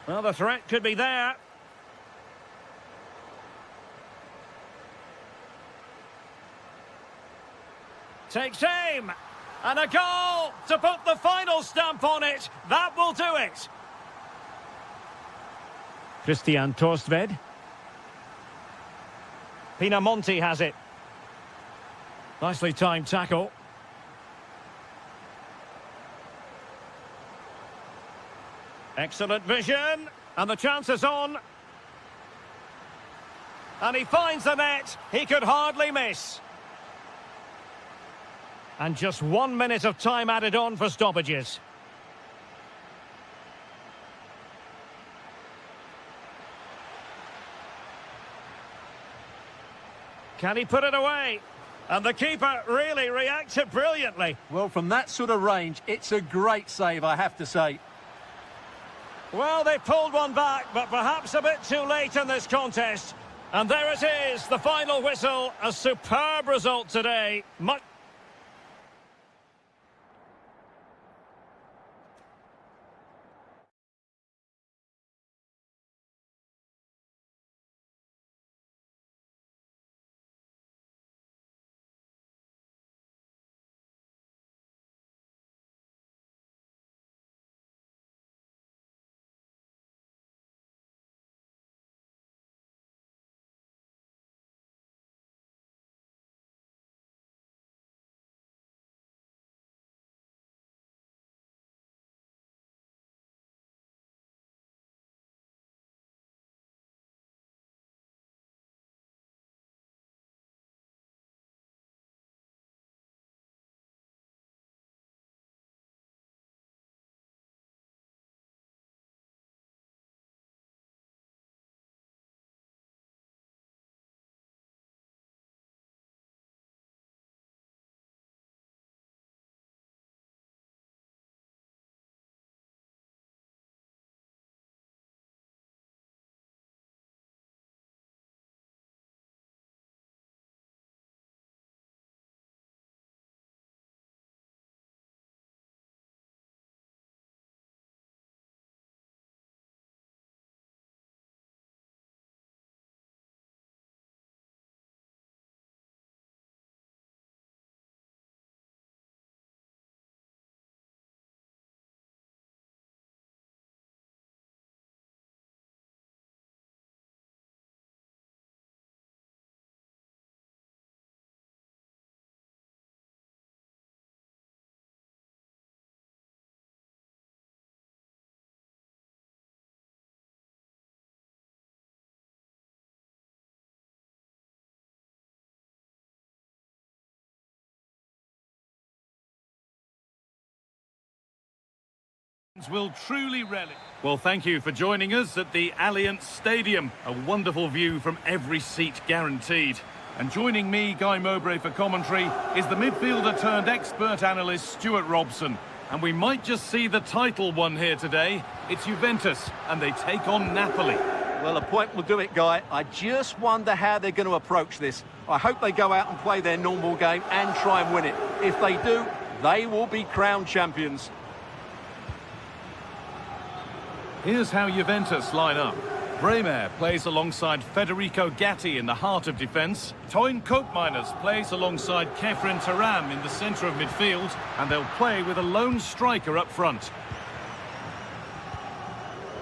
Well, the threat could be there. Takes aim. And a goal to put the final stamp on it. That will do it. Christian Torstved. Pinamonti has it. Nicely timed tackle. Excellent vision. And the chance is on. And he finds the net. He could hardly miss. And just 1 minute of time added on for stoppages. Can he put it away? And the keeper really reacted brilliantly. Well, from that sort of range, it's a great save, I have to say. Well, they pulled one back, but perhaps a bit too late in this contest. And there it is, the final whistle. A superb result today. Will truly relish. Well, thank you for joining us at the Allianz Stadium. A wonderful view from every seat guaranteed. And joining me, Guy Mowbray, for commentary is the midfielder turned expert analyst Stuart Robson. And we might just see the title won here today. It's Juventus, and they take on Napoli. Well, a point will do it, Guy. I just wonder how they're going to approach this. I hope they go out and play their normal game and try and win it. If they do, they will be crowned champions. Here's how Juventus line up. Bremer plays alongside Federico Gatti in the heart of defence. Toyn Koopmeiners plays alongside Kefren Turam in the centre of midfield, and they'll play with a lone striker up front.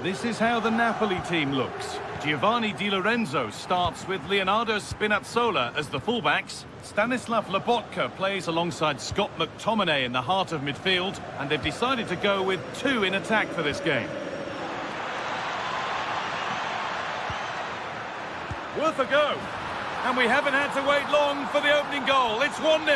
This is how the Napoli team looks. Giovanni Di Lorenzo starts with Leonardo Spinazzola as the fullbacks. Stanislav Lobotka plays alongside Scott McTominay in the heart of midfield, and they've decided to go with two in attack for this game. Worth a go. And we haven't had to wait long for the opening goal. It's 1-0.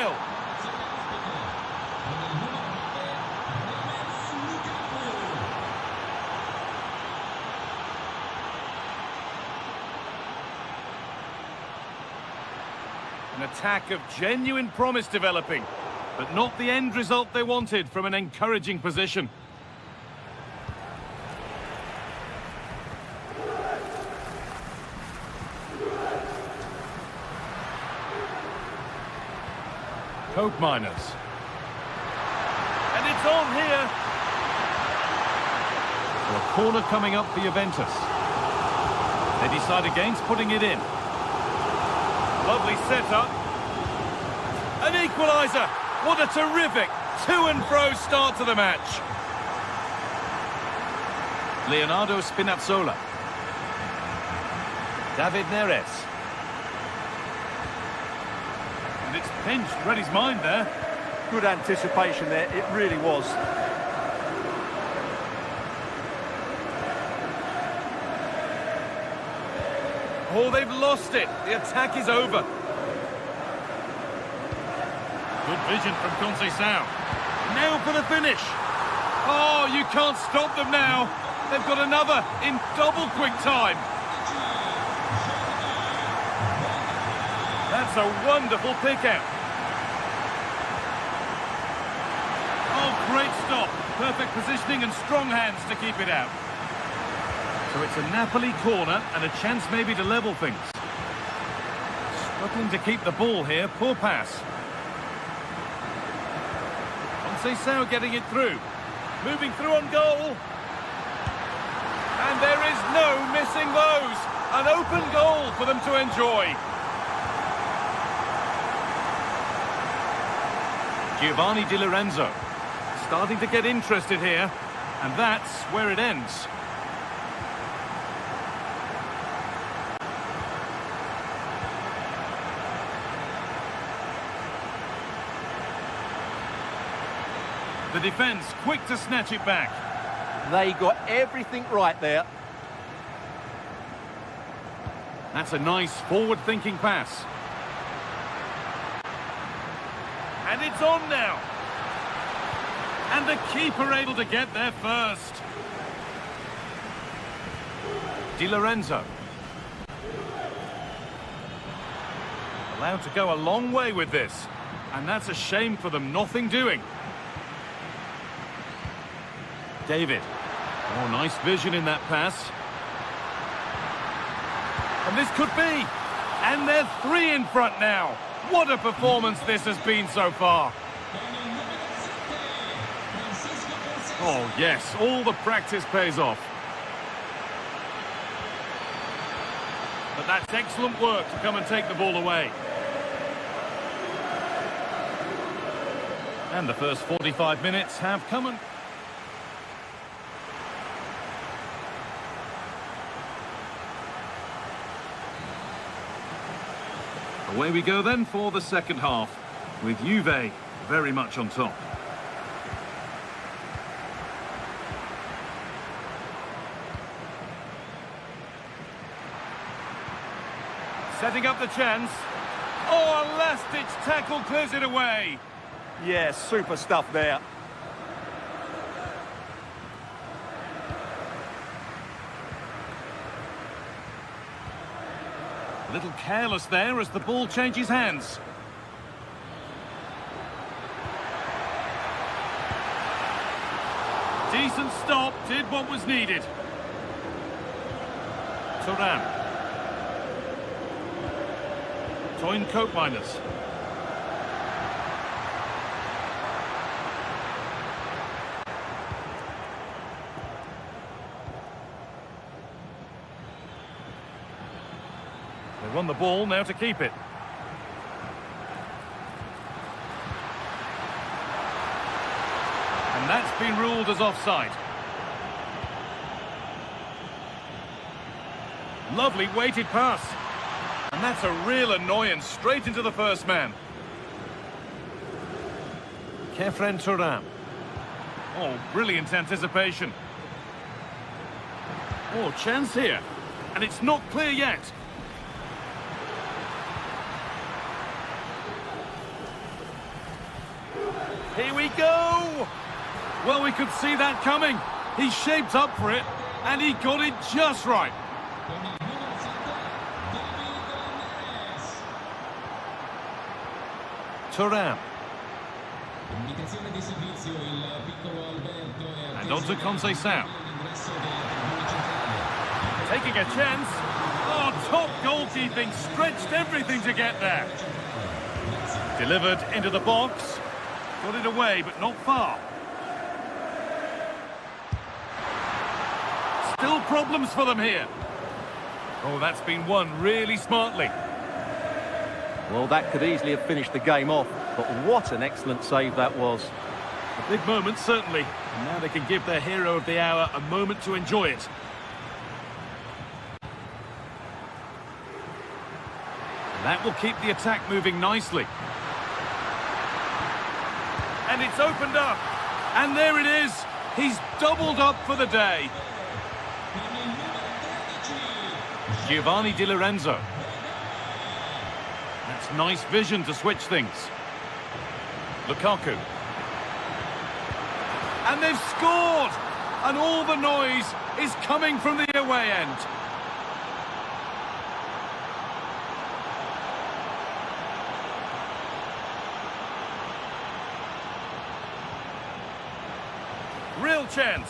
An attack of genuine promise developing, but not the end result they wanted from an encouraging position. Koopmeiners. And it's on here. So a corner coming up for Juventus. They decide against putting it in. Lovely setup. An equaliser. What a terrific to and fro start to the match. Leonardo Spinazzola. David Neres. And it's pinched, read his mind there. Good anticipation there, it really was. Oh, they've lost it. The attack is over. Good vision from Conceição. Now for the finish. Oh, you can't stop them now. They've got another in double quick time. That's a wonderful pick-out. Oh, great stop. Perfect positioning and strong hands to keep it out. So it's a Napoli corner and a chance maybe to level things. Struggling to keep the ball here. Poor pass. Conceição getting it through. Moving through on goal. And there is no missing those. An open goal for them to enjoy. Giovanni Di Lorenzo starting to get interested here, and that's where it ends. The defence quick to snatch it back. They got everything right there. That's a nice forward-thinking pass. And it's on now. And the keeper able to get there first. Di Lorenzo. Allowed to go a long way with this. And that's a shame for them, nothing doing. David. Oh, nice vision in that pass. And this could be. And they're three in front now. What a performance this has been so far. Oh, yes, all the practice pays off. But that's excellent work to come and take the ball away. And the first 45 minutes have come and... Away we go then for the second half, with Juve very much on top. Setting up the chance. Oh, a last-ditch tackle clears it away. Yeah, super stuff there. A little careless there as the ball changes hands. Decent stop, did what was needed. Thuram. Toyn Koopmeiners. They won the ball, now to keep it. And that's been ruled as offside. Lovely weighted pass. And that's a real annoyance, straight into the first man. Kefren Thuram. Oh, brilliant anticipation. Oh, chance here. And it's not clear yet. Here we go! Well, we could see that coming. He shaped up for it, and he got it just right. Thuram. And on to Conceição. Taking a chance. Oh, top goalkeeping, stretched everything to get there. Delivered into the box. Got it away, but not far. Still problems for them here. Oh, that's been won really smartly. Well, that could easily have finished the game off, but what an excellent save that was. A big moment, certainly. And now they can give their hero of the hour a moment to enjoy it. And that will keep the attack moving nicely. And it's opened up. And there it is. He's doubled up for the day. Giovanni Di Lorenzo. That's nice vision to switch things. Lukaku. And they've scored! And all the noise is coming from the away end. Real chance.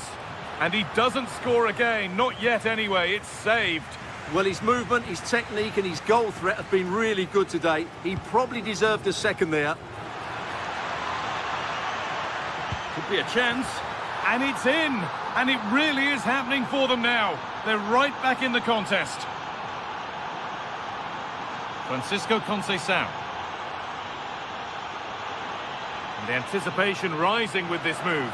And he doesn't score again. Not yet anyway. It's saved. Well, his movement, his technique and his goal threat have been really good today. He probably deserved a second there. Could be a chance. And it's in. And it really is happening for them now. They're right back in the contest. Francisco Conceição. And the anticipation rising with this move.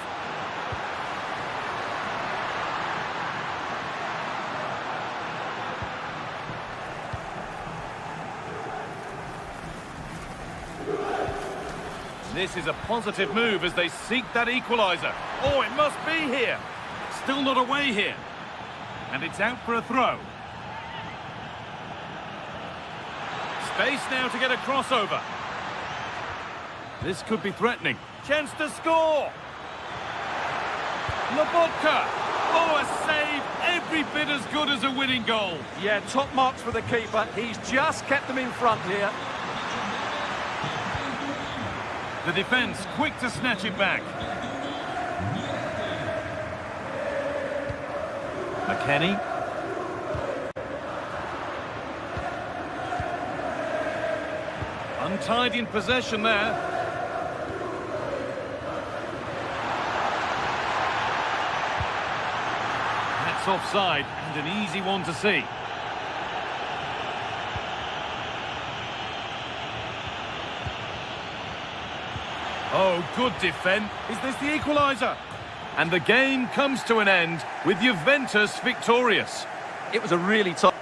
This is a positive move as they seek that equaliser. Oh, it must be here. Still not away here. And it's out for a throw. Space now to get a crossover. This could be threatening. Chance to score. Lobotka. Oh, a save every bit as good as a winning goal. Yeah, top marks for the keeper. He's just kept them in front here. The defence quick to snatch it back. McKennie. Untied in possession there. That's offside and an easy one to see. Oh, good defence. Is this the equaliser? And the game comes to an end with Juventus victorious. It was a really tough...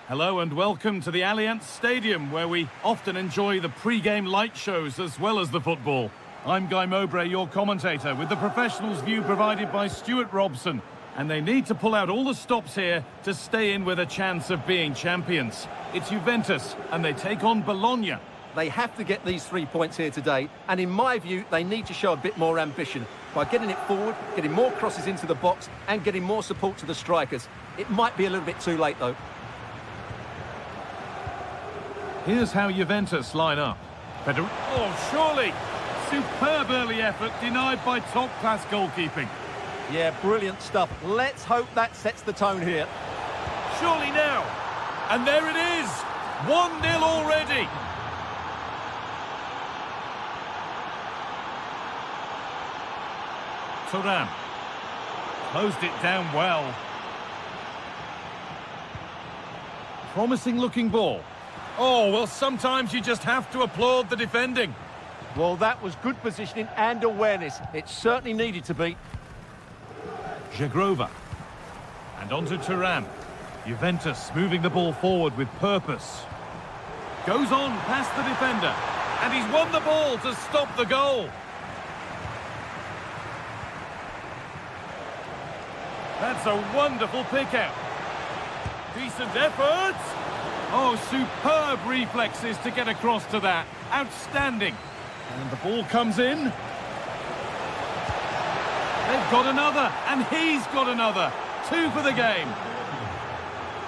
Hello and welcome to the Allianz Stadium, where we often enjoy the pre-game light shows as well as the football. I'm Guy Mowbray, your commentator, with the professionals' view provided by Stuart Robson. And they need to pull out all the stops here to stay in with a chance of being champions. It's Juventus, and they take on Bologna. They have to get these 3 points here today, and in my view, they need to show a bit more ambition by getting it forward, getting more crosses into the box, and getting more support to the strikers. It might be a little bit too late, though. Here's how Juventus line up. Oh, surely! Superb early effort, denied by top-class goalkeeping. Yeah, brilliant stuff. Let's hope that sets the tone here. Surely now! And there it is! 1-0 already! Thuram closed it down well. Promising looking ball. Oh, well, sometimes you just have to applaud the defending. Well, that was good positioning and awareness. It certainly needed to be. Jagrova. And on to Thuram. Juventus moving the ball forward with purpose. Goes on past the defender. And he's won the ball to stop the goal. That's a wonderful pick-out. Decent effort. Oh, superb reflexes to get across to that. Outstanding. And the ball comes in. They've got another, and he's got another. 2 for the game.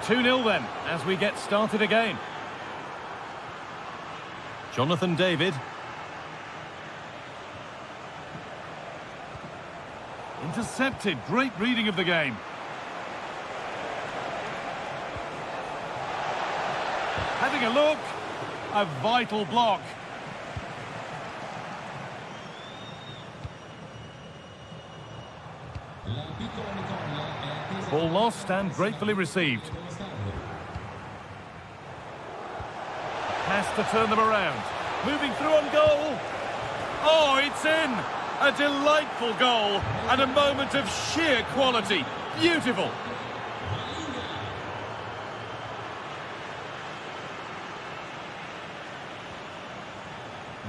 2-0 then, as we get started again. Jonathan David. Intercepted. Great reading of the game. Having a look. A vital block. Ball lost and gratefully received. Has to turn them around. Moving through on goal. Oh, it's in. A delightful goal and a moment of sheer quality. Beautiful.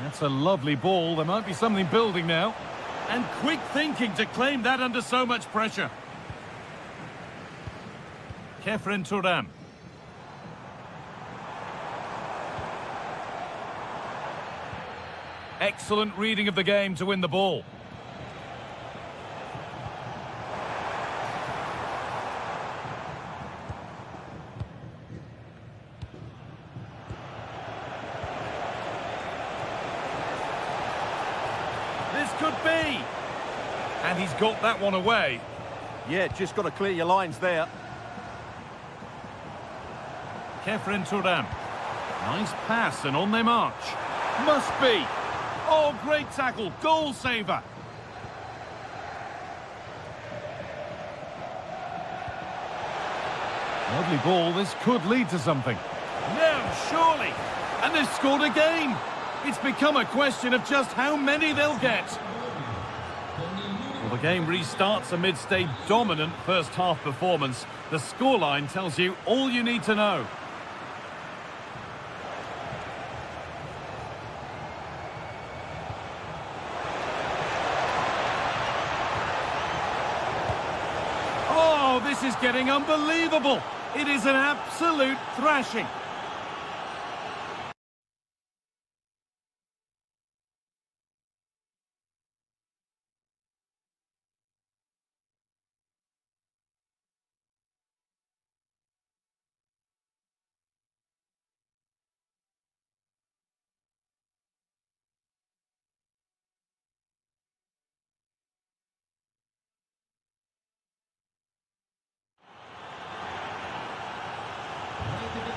That's a lovely ball. There might be something building now. And quick thinking to claim that under so much pressure. Kefren Thuram. Excellent reading of the game to win the ball. This could be. And he's got that one away. Yeah, just got to clear your lines there. Kefren Thuram. Nice pass and on they march. Must be. Oh, great tackle. Goal saver. Lovely ball. This could lead to something. Now, surely. And they've scored again. It's become a question of just how many they'll get. Well, the game restarts amidst a dominant first-half performance. The scoreline tells you all you need to know. Oh, this is getting unbelievable. It is an absolute thrashing.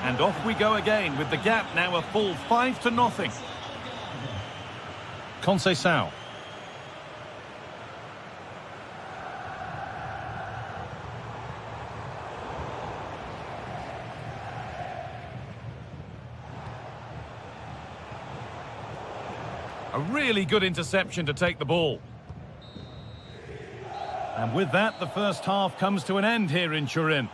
And off we go again with the gap now a full 5-0. Conceição. A really good interception to take the ball. And with that, the first half comes to an end here in Turin.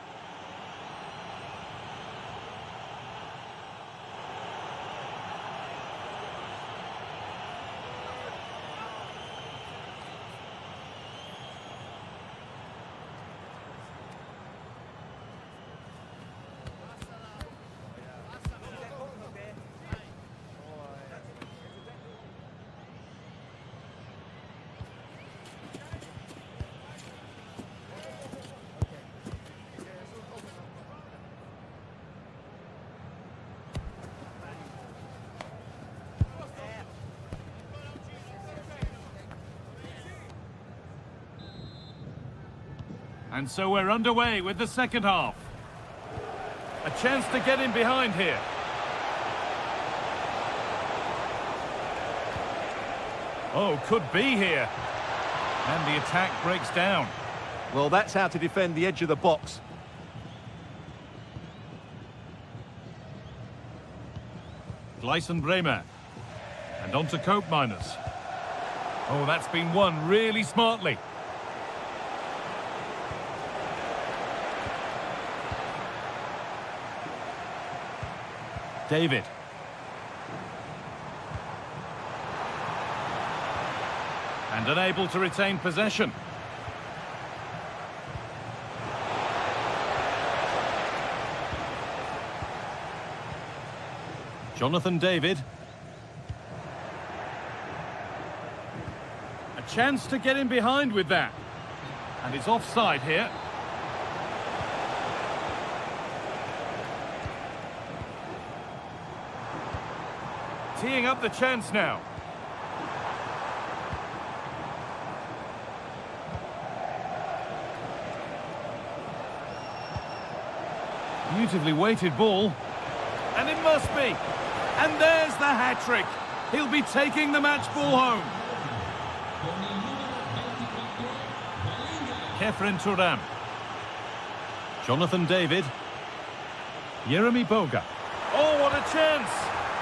And so we're underway with the second half. A chance to get in behind here. Oh, could be here. And the attack breaks down. Well, that's how to defend the edge of the box. Gleisen Bremer. And on to Cope Miners. Oh, that's been won really smartly. David. And unable to retain possession. Jonathan David. A chance to get in behind with that. And it's offside here. Teeing up the chance now. Beautifully weighted ball. And it must be. And there's the hat-trick. He'll be taking the match ball home. Kefren Turam. Jonathan David. Jeremy Boga. Oh, what a chance.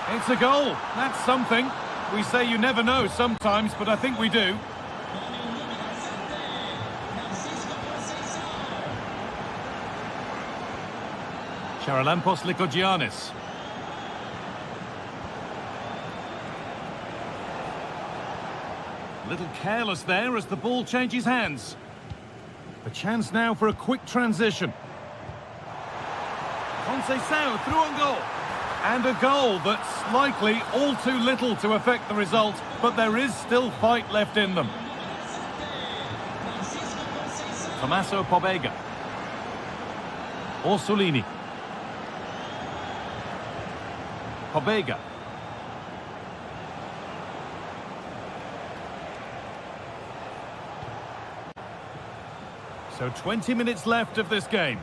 It's a goal. That's something. We say you never know sometimes, but I think we do. Charalampos Lykogiannis. A little careless there as the ball changes hands. A chance now for a quick transition. Conceição through on goal. And a goal that's likely all too little to affect the result, but there is still fight left in them. Tommaso Pobega. Orsolini. Pobega. So 20 minutes left of this game.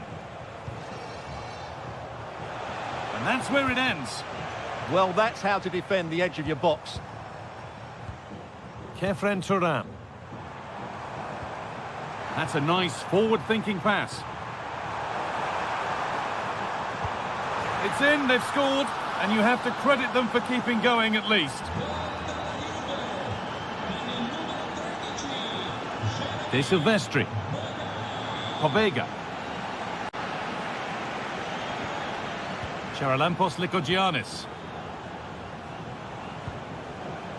And that's where it ends. Well, that's how to defend the edge of your box. Kefren Turam. That's a nice forward-thinking pass. It's in, they've scored, and you have to credit them for keeping going at least. De Silvestri. Pobega. Charalampos Lykogiannis.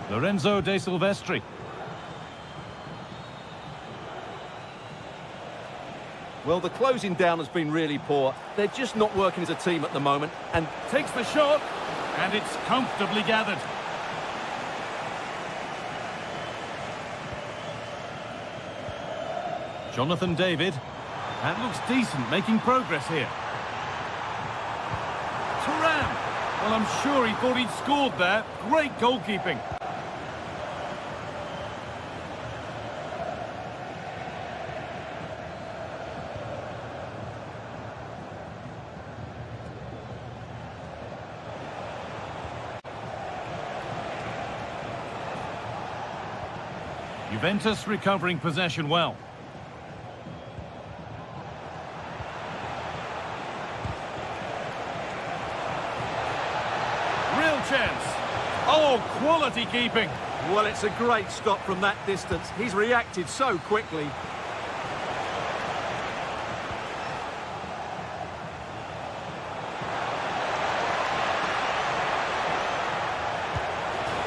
Lorenzo De Silvestri. Well, the closing down has been really poor. They're just not working as a team at the moment, and Takes the shot, and it's comfortably gathered. Jonathan David. That looks decent, making progress here. Turam. Well, I'm sure he thought he'd scored there. Great goalkeeping. Juventus recovering possession well. Real chance. Oh, quality keeping. well, it's a great stop from that distance. He's reacted so quickly.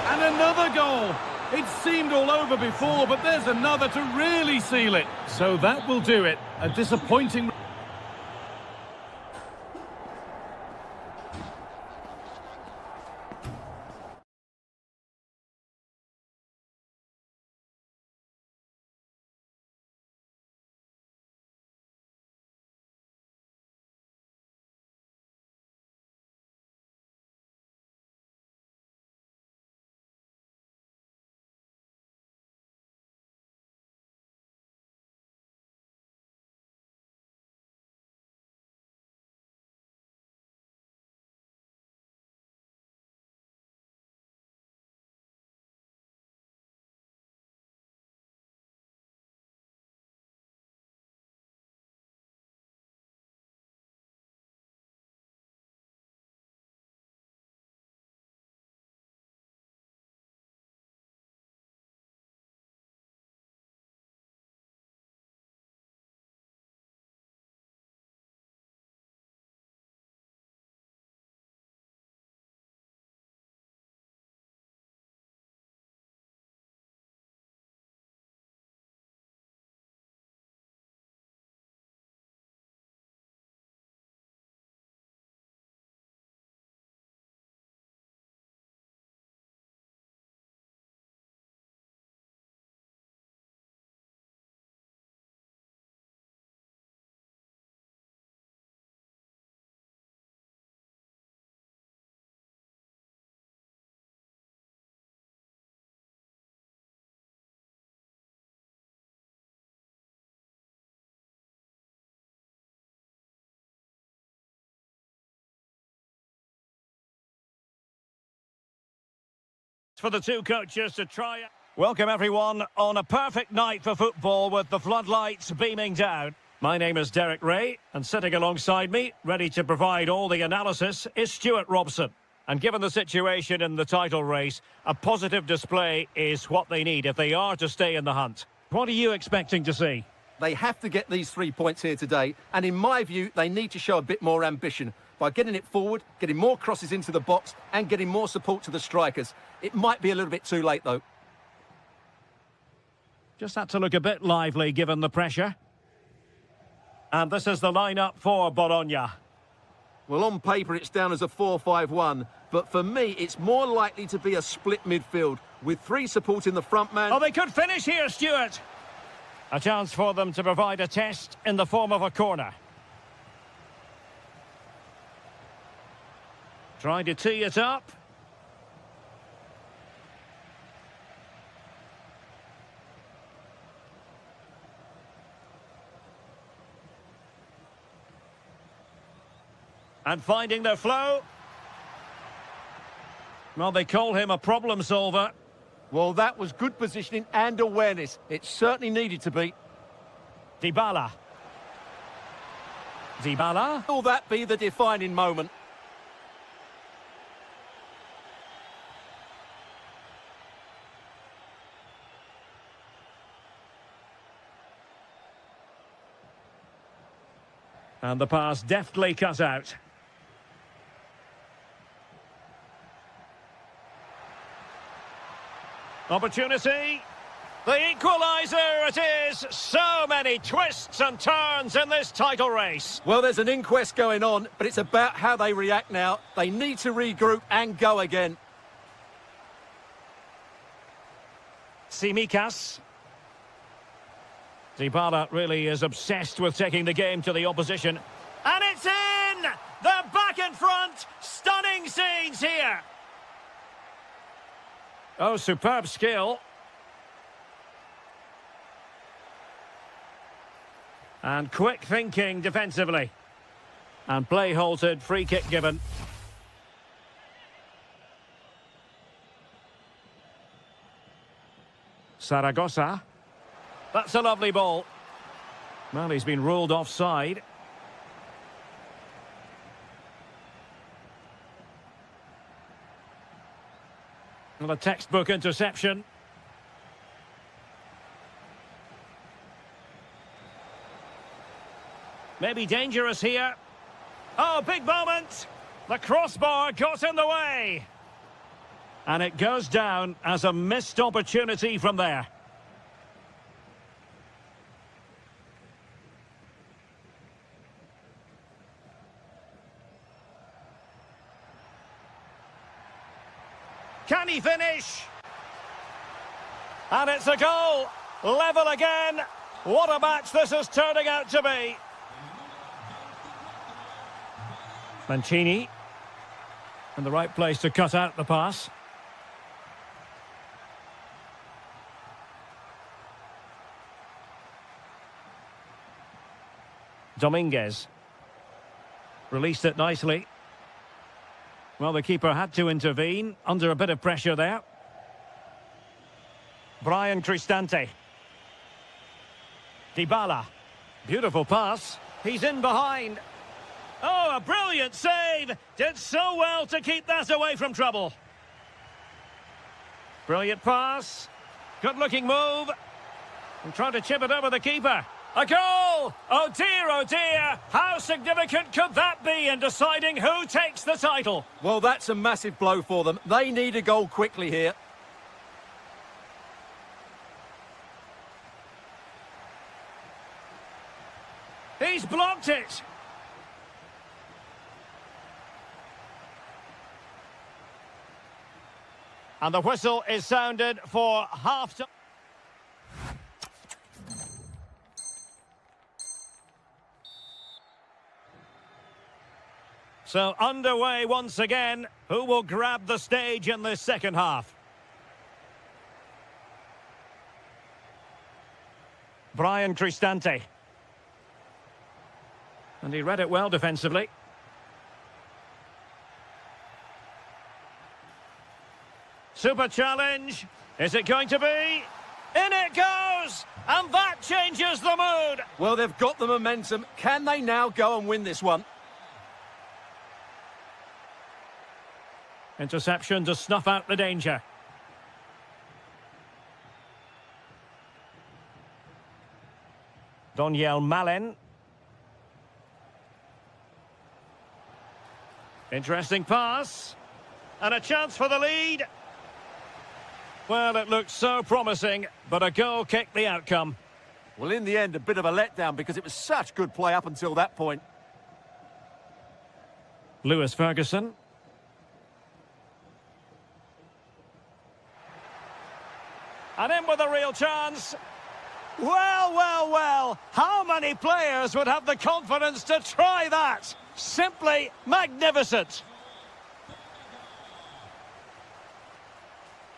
And another goal. It seemed all over before, but there's another to really seal it. So that will do it. A disappointing... For the two coaches to try. Welcome everyone on a perfect night for football with the floodlights beaming down. My name is Derek Ray, and sitting alongside me, ready to provide all the analysis, is Stuart Robson. And given the situation in the title race, a positive display is what they need if they are to stay in the hunt. What are you expecting to see? They have to get these 3 points here today, and in my view, they need to show a bit more ambition by getting it forward, getting more crosses into the box, and getting more support to the strikers. It might be a little bit too late, though. Just had to look a bit lively given the pressure. And this is the lineup for Bologna. Well, on paper, it's down as a 4-5-1, but for me, it's more likely to be a split midfield, with 3 supporting the front man. Oh, they could finish here, Stuart. A chance for them to provide a test in the form of a corner. Trying to tee it up. And finding their flow. Well, they call him a problem solver. Well, that was good positioning and awareness. It certainly needed to be. Dybala. Dybala. Will that be the defining moment? And the pass deftly cut out. Opportunity. The equaliser it is. So many twists and turns in this title race. Well, there's an inquest going on, but it's about how they react now. They need to regroup and go again. Tsimikas. Dybala really is obsessed with taking the game to the opposition. And it's in! They're back in front! Stunning scenes here! Oh, superb skill. And quick thinking defensively. And play halted, free kick given. Saragossa. That's a lovely ball. Well, he's been ruled offside. Well, a textbook interception. Maybe dangerous here. Oh, big moment. The crossbar got in the way. And it goes down as a missed opportunity from there. Can he finish? And it's a goal. Level again. What a match this is turning out to be. Mancini. In the right place to cut out the pass. Dominguez. Released it nicely. Well, the keeper had to intervene, under a bit of pressure there. Brian Cristante. Dybala. Beautiful pass. He's in behind. Oh, a brilliant save. Did so well to keep that away from trouble. Brilliant pass. Good-looking move. And trying to chip it over the keeper. A goal! Oh dear, how significant could that be in deciding who takes the title? Well, that's a massive blow for them. They need a goal quickly here. He's blocked it! And the whistle is sounded for half-time. So underway once again. Who will grab the stage in this second half? Brian Cristante. And he read it well defensively. Super challenge. Is it going to be? In it goes! And that changes the mood. Well, they've got the momentum. Can they now go and win this one? Interception to snuff out the danger. Daniel Malen. Interesting pass. And a chance for the lead. Well, it looked so promising, but a goal kicked the outcome. Well, in the end, a bit of a letdown because it was such good play up until that point. Lewis Ferguson. And in with a real chance. Well, well, well. How many players would have the confidence to try that? Simply magnificent.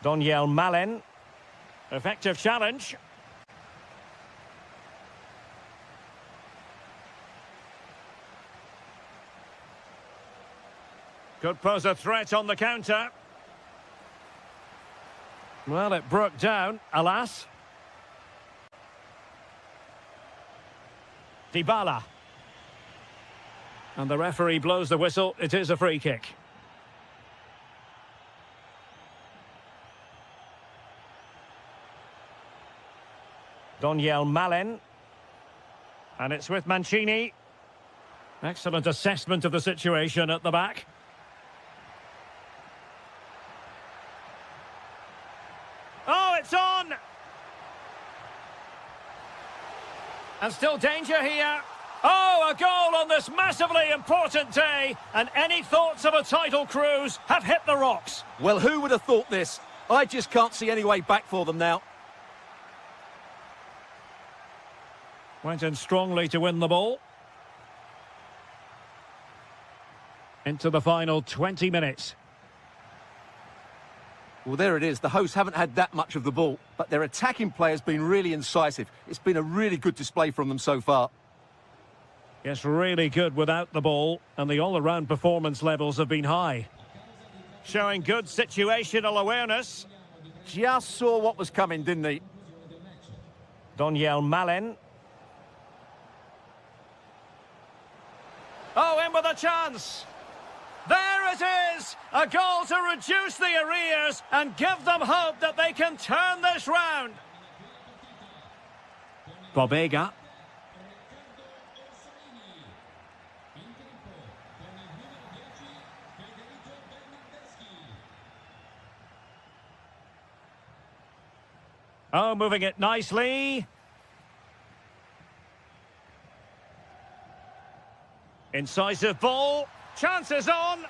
Daniel Malen. Effective challenge. Could pose a threat on the counter. Well, it broke down, alas. Dybala. And the referee blows the whistle. It is a free kick. Daniel Malen. And it's with Mancini. Excellent assessment of the situation at the back. Oh, it's on! And still danger here. Oh, a goal on this massively important day. And any thoughts of a title cruise have hit the rocks. Well, who would have thought this? I just can't see any way back for them now. Went in strongly to win the ball. Into the final 20 minutes. Well, there it is. The hosts haven't had that much of the ball, but their attacking play has been really incisive. It's been a really good display from them so far. Yes, really good without the ball, and the all-around performance levels have been high. Showing good situational awareness. Just saw what was coming, didn't he? Daniel Malen. Oh, in with a chance. There it is! A goal to reduce the arrears and give them hope that they can turn this round. Bobega. Oh, moving it nicely. Incisive ball. Chances on.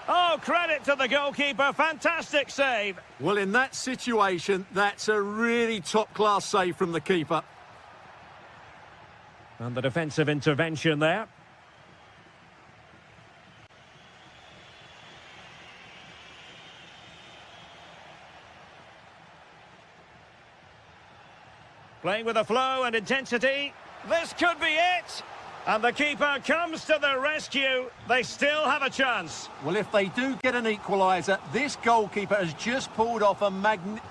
Oh, credit to the goalkeeper. Fantastic save. Well, in that situation, that's a really top-class save from the keeper. And the defensive intervention there. Playing with a flow and intensity. This could be it. And the keeper comes to the rescue. They still have a chance. Well, if they do get an equaliser, this goalkeeper has just pulled off a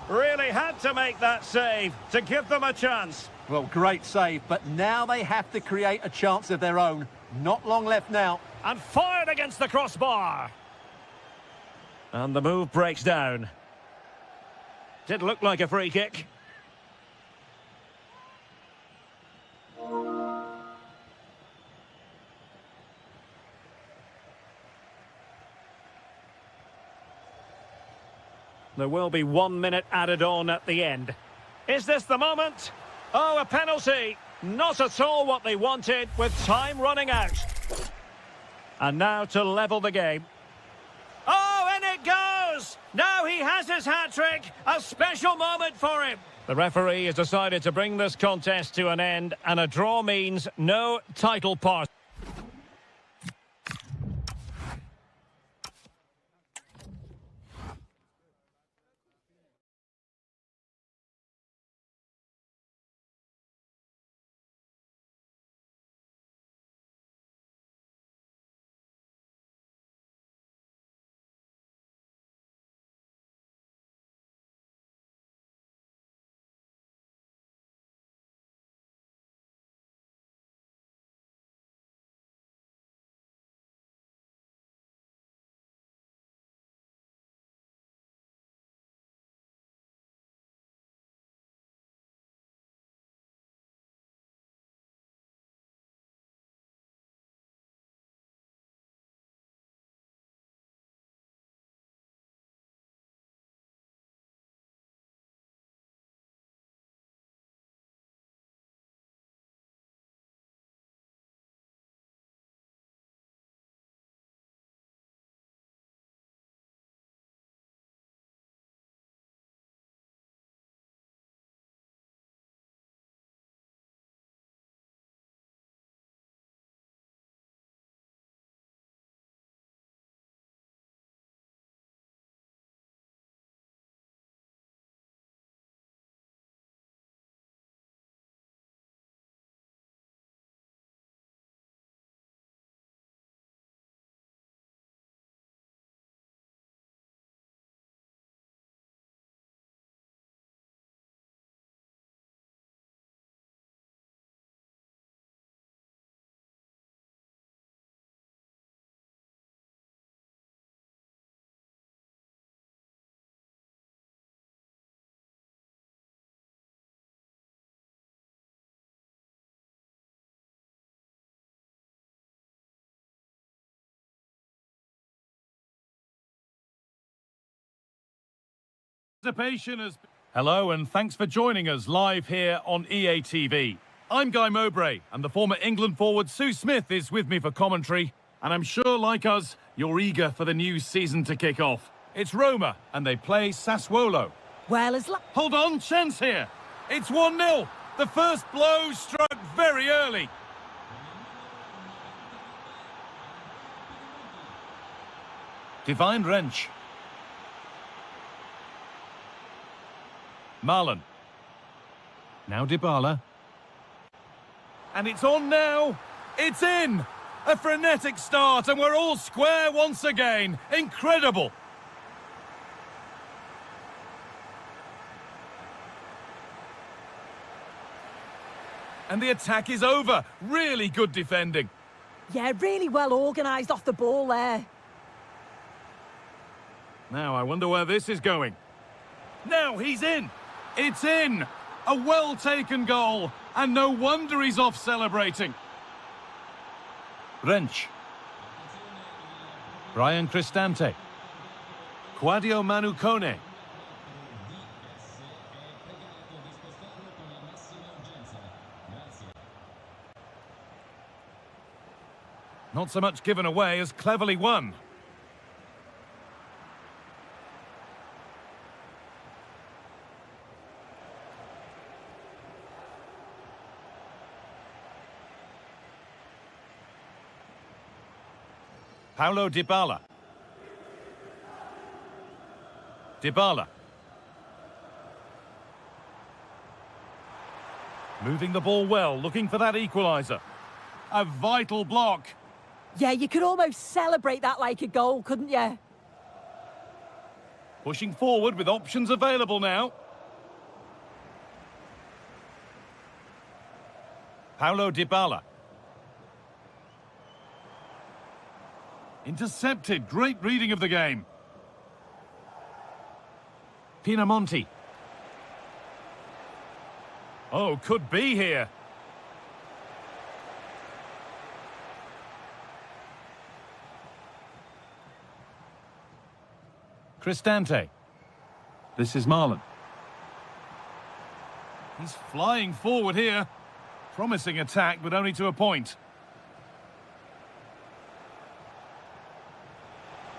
Really had to make that save to give them a chance. Well, great save, but now they have to create a chance of their own. Not long left now. And fired against the crossbar. And the move breaks down. Did look like a free kick. There will be 1 minute added on at the end. Is this the moment? Oh, a penalty. Not at all what they wanted with time running out. And now to level the game. Oh, and it goes! Now he has his hat-trick. A special moment for him. The referee has decided to bring this contest to an end, and a draw means no title party. Hello and thanks for joining us live here on EA TV. I'm Guy Mowbray and the former England forward Sue Smith is with me for commentary. And I'm sure, like us, you're eager for the new season to kick off. It's Roma and they play Sassuolo. Well, Hold on, chance here. It's 1-0. The first blow struck very early. Divine wrench. Marlon. Now Dybala. And it's on now. It's in. A frenetic start and we're all square once again. Incredible. And the attack is over. Really good defending. yeah, really well organised off the ball there. Now, I wonder where this is going. Now, he's in. It's in. A well-taken goal. And no wonder he's off celebrating. Wrench. Brian Cristante. Quadio Manucone. Not so much given away as cleverly won. Paulo Dybala. Dybala. Moving the ball well, looking for that equaliser. A vital block. Yeah, you could almost celebrate that like a goal, couldn't you? Pushing forward with options available now. Paulo Dybala. Intercepted. Great reading of the game. Pinamonti. Oh, could be here. Cristante. This is Marlon. He's flying forward here. Promising attack, but only to a point.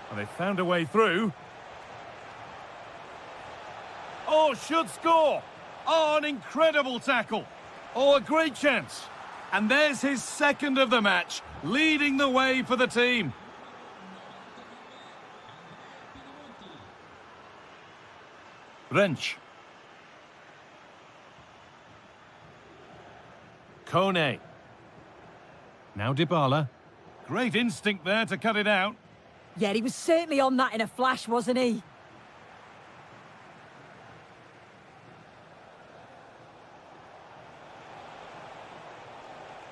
And they found a way through. Oh, should score. Oh, an incredible tackle. Oh, a great chance. And there's his second of the match, leading the way for the team. Wrench. Kone. Now Dybala. Great instinct there to cut it out. Yeah, he was certainly on that in a flash, wasn't he?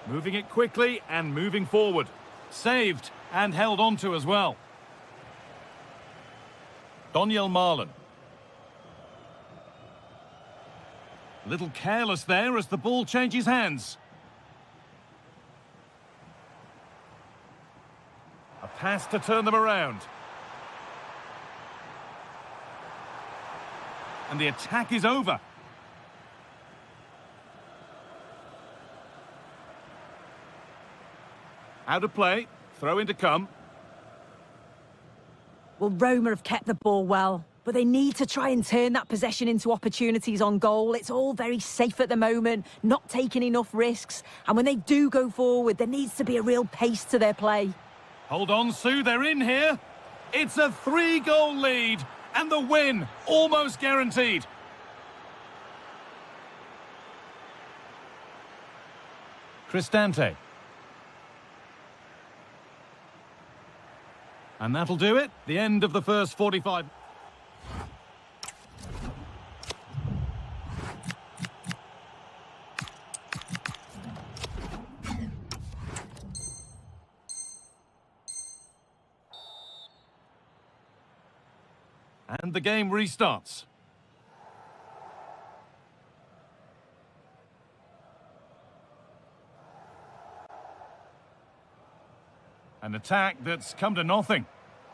Moving it quickly and moving forward. Saved and held on to as well. Daniel Marlon. A little careless there as the ball changes hands. A pass to turn them around. And the attack is over. Out of play, throw in to come. Well, Roma have kept the ball well, but they need to try and turn that possession into opportunities on goal. It's all very safe at the moment, not taking enough risks. And when they do go forward, there needs to be a real pace to their play. Hold on, Sue, they're in here. It's a 3-goal lead, and the win almost guaranteed. Cristante. And that'll do it. The end of the first 45. And the game restarts. An attack that's come to nothing.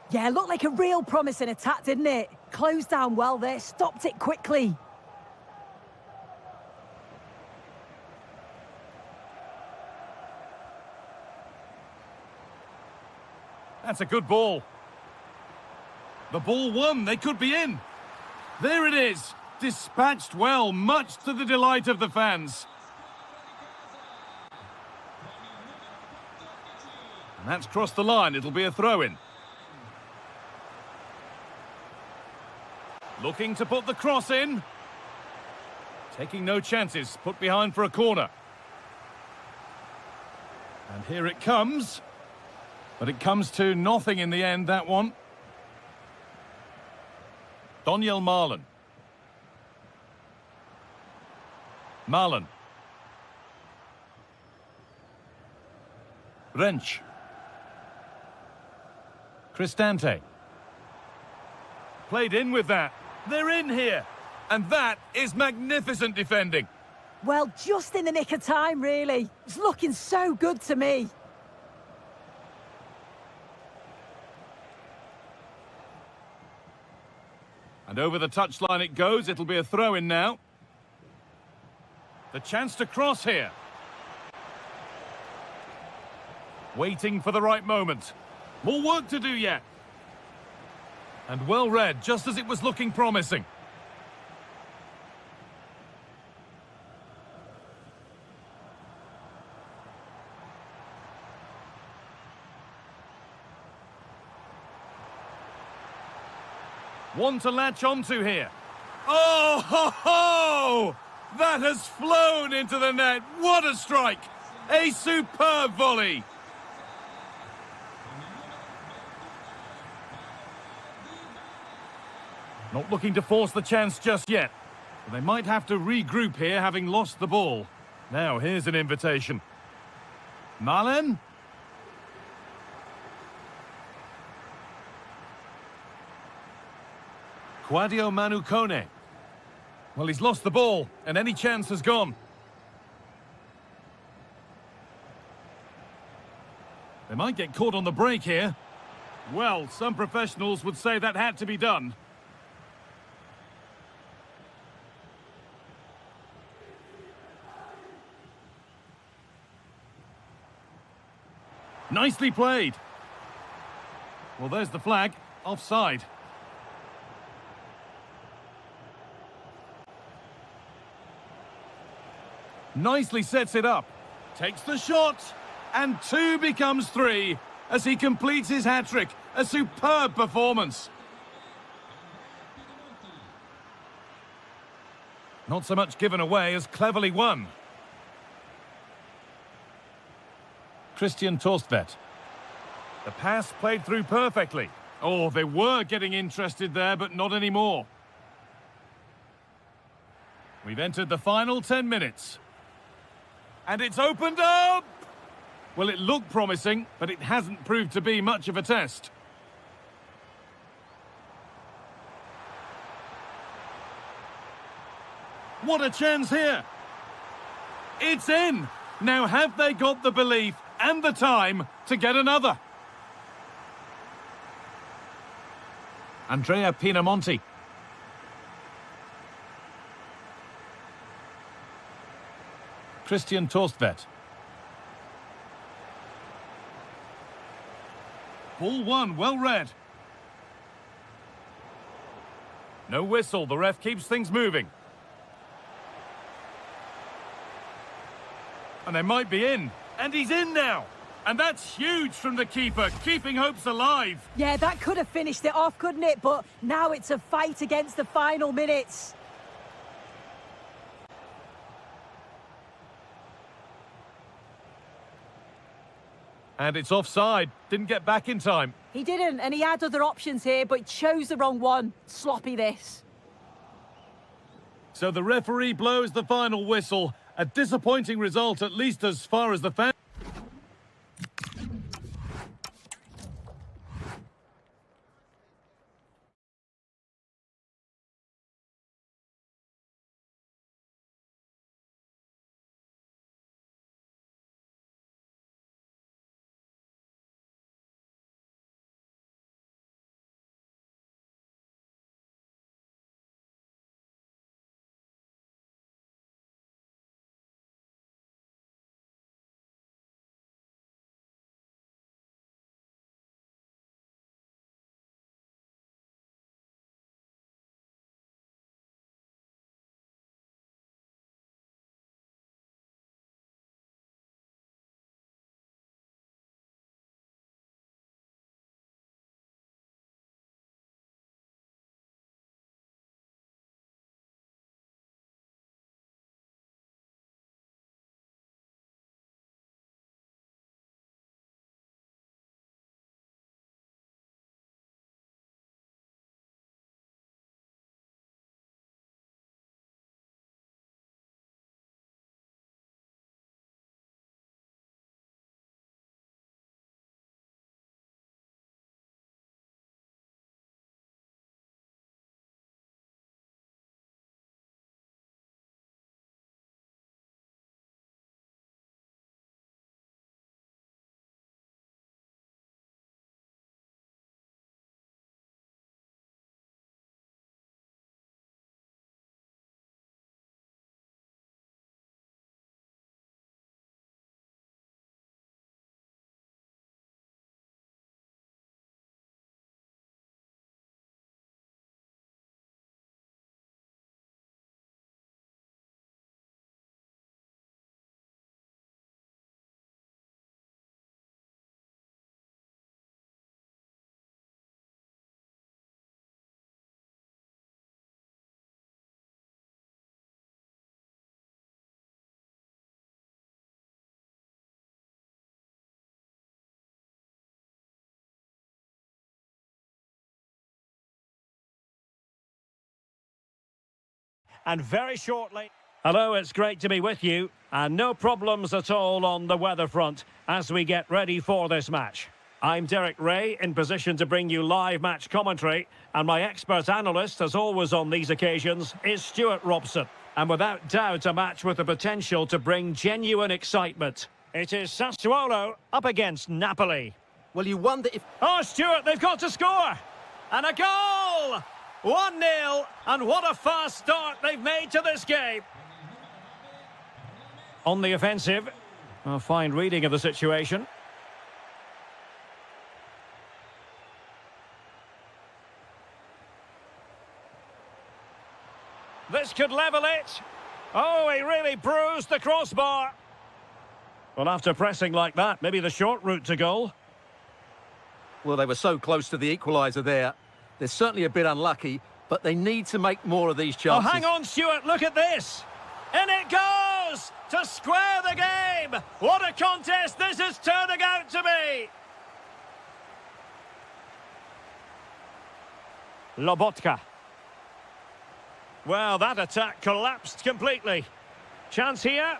Yeah, looked like a real promising attack, didn't it? closed down well there, stopped it quickly. That's a good ball. The ball won, they could be in. There it is, dispatched well, much to the delight of the fans. And that's crossed the line, it'll be a throw-in. Looking to put the cross in. Taking no chances, put behind for a corner. And here it comes. But it comes to nothing in the end, that one. Daniel Marlon. Marlon. Wrench. Cristante. Played in with that. They're in here. And that is magnificent defending. Well, just in the nick of time, really. It's looking so good to me. And over the touchline it goes. It'll be a throw-in now. The chance to cross here. Waiting for the right moment. More work to do yet. And well read, just as it was looking promising. One to latch onto here. Oh, ho, ho! That has flown into the net. What a strike! A superb volley. Not looking to force the chance just yet. But they might have to regroup here, having lost the ball. Now, here's an invitation. Marlon? Quadio Manukone. Well, he's lost the ball, and any chance has gone. They might get caught on the break here. Well, some professionals would say that had to be done. Nicely played. Well, there's the flag. Offside. Nicely sets it up. Takes the shot. And 2 becomes 3 as he completes his hat-trick. A superb performance. Not so much given away as cleverly won. Christian Torstvedt. The pass played through perfectly. Oh, they were getting interested there, but not anymore. We've entered the final 10 minutes. And it's opened up! Well, it looked promising, but it hasn't proved to be much of a test. What a chance here! It's in! Now have they got the belief and the time to get another? Andrea Pinamonti. Christian Torstvedt. Ball one, well read. No whistle, the ref keeps things moving. And they might be in. And he's in now. And that's huge from the keeper, keeping hopes alive. Yeah, that could have finished it off, couldn't it? But now it's a fight against the final minutes. And it's offside. Didn't get back in time. He didn't, and he had other options here, but chose the wrong one. Sloppy this. So the referee blows the final whistle. A disappointing result, at least as far as the fans. and very shortly... Hello, it's great to be with you, and no problems at all on the weather front as we get ready for this match. I'm Derek Ray, in position to bring you live match commentary, and my expert analyst, as always on these occasions, is Stuart Robson. And without doubt, a match with the potential to bring genuine excitement. It is Sassuolo up against Napoli. Well, you wonder if... Oh, Stuart, they've got to score! And a goal! 1-0, and what a fast start they've made to this game. On the offensive, a fine reading of the situation. This could level it. Oh, he really bruised the crossbar. Well, after pressing like that, maybe the short route to goal. Well, they were so close to the equaliser there. They're certainly a bit unlucky, but they need to make more of these chances. Oh, hang on, Stuart, look at this. In it goes to square the game. What a contest this is turning out to be. Lobotka. Well, that attack collapsed completely. Chance here.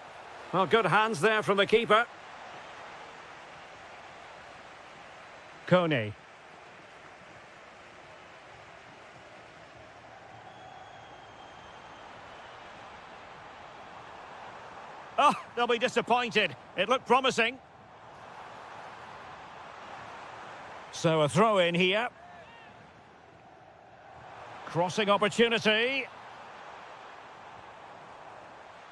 Well, good hands there from the keeper. Kone. Oh, they'll be disappointed. It looked promising. So a throw in here. Crossing opportunity.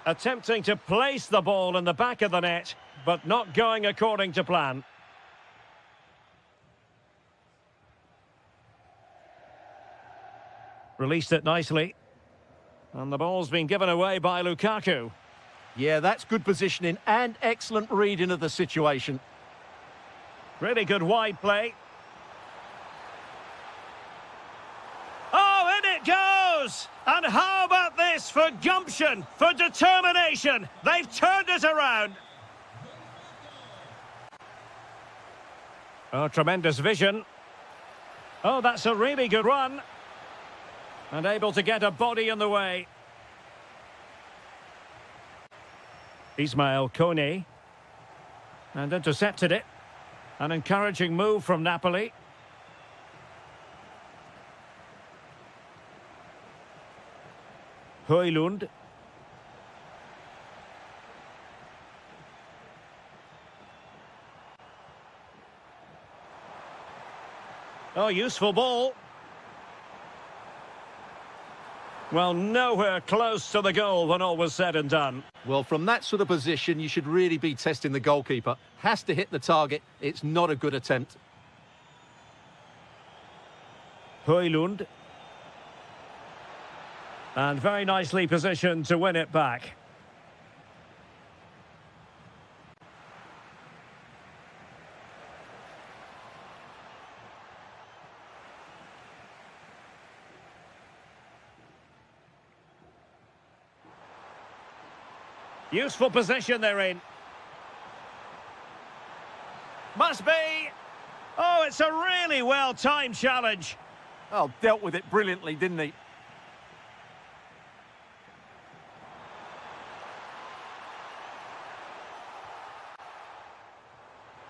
Attempting to place the ball in the back of the net, but not going according to plan. Released it nicely. And the ball's been given away by Lukaku. Yeah, that's good positioning and excellent reading of the situation. Really good wide play. Oh, in it goes! And how about this for gumption, for determination? They've turned it around. Oh, tremendous vision. Oh, that's a really good run. And able to get a body in the way. Ismail Kone. And intercepted it. An encouraging move from Napoli. Højlund. Oh, useful ball. Well, nowhere close to the goal when all was said and done. Well, from that sort of position, you should really be testing the goalkeeper. Has to hit the target. It's not a good attempt. Højlund. And very nicely positioned to win it back. Useful position they're in. Must be. Oh, it's a really well-timed challenge. Oh, dealt with it brilliantly, didn't he?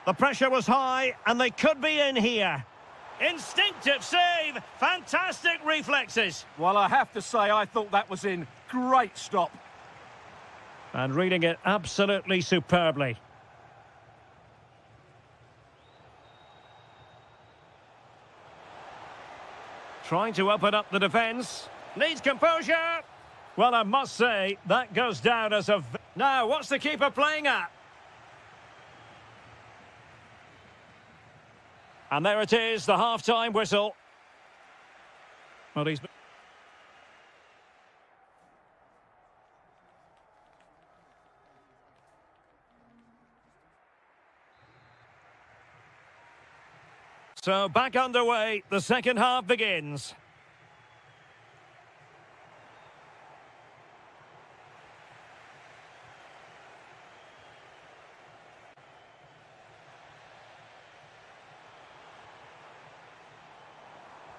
The pressure was high, and they could be in here. Instinctive save. Fantastic reflexes. Well, I have to say, I thought that was in. Great stop. And reading it absolutely superbly. Trying to open up the defence. Needs composure. Well, I must say, that goes down as a... Now, what's the keeper playing at? And there it is, the half-time whistle. Well, he's... So back underway, the second half begins.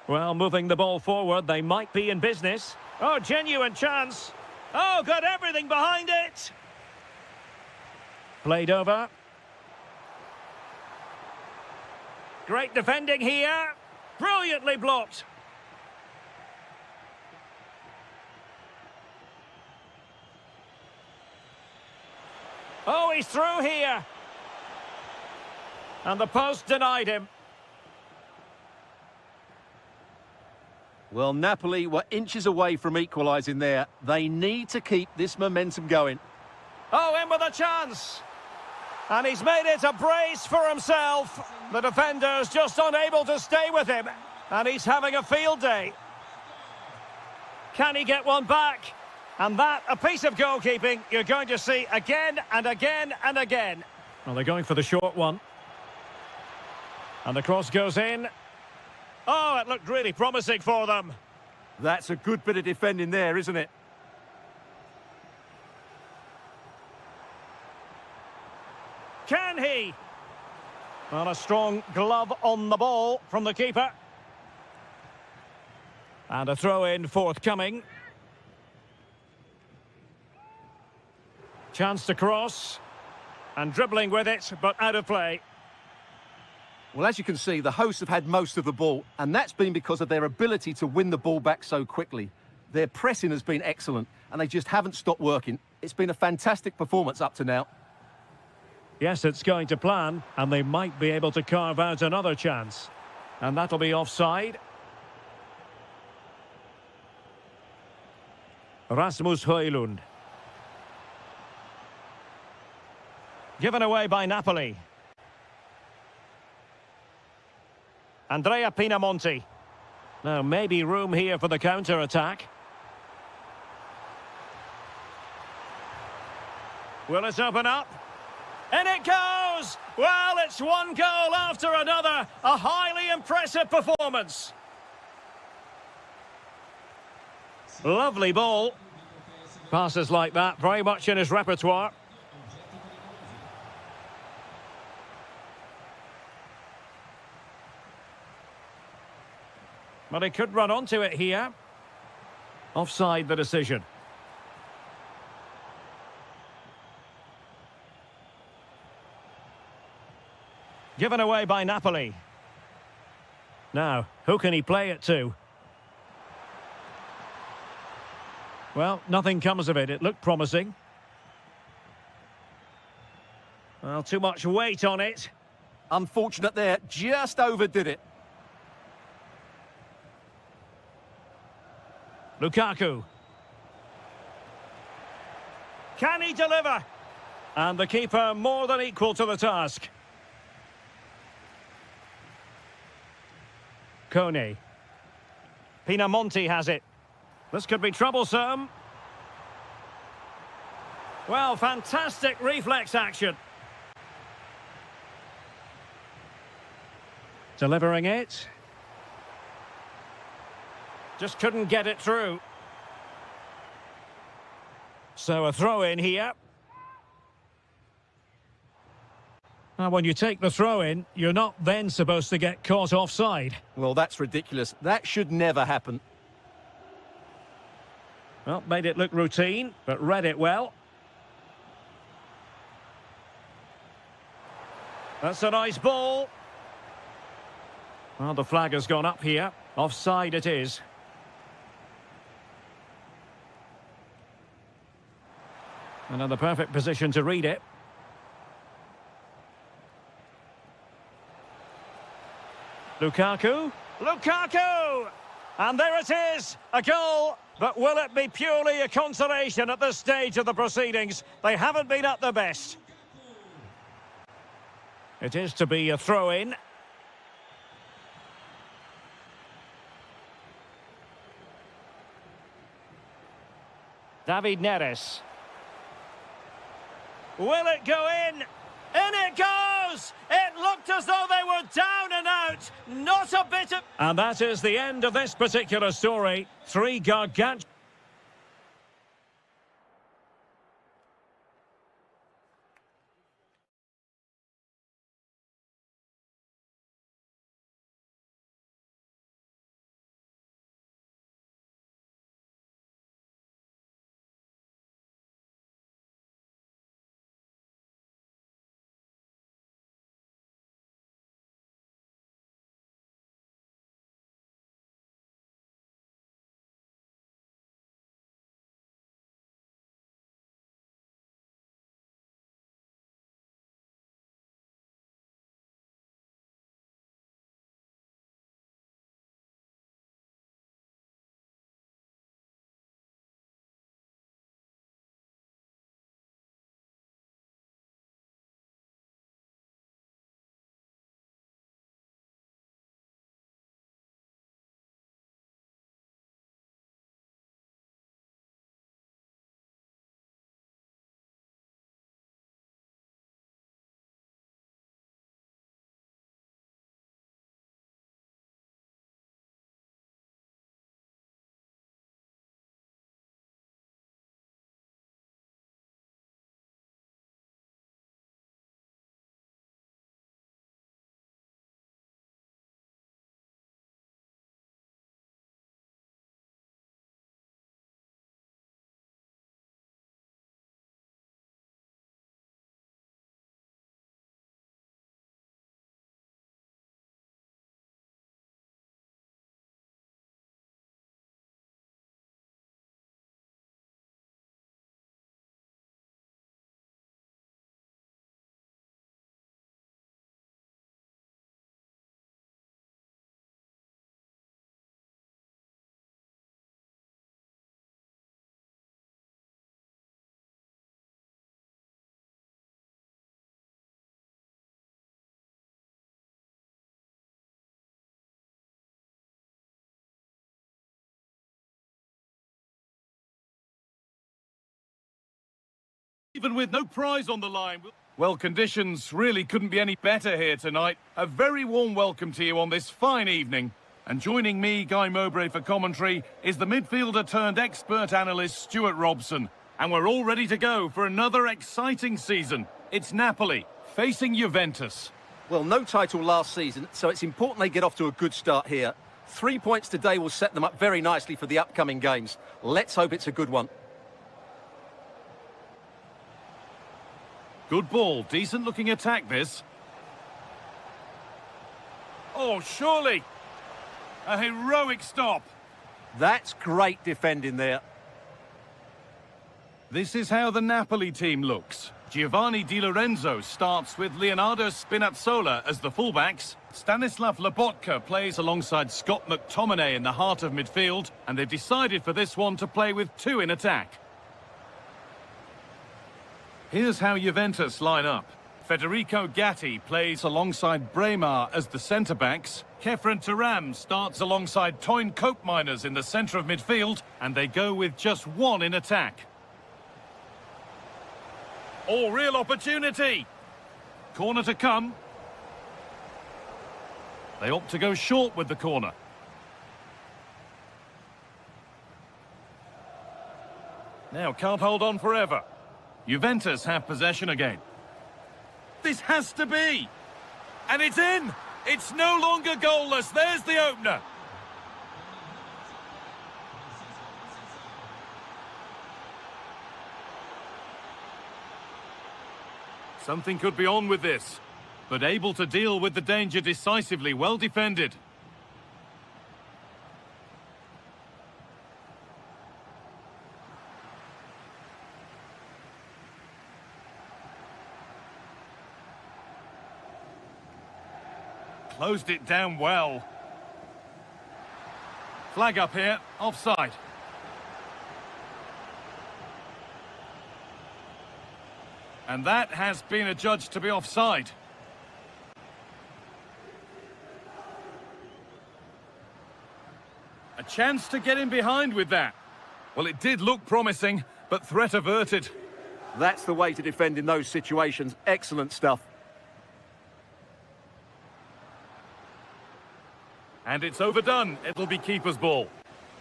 Well, moving the ball forward, they might be in business. Oh, genuine chance. Oh, got everything behind it. Played over. Great defending here. Brilliantly blocked. Oh, he's through here. And the post denied him. Well, Napoli were inches away from equalising there. They need to keep this momentum going. Oh, in with a chance. And he's made it a brace for himself. The defender's just unable to stay with him. And he's having a field day. Can he get one back? And that, a piece of goalkeeping you're going to see again and again and again. Well, they're going for the short one. And the cross goes in. Oh, it looked really promising for them. That's a good bit of defending there, isn't it? Can he? Well, a strong glove on the ball from the keeper. And a throw-in forthcoming. Chance to cross. And dribbling with it, but out of play. Well, as you can see, the hosts have had most of the ball, and that's been because of their ability to win the ball back so quickly. Their pressing has been excellent, and they just haven't stopped working. It's been a fantastic performance up to now. Yes, it's going to plan, and they might be able to carve out another chance. And that'll be offside. Rasmus Højlund. Given away by Napoli. Andrea Pinamonti. Now, maybe room here for the counter-attack. Will it open up? And it goes! Well, it's one goal after another. A highly impressive performance. Lovely ball. Passes like that, very much in his repertoire. But he could run onto it here. Offside the decision. Given away by Napoli. Now, who can he play it to? Well, nothing comes of it. It looked promising. Well, too much weight on it. Unfortunate there, just overdid it. Lukaku. Can he deliver? And the keeper more than equal to the task. Kone. Pinamonti has it. This could be troublesome. Well, fantastic reflex action. Delivering it. Just couldn't get it through. So a throw in here. Now, when you take the throw in, you're not then supposed to get caught offside. Well, that's ridiculous. That should never happen. Well, made it look routine, but read it well. That's a nice ball. Well, the flag has gone up here. Offside it is. Another perfect position to read it. Lukaku. Lukaku! And there it is, a goal. But will it be purely a consolation at this stage of the proceedings? They haven't been at their best. It is to be a throw-in. David Neres. Will it go in? In it goes! It looked as though they were down and out. Not a bit of... And that is the end of this particular story. 3 gargantuan... Even with no prize on the line. Well, conditions really couldn't be any better here tonight. A very warm welcome to you on this fine evening. And joining me, Guy Mowbray, for commentary is the midfielder turned expert analyst Stuart Robson. And we're all ready to go for another exciting season. It's Napoli facing Juventus. Well, no title last season, so it's important they get off to a good start here. 3 points today will set them up very nicely for the upcoming games. Let's hope it's a good one. Good ball, decent looking attack this. Oh, surely! A heroic stop. That's great defending there. This is how the Napoli team looks. Giovanni Di Lorenzo starts with Leonardo Spinazzola as the fullbacks. Stanislav Lobotka plays alongside Scott McTominay in the heart of midfield, and they've decided for this one to play with two in attack. Here's how Juventus line up. Federico Gatti plays alongside Bremer as the centre-backs. Kefren Turam starts alongside Toyn Koopmeiners in the centre of midfield, and they go with just one in attack. Oh, real opportunity! Corner to come. They opt to go short with the corner. Now can't hold on forever. Juventus have possession again. This has to be! And it's in! It's no longer goalless. There's the opener. Something could be on with this, but able to deal with the danger decisively, well defended. Closed it down well. Flag up here, offside. And that has been adjudged to be offside. A chance to get in behind with that. Well, it did look promising, but threat averted. That's the way to defend in those situations. Excellent stuff. And it's overdone. It'll be keeper's ball.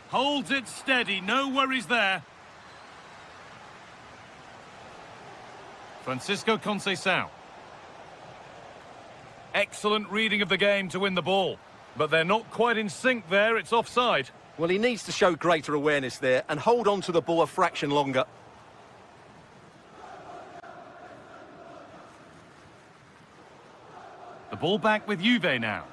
Holds it steady, no worries there. Francisco Conceição. Excellent reading of the game to win the ball. But they're not quite in sync there, it's offside. Well, he needs to show greater awareness there and hold on to the ball a fraction longer. The ball back with Juve now.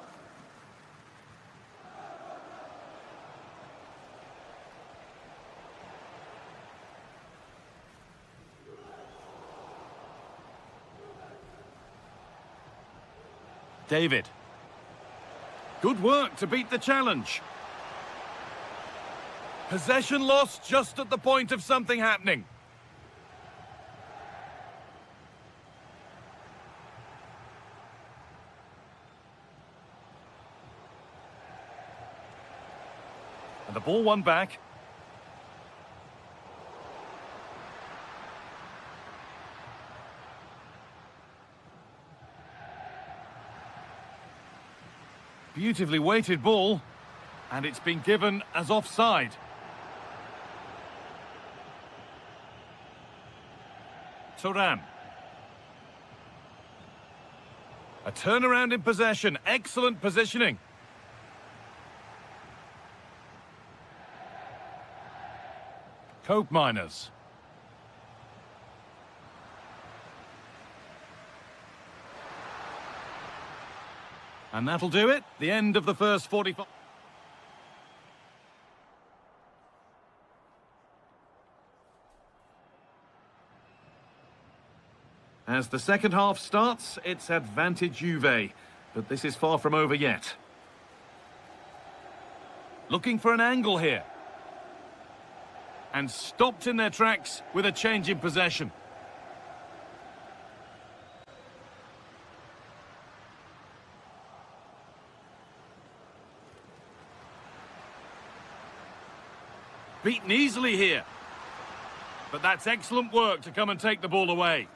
David. Good work to beat the challenge. Possession lost just at the point of something happening. And the ball won back. Beautifully weighted ball, and it's been given as offside. Thuram. A turnaround in possession, excellent positioning. Koopmeiners. And that'll do it. The end of the first 45. As the second half starts, it's advantage Juve, but this is far from over yet. Looking for an angle here. And stopped in their tracks with a change in possession. Beaten easily here. But that's excellent work to come and take the ball away.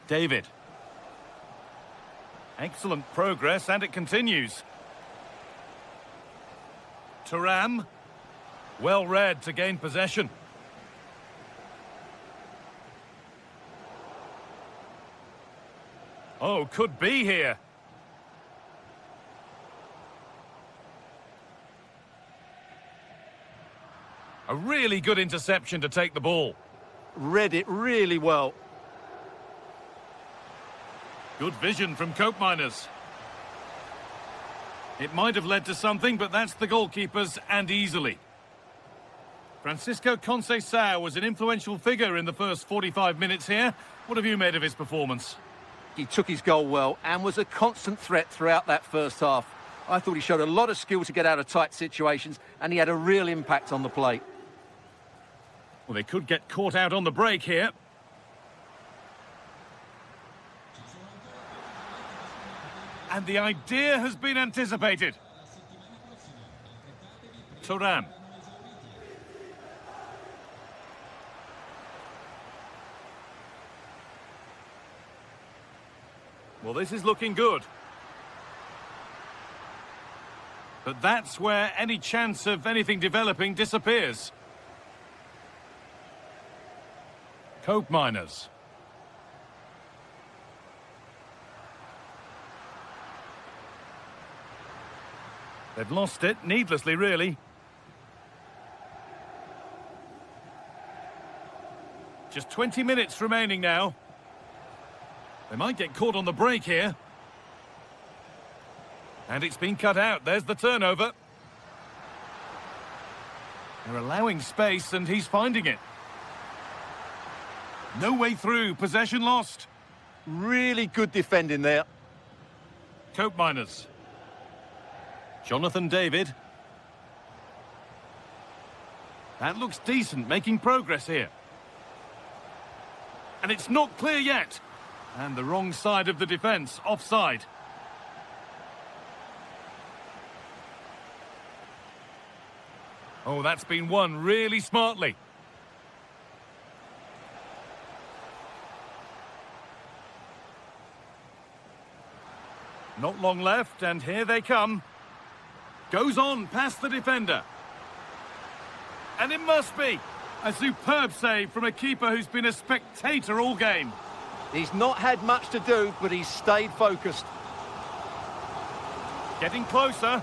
David. Excellent progress, and it continues. Thuram. Well read to gain possession. Oh, could be here. A really good interception to take the ball. Read it really well. Good vision from Cope Miners. It might have led to something, but that's the goalkeepers, and easily. Francisco Conceição was an influential figure in the first 45 minutes here. What have you made of his performance? He took his goal well and was a constant threat throughout that first half. I thought he showed a lot of skill to get out of tight situations, and he had a real impact on the play. Well, they could get caught out on the break here. And the idea has been anticipated. Thuram. Well, this is looking good. But that's where any chance of anything developing disappears. Cope Miners. They've lost it, needlessly, really. Just 20 minutes remaining now. They might get caught on the break here. And it's been cut out. There's the turnover. They're allowing space, and he's finding it. No way through. Possession lost. Really good defending there. Cope Miners. Jonathan David. That looks decent, making progress here. And it's not clear yet. And the wrong side of the defence, offside. Oh, that's been won really smartly. Not long left, and here they come. Goes on past the defender. And it must be a superb save from a keeper who's been a spectator all game. He's not had much to do, but he's stayed focused. Getting closer.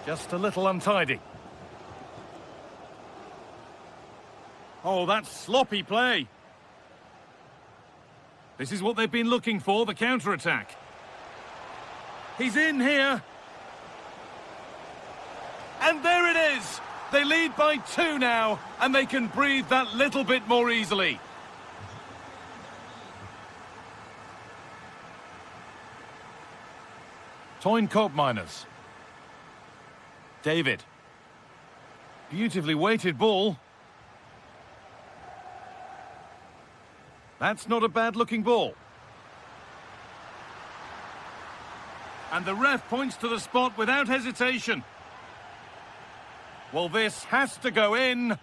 Just a little untidy. Oh, that's sloppy play. This is what they've been looking for, the counter-attack. He's in here. And there it is. They lead by 2 now, and they can breathe that little bit more easily. Toyn Cope Miners. David. Beautifully weighted ball. That's not a bad-looking ball. And the ref points to the spot without hesitation. Well, this has to go in.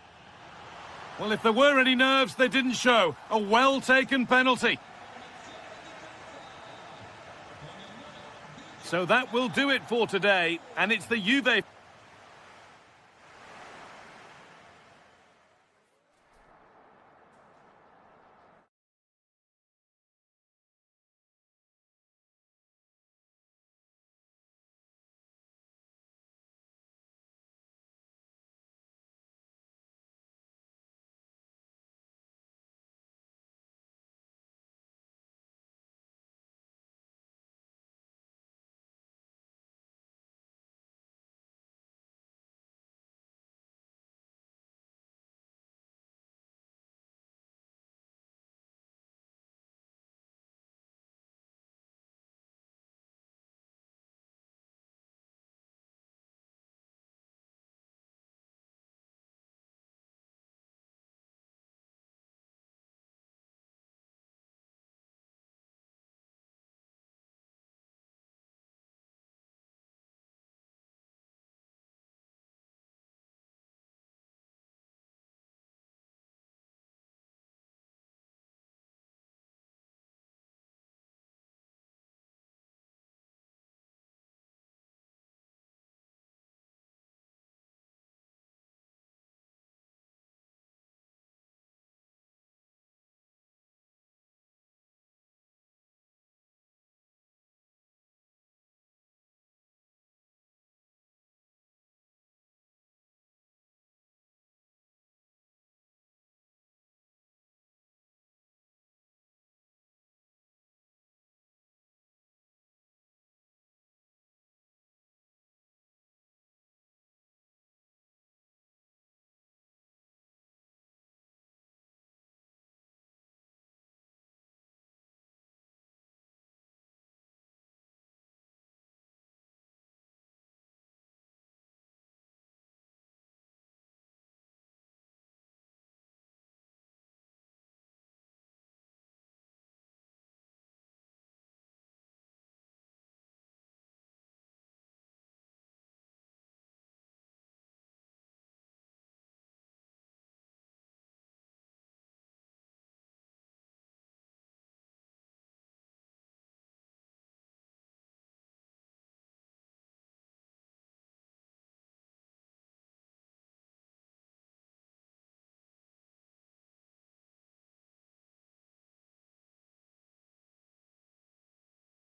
Well, if there were any nerves, they didn't show. A well-taken penalty. So that will do it for today, and it's the Juve